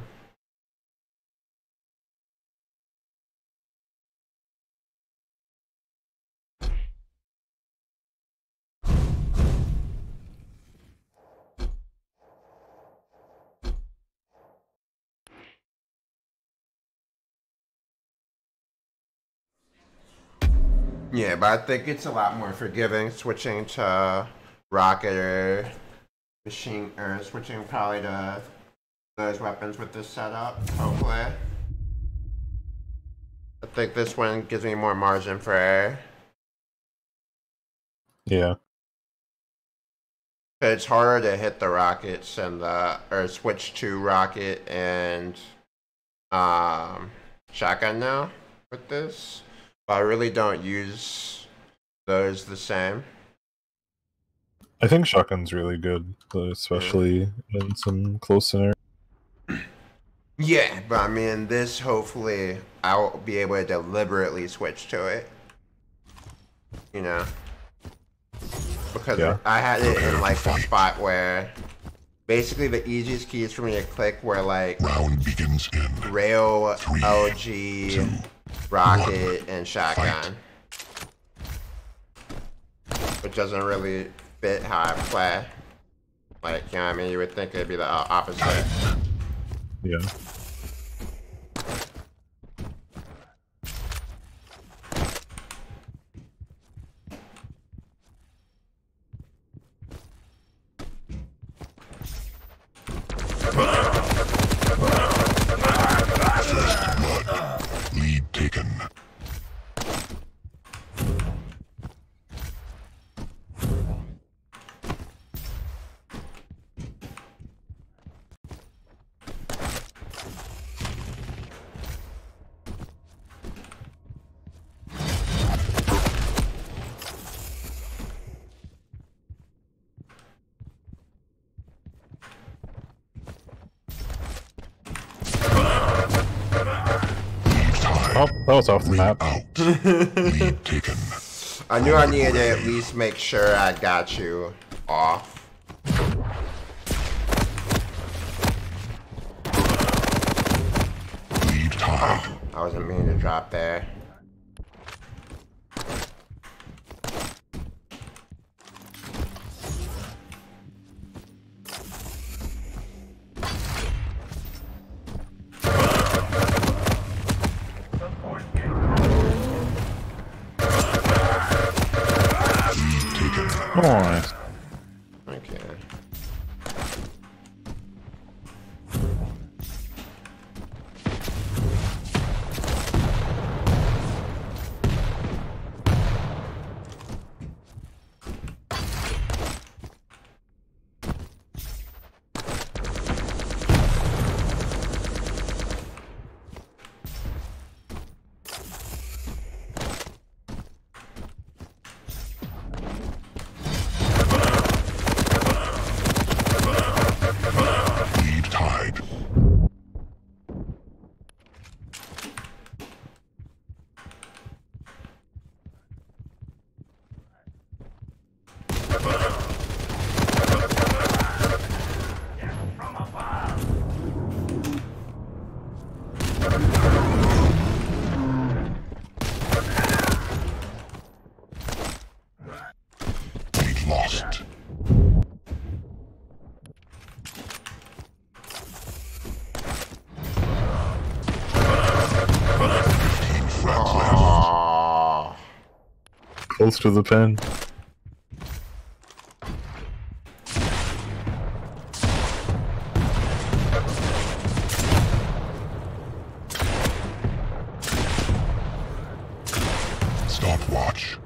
Yeah, but I think it's a lot more forgiving switching to rocket or machine, or switching probably to those weapons with this setup, hopefully. I think this one gives me more margin for error. Yeah. It's harder to hit the rockets and or switch to rocket and shotgun now with this. But I really don't use those the same. I think shotgun's really good, especially in some close scenarios. Yeah, but I mean, this hopefully I'll be able to deliberately switch to it. You know? Because Yeah. I had it in like a spot where basically the easiest keys for me to click were like Round begins in rail, 3, LG, 2, rocket, 1. and shotgun. Which doesn't really fit how I play. Like, you know what I mean? You would think it'd be the opposite. Yeah. Lead taken. Oh, that was off the Ring map. out. Lead taken. I knew I needed to at least make sure I got you off. Lead tied. I wasn't meaning to drop there. Nice. Okay. Lead tied. Lead lost. Aww. Close to the pin. Stopwatch.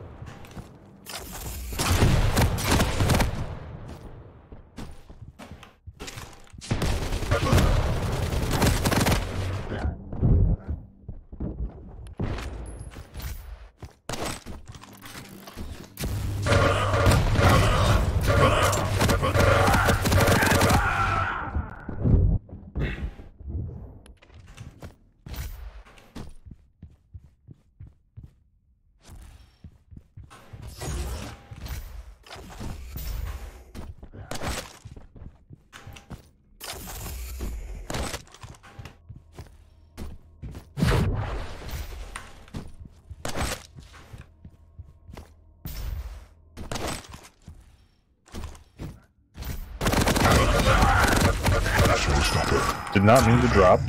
Showstopper. Did not mean to drop.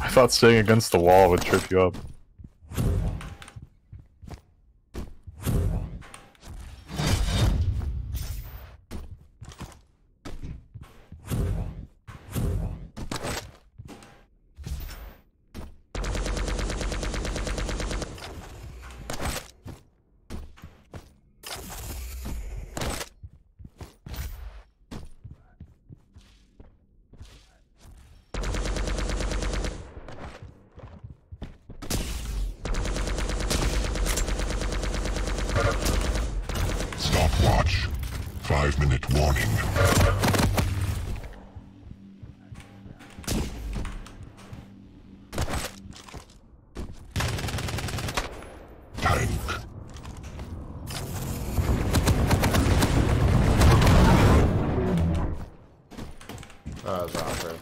I thought staying against the wall would trip you up. Stopwatch. 5-minute warning. Tank. That was awkward.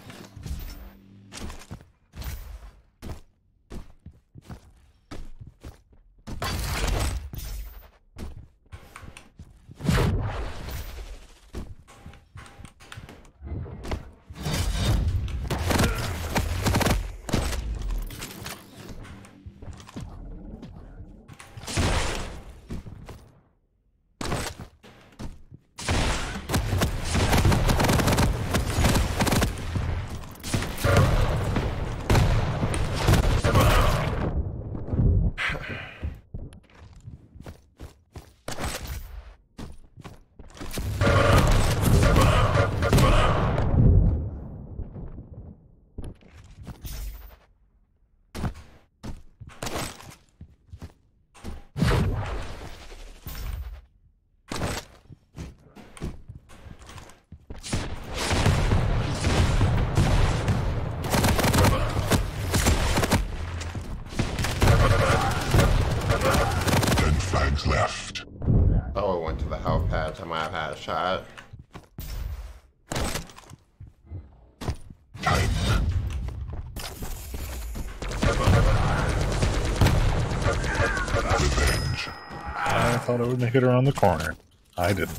thought I would make it around the corner. I didn't.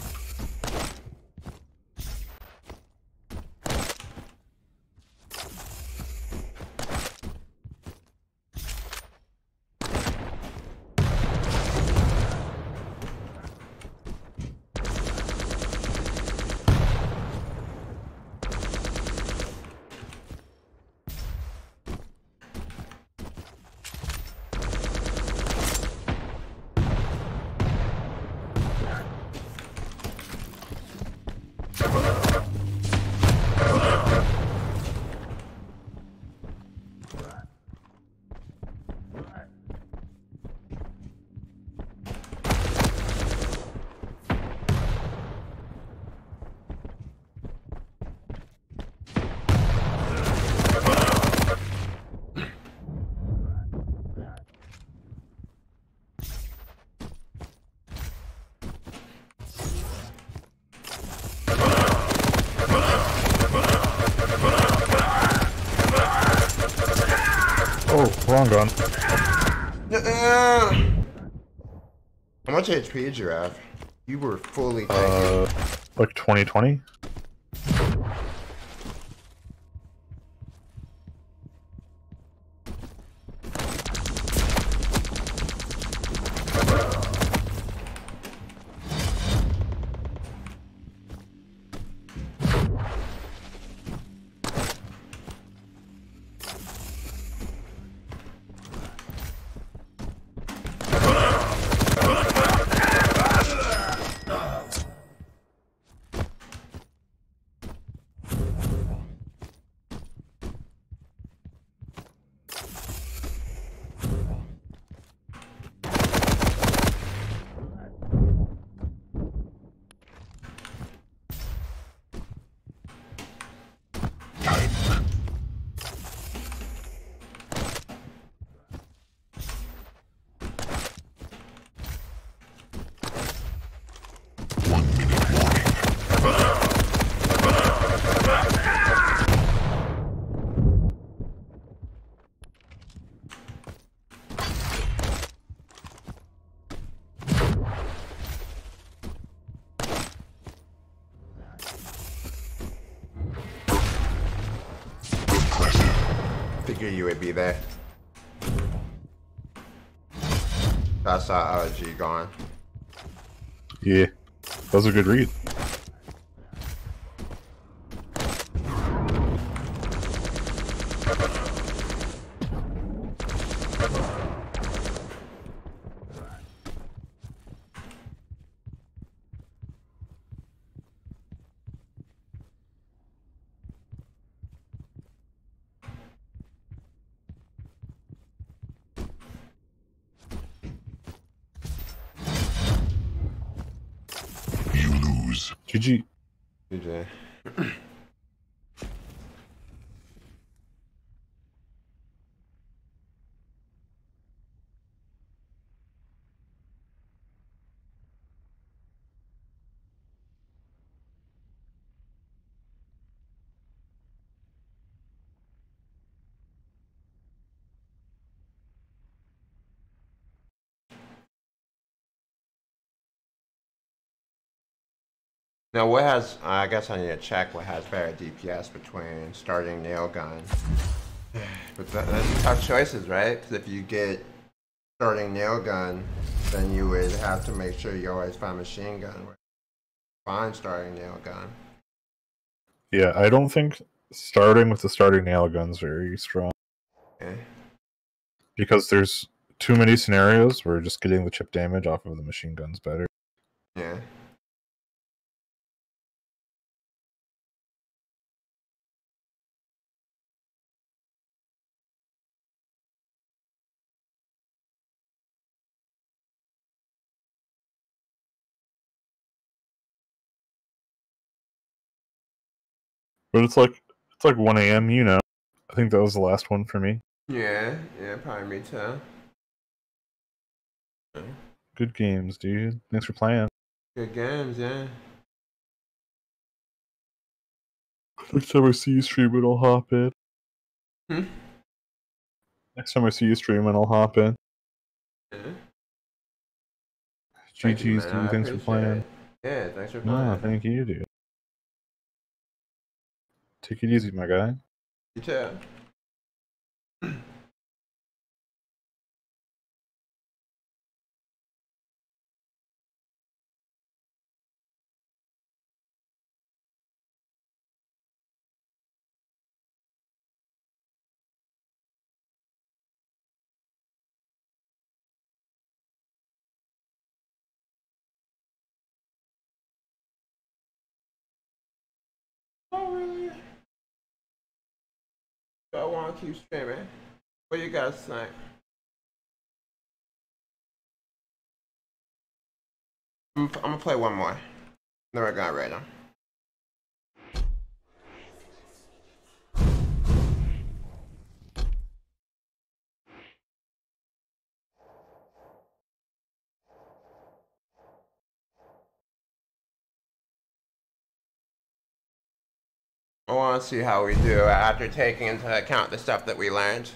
Oh, wrong gun. How much HP did you have? You were fully tanky. Like 2020? Figure you would be there. That's our RG gone. Yeah. That was a good read. You lose. GG. DJ. Now, what has, I guess I need to check what has better DPS between starting nail gun. But that's tough choices, right? Because if you get starting nail gun, then you would have to make sure you always find machine gun. Find starting nail gun. Yeah, I don't think starting with the starting nail gun's very strong. Okay. Because there's too many scenarios where just getting the chip damage off of the machine gun's better. Yeah. But it's like 1 a.m., you know. I think that was the last one for me. Yeah, probably me too. Good games, dude. Thanks for playing. Good games, yeah. Next time I see you streaming, I'll hop in. Hmm? Next time I see you streaming, I'll hop in. Yeah. Thank you, GG's, man. I dude. Thanks for appreciate playing. it. Yeah, thanks for No, playing. thank you, dude. Take it easy, my guy. You too. Oh, really? So I want to keep streaming. What you guys think? I'm gonna play one more. Then we're gonna rate them. I want to see how we do after taking into account the stuff that we learned.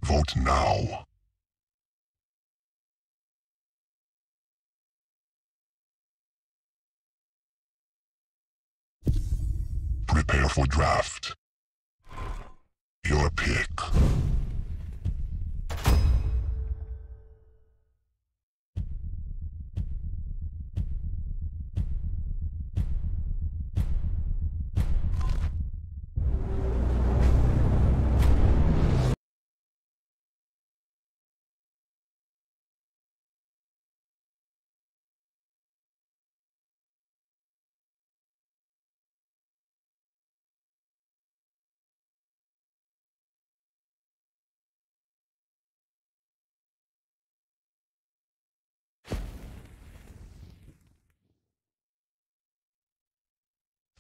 Vote now. Prepare for draft. Your pick.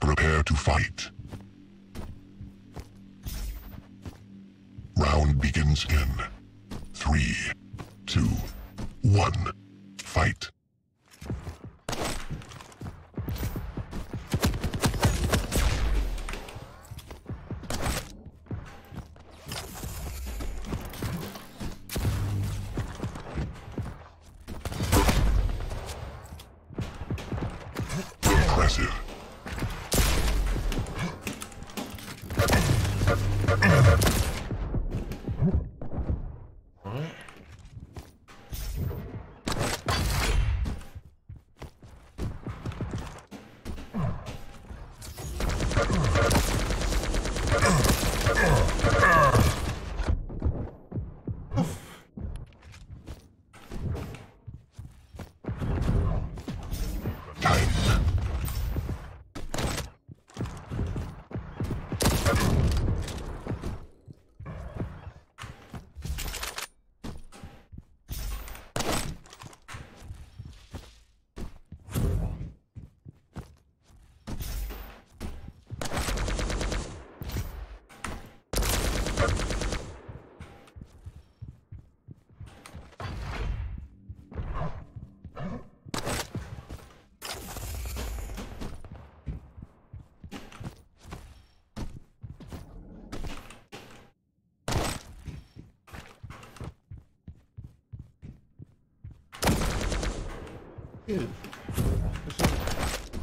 Prepare to fight. Round begins in 3, 2, 1. Fight. Impressive.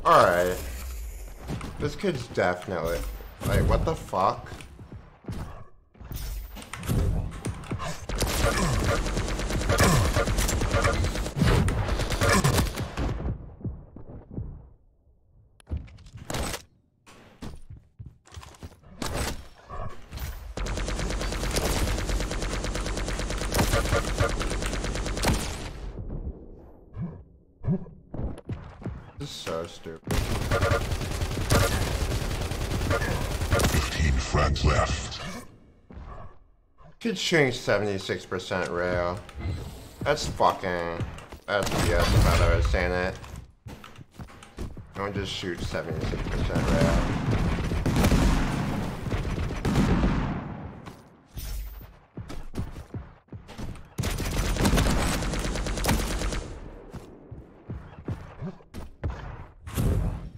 Alright. This kid's definitely... Like, what the fuck? This is so stupid. 15 frags left. Kid's shooting 76% rail. That's fucking... That's BS if I was saying it. Don't just shoot 76% rail.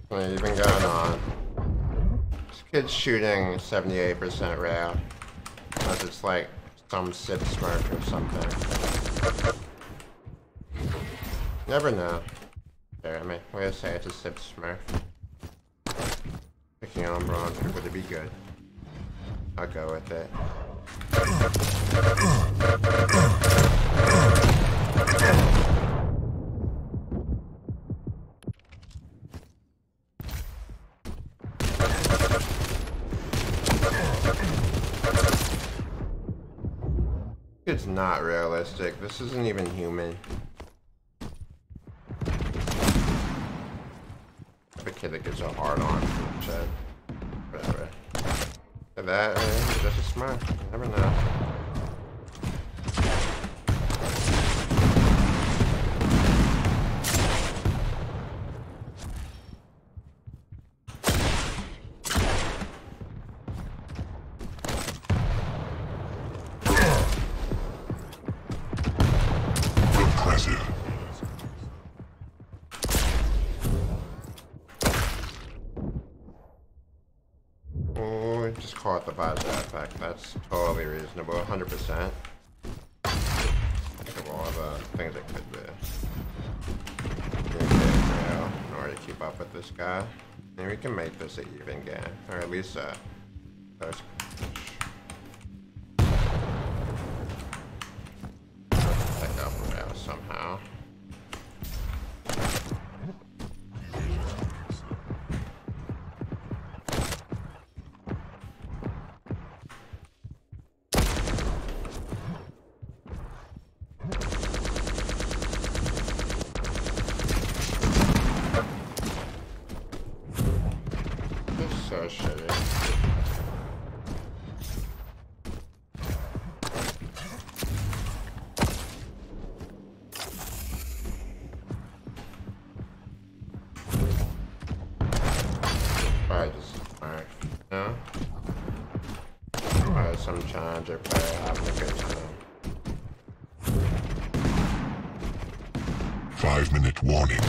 What even going on? This kid's shooting 78% rail. Unless it's like some sip smurf or something. Never know. There, I mean, we're gonna say it's a sip smurf. Picking on bronze, would it be good? I'll go with it. It's not realistic. This isn't even human. A kid that gets a hard on from shit. Whatever. For that, he's just a smart. You never know. Impressive. caught the buzzer effect. That's totally reasonable. 100%. Think of all the things it could be. In order to keep up with this guy. Maybe we can make this an even game. Or at least a close. Pick up rail somehow. So shitty. Alright, alright. No? Alright, some challenger player having a good time. 5-minute warning.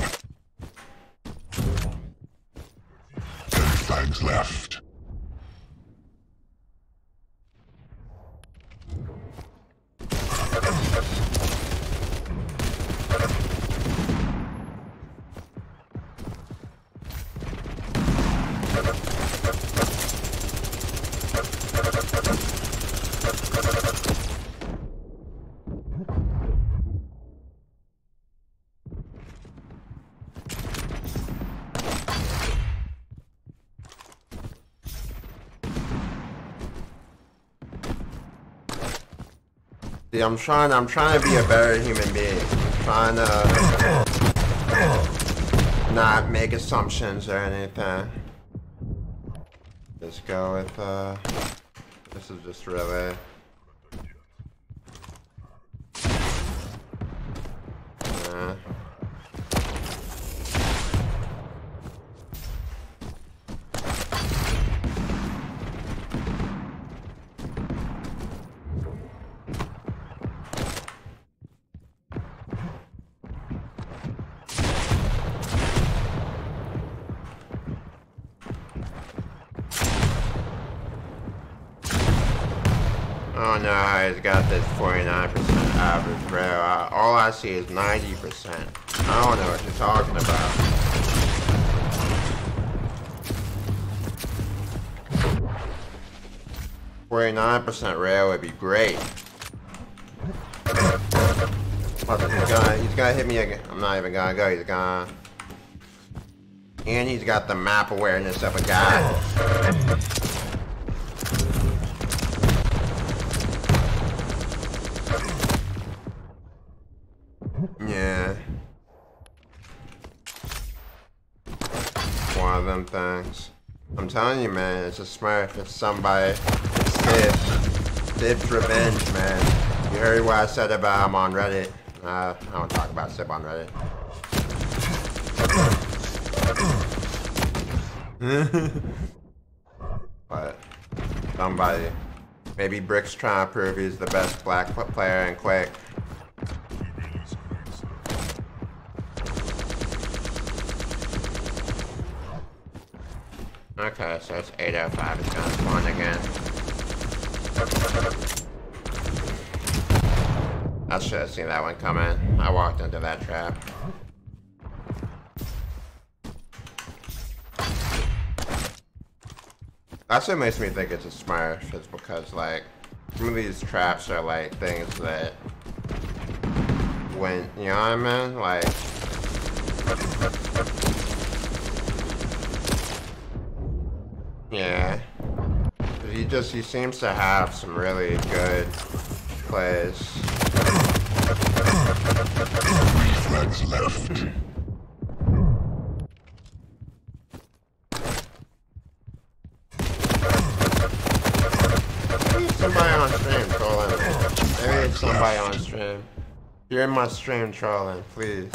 10 flags left. See, I'm trying to be a better human being. I'm trying to not make assumptions or anything. Just go with, this is just really... Oh no, he's got this 49% average, bro. All I see is 90%. I don't know what you're talking about. .49% rail would be great. He's gonna hit me again. I'm not even gonna go. He's gonna... And he's got the map awareness of a guy. Yeah. One of them things. I'm telling you, man, it's a smurf. It's somebody. It's Sib. Sib's revenge, man. You heard what I said about him on Reddit. I don't talk about Sib on Reddit. But somebody. Maybe Brick's trying to prove he's the best black player in Quake. Okay, so it's 8:05. It's gonna spawn again. I should have seen that one coming. I walked into that trap. That's what makes me think it's a smurf, is because, like, some of these traps are, like, things that when, you know what I mean? Like, yeah. He seems to have some really good plays. 3 flags left. Somebody on stream trolling. Maybe it's somebody on stream. You're in my stream trolling, please.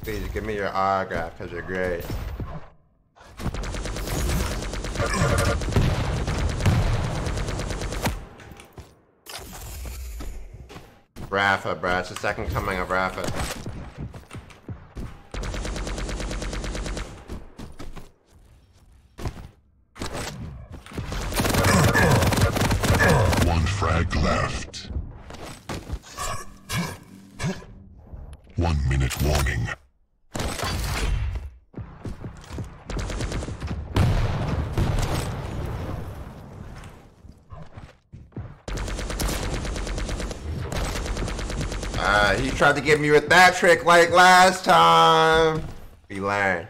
Please give me your autograph, because you're great. Rafa, bro. It's the second coming of Rafa. week left. 1 minute warning. He tried to get me with that trick like last time. We learned.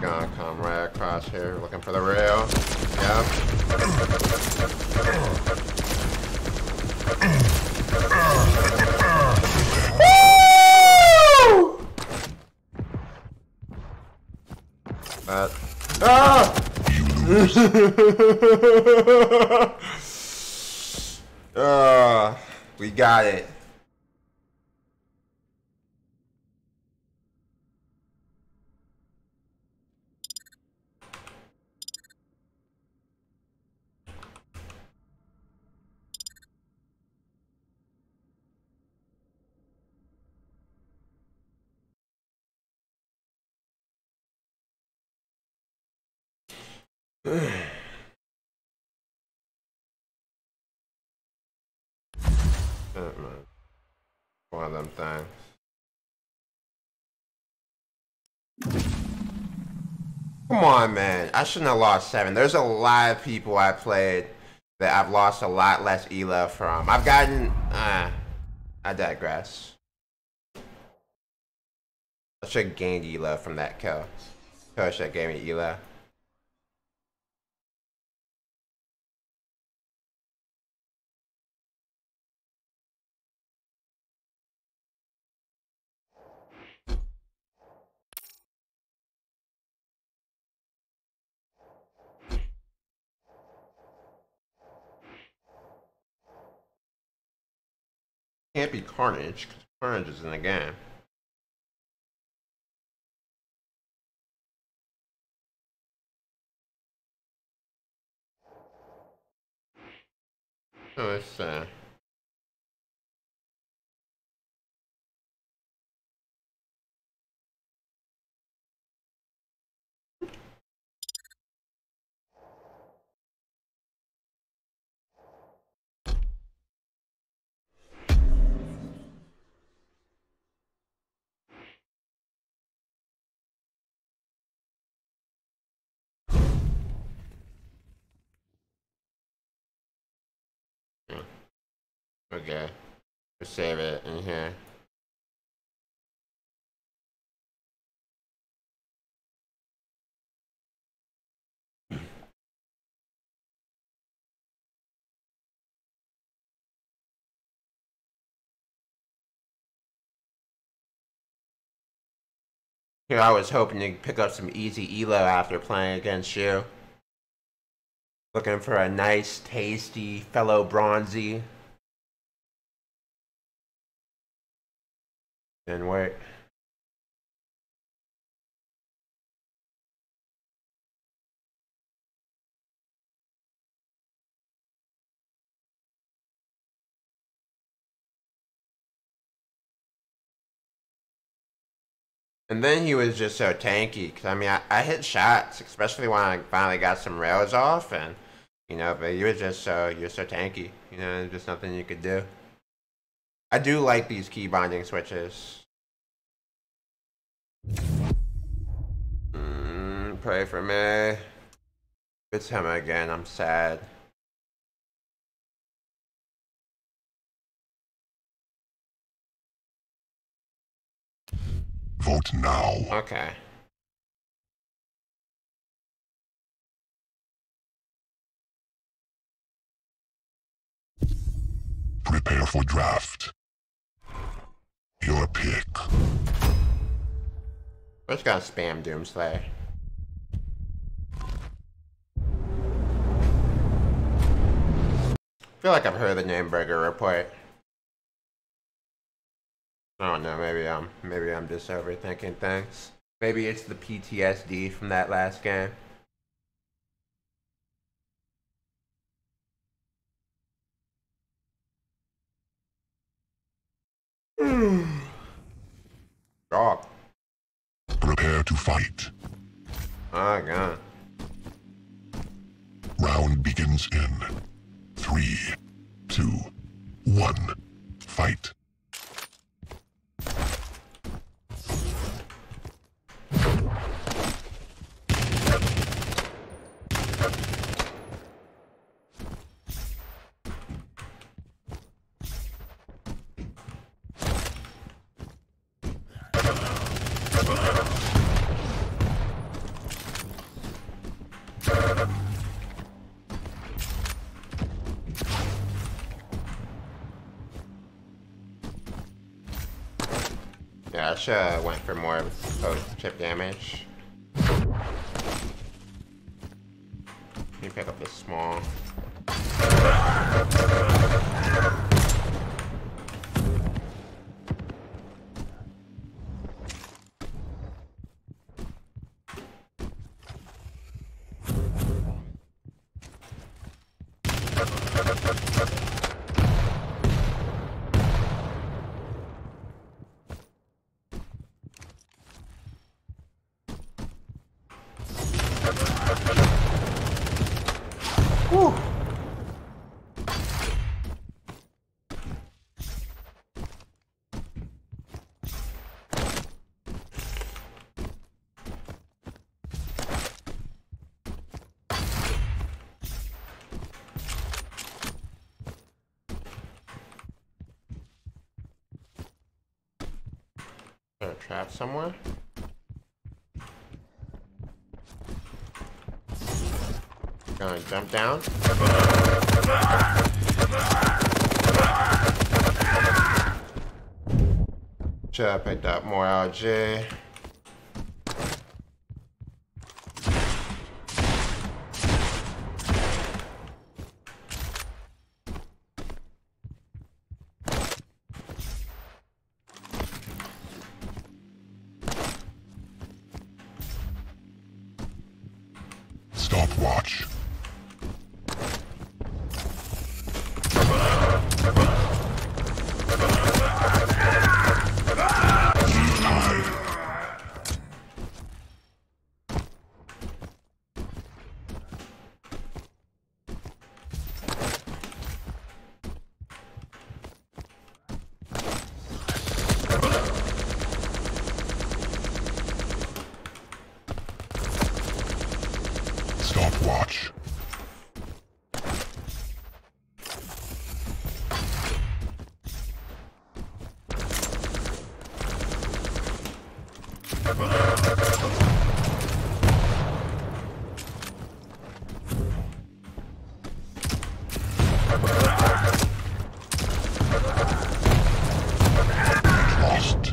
Gonna come right across here, looking for the rail. Yep. We got it. One of them things. Come on, man. I shouldn't have lost 7. There's a lot of people I played that I've lost a lot less ELO from. I've gotten... I digress. I should have gained ELO from that kill. Coach should have gave me ELO. Can't be Carnage, because Carnage is in the game. Oh, let's okay. We'll save it in here. Here I was hoping to pick up some easy ELO after playing against you. Looking for a nice, tasty, fellow bronzy. Didn't work. And then he was just so tanky, because I mean, I hit shots, especially when I finally got some rails off, and, you know, but you're so tanky, you know, there's just nothing you could do. I do like these key binding switches. Pray for me. It's him again, I'm sad. Vote now. Okay. Prepare for draft. Your pick. We're just gonna spam Doomslayer. I feel like I've heard the name Burger Report. I don't know, maybe I'm just overthinking things. Maybe it's the PTSD from that last game. Dog. Prepare to fight. Oh, God. Round begins in 3, 2, 1. Fight. Yeah, I should've went for more of chip damage. Let me pick up this small. Whew. Is there a trap somewhere? Gonna jump down. Should've picked up more LG. Stopwatch. Stopwatch. Lost.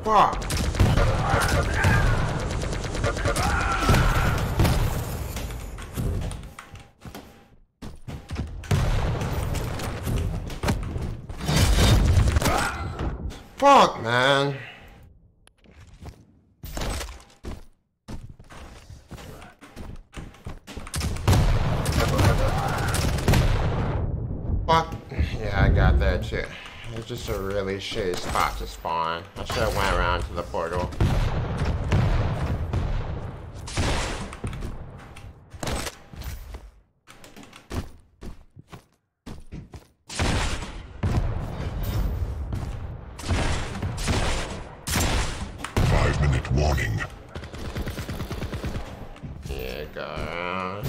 Fuck. Fuck, man. Fuck. Yeah, I got that shit. It's just a really shitty spot to spawn. I should have went around to the portal. minute warning. Yeah, go around.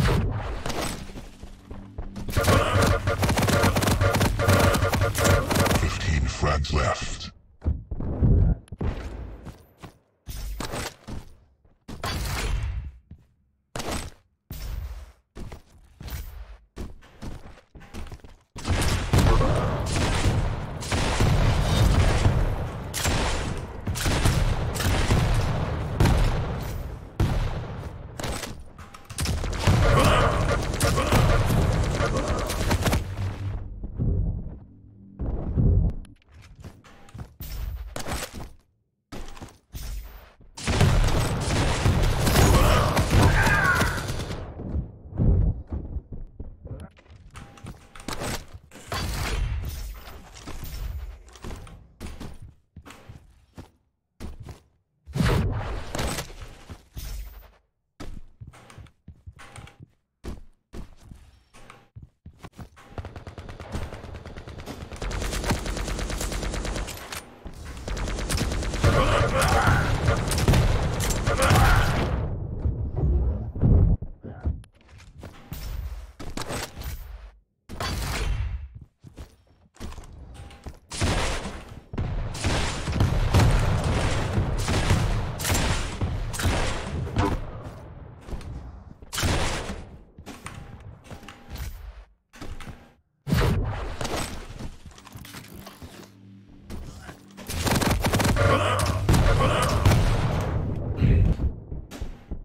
15 frags left.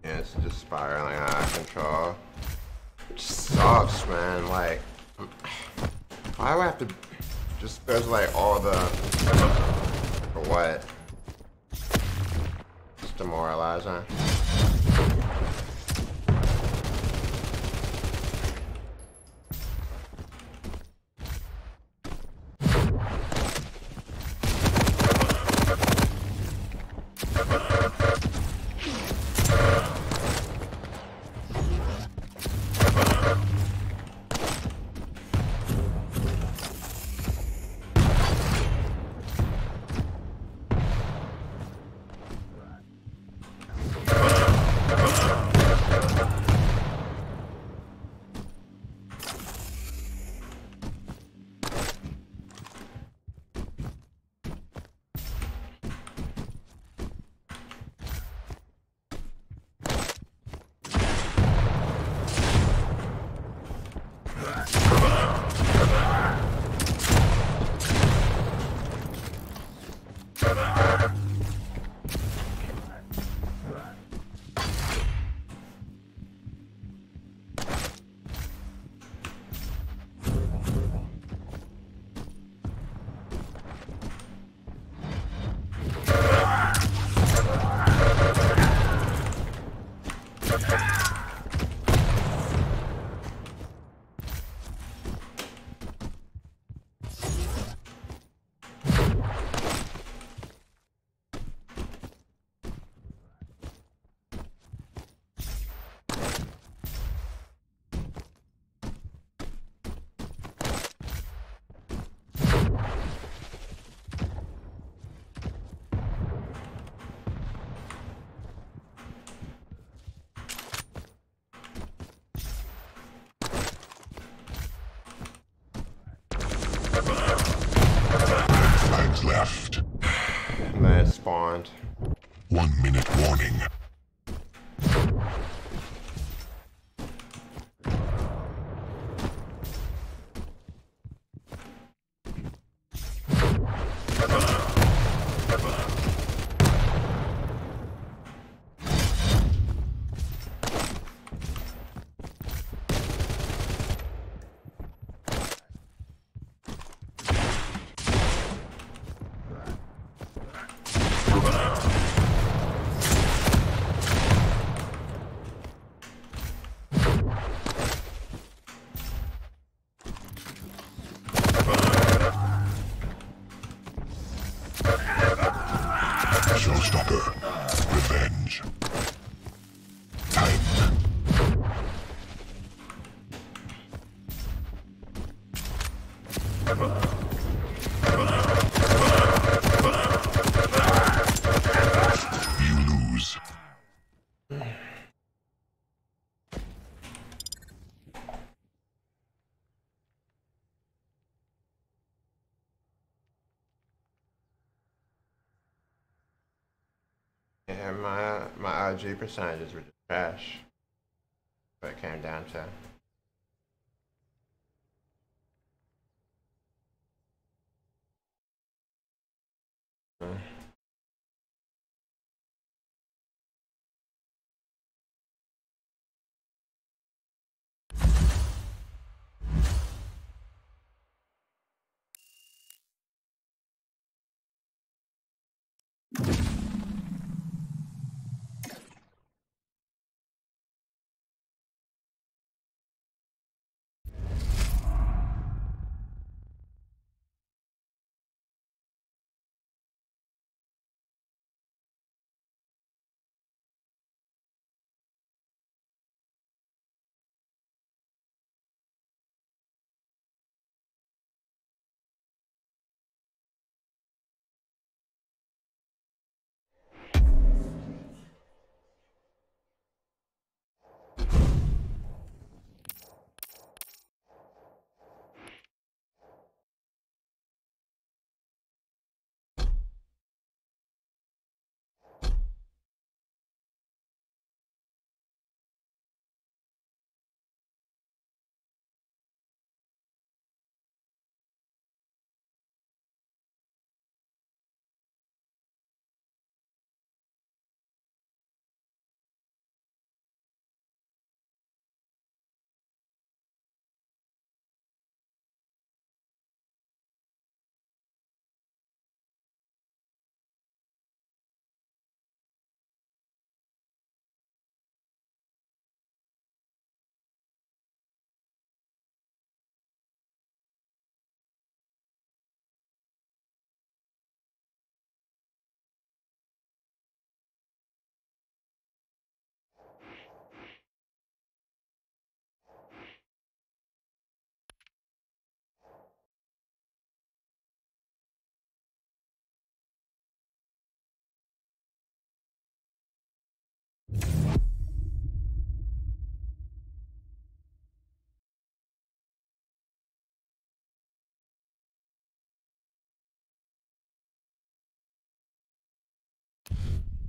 It's just spiraling out of control. It sucks, man. Like, why do I have to just there's like all the for what? It's demoralizing. Flags left. And then it spawned. 1 minute warning. Showstopper. Revenge. Time. You lose. And my RG percentages were just trash. What it came down to.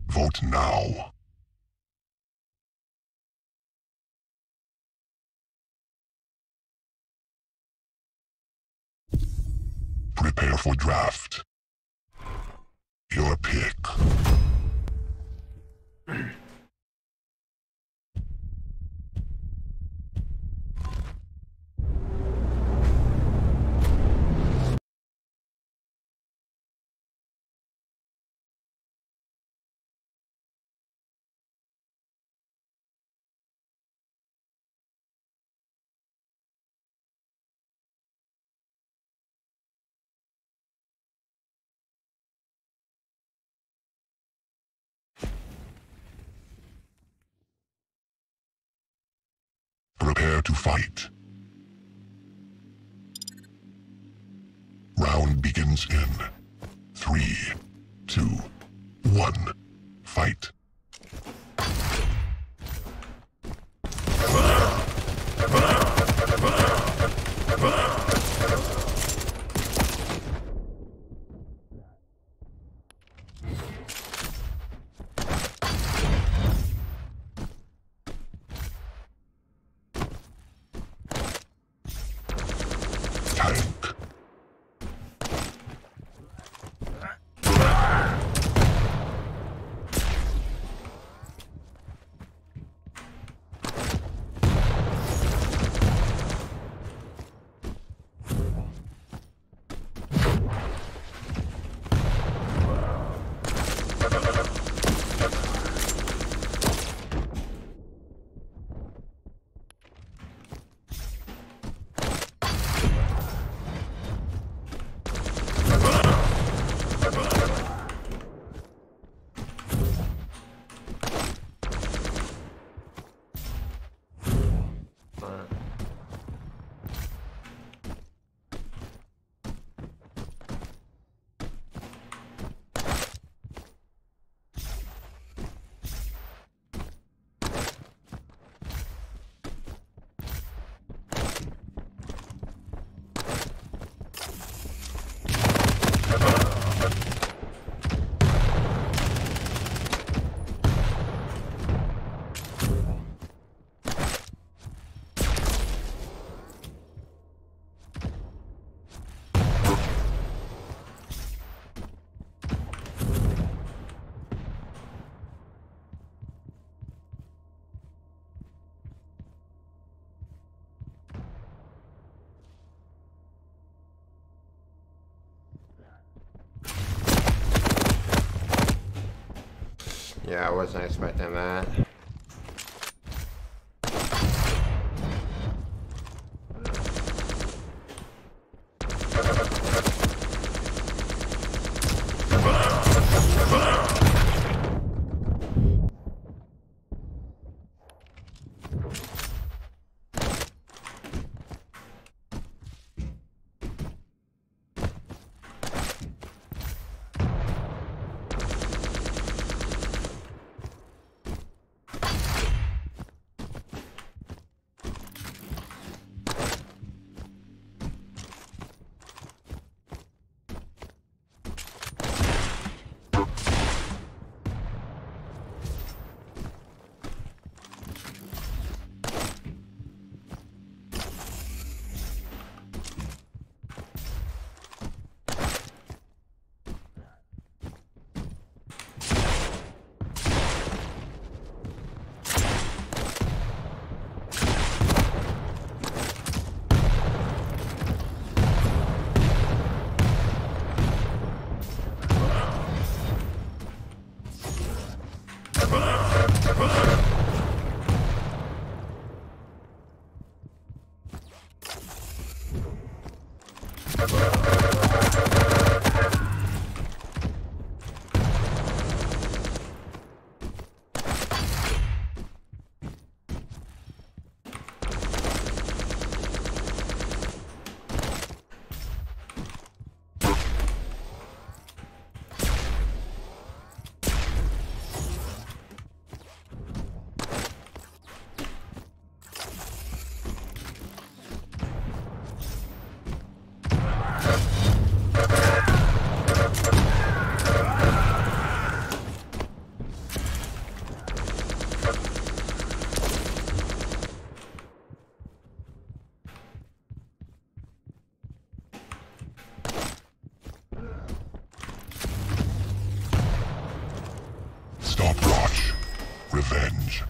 Vote now. Prepare for draft. Your pick. Prepare to fight. Round begins in 3, 2, 1. Fight. Tank. Yeah, I wasn't expecting that. Stopwatch. Revenge.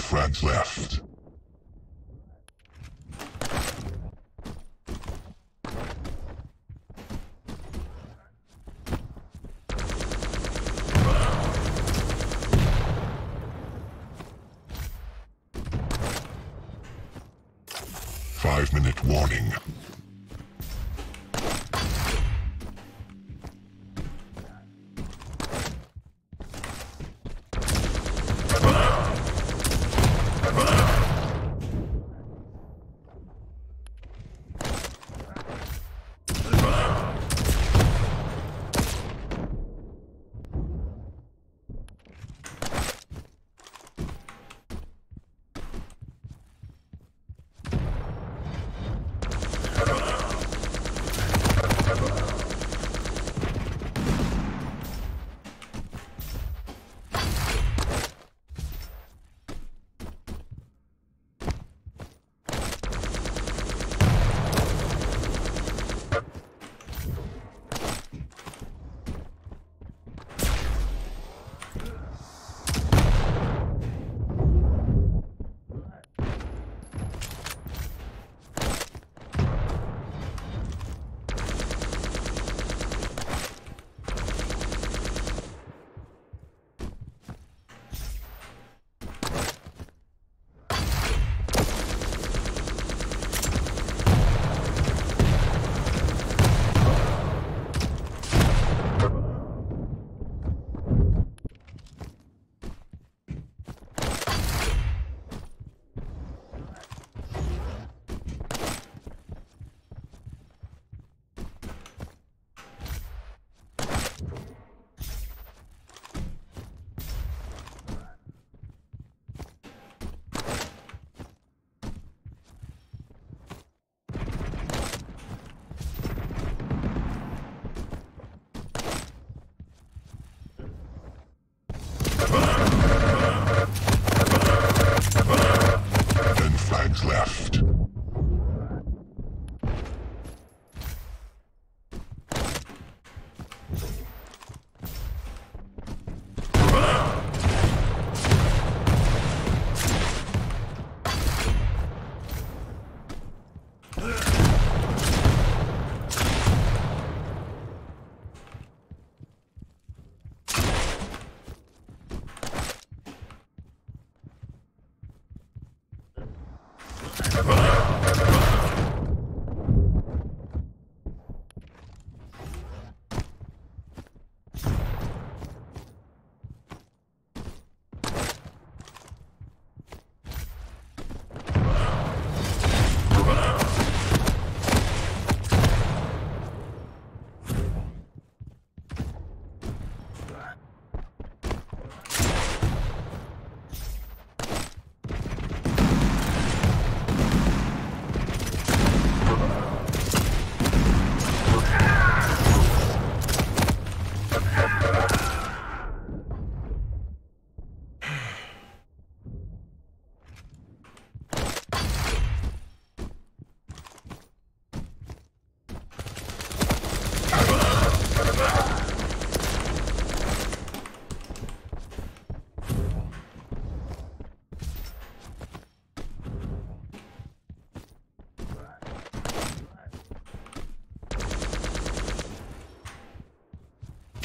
Frags left. Five-minute warning.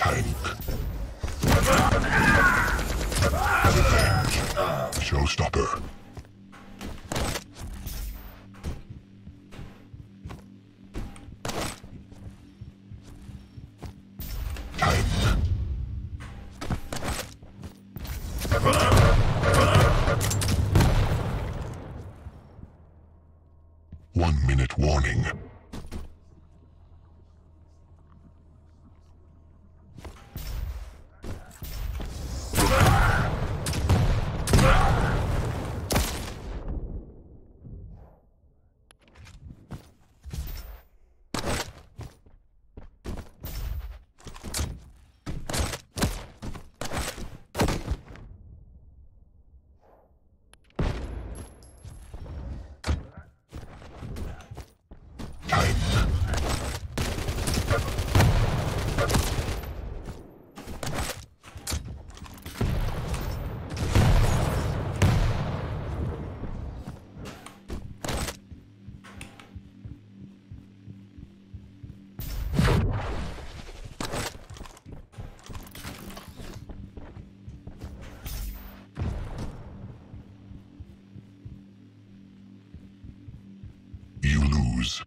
Time. Showstopper. Time. 1 minute warning. Time. You lose.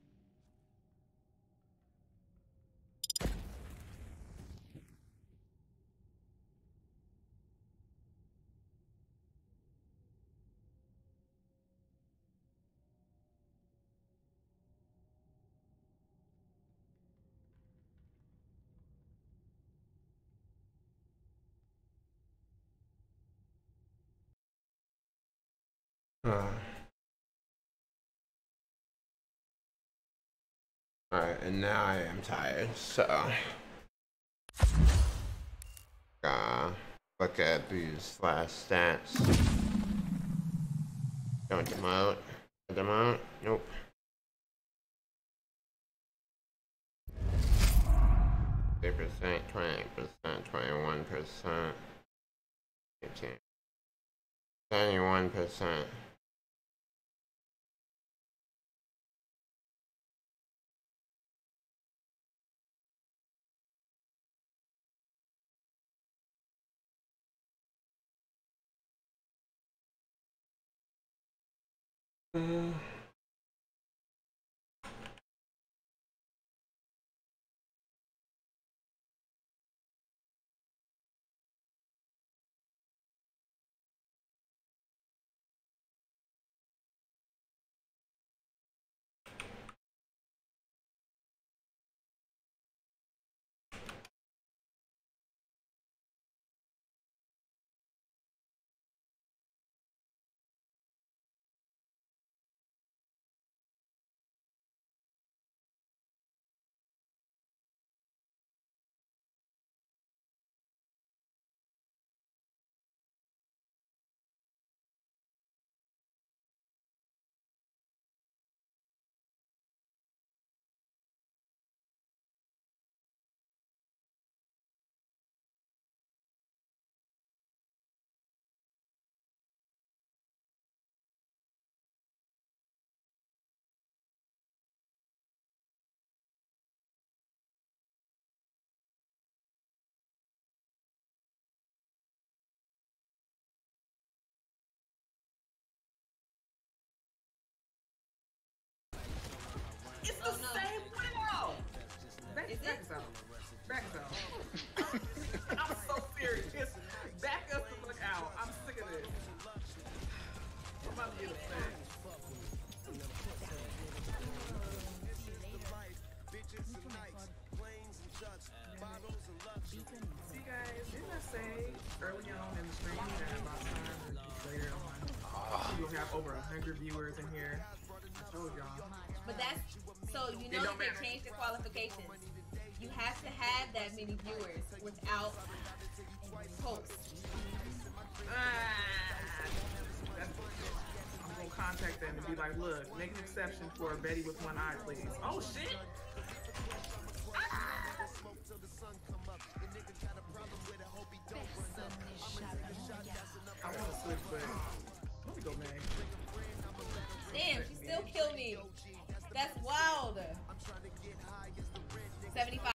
Alright, and now I am tired, so look at these last stats. Don't demote. Demote? Nope. 3%, 28%, 21%, 18, 71%. It's the same window. Back zone. Back zone. I'm so serious. Back us the fuck out. I'm sick of this. I'm about to get upset. See guys, didn't I say early on in the stream that by the time that you later on, you'll have over 100 viewers in here? I told y'all. But that's, so you know that they changed the qualifications. You have to have that many viewers without posts. I'm gonna contact them and be like, look, make an exception for Betty with one eye, please. Oh shit! I want to switch, but let me go, man. Damn, she still killed me. That's wild.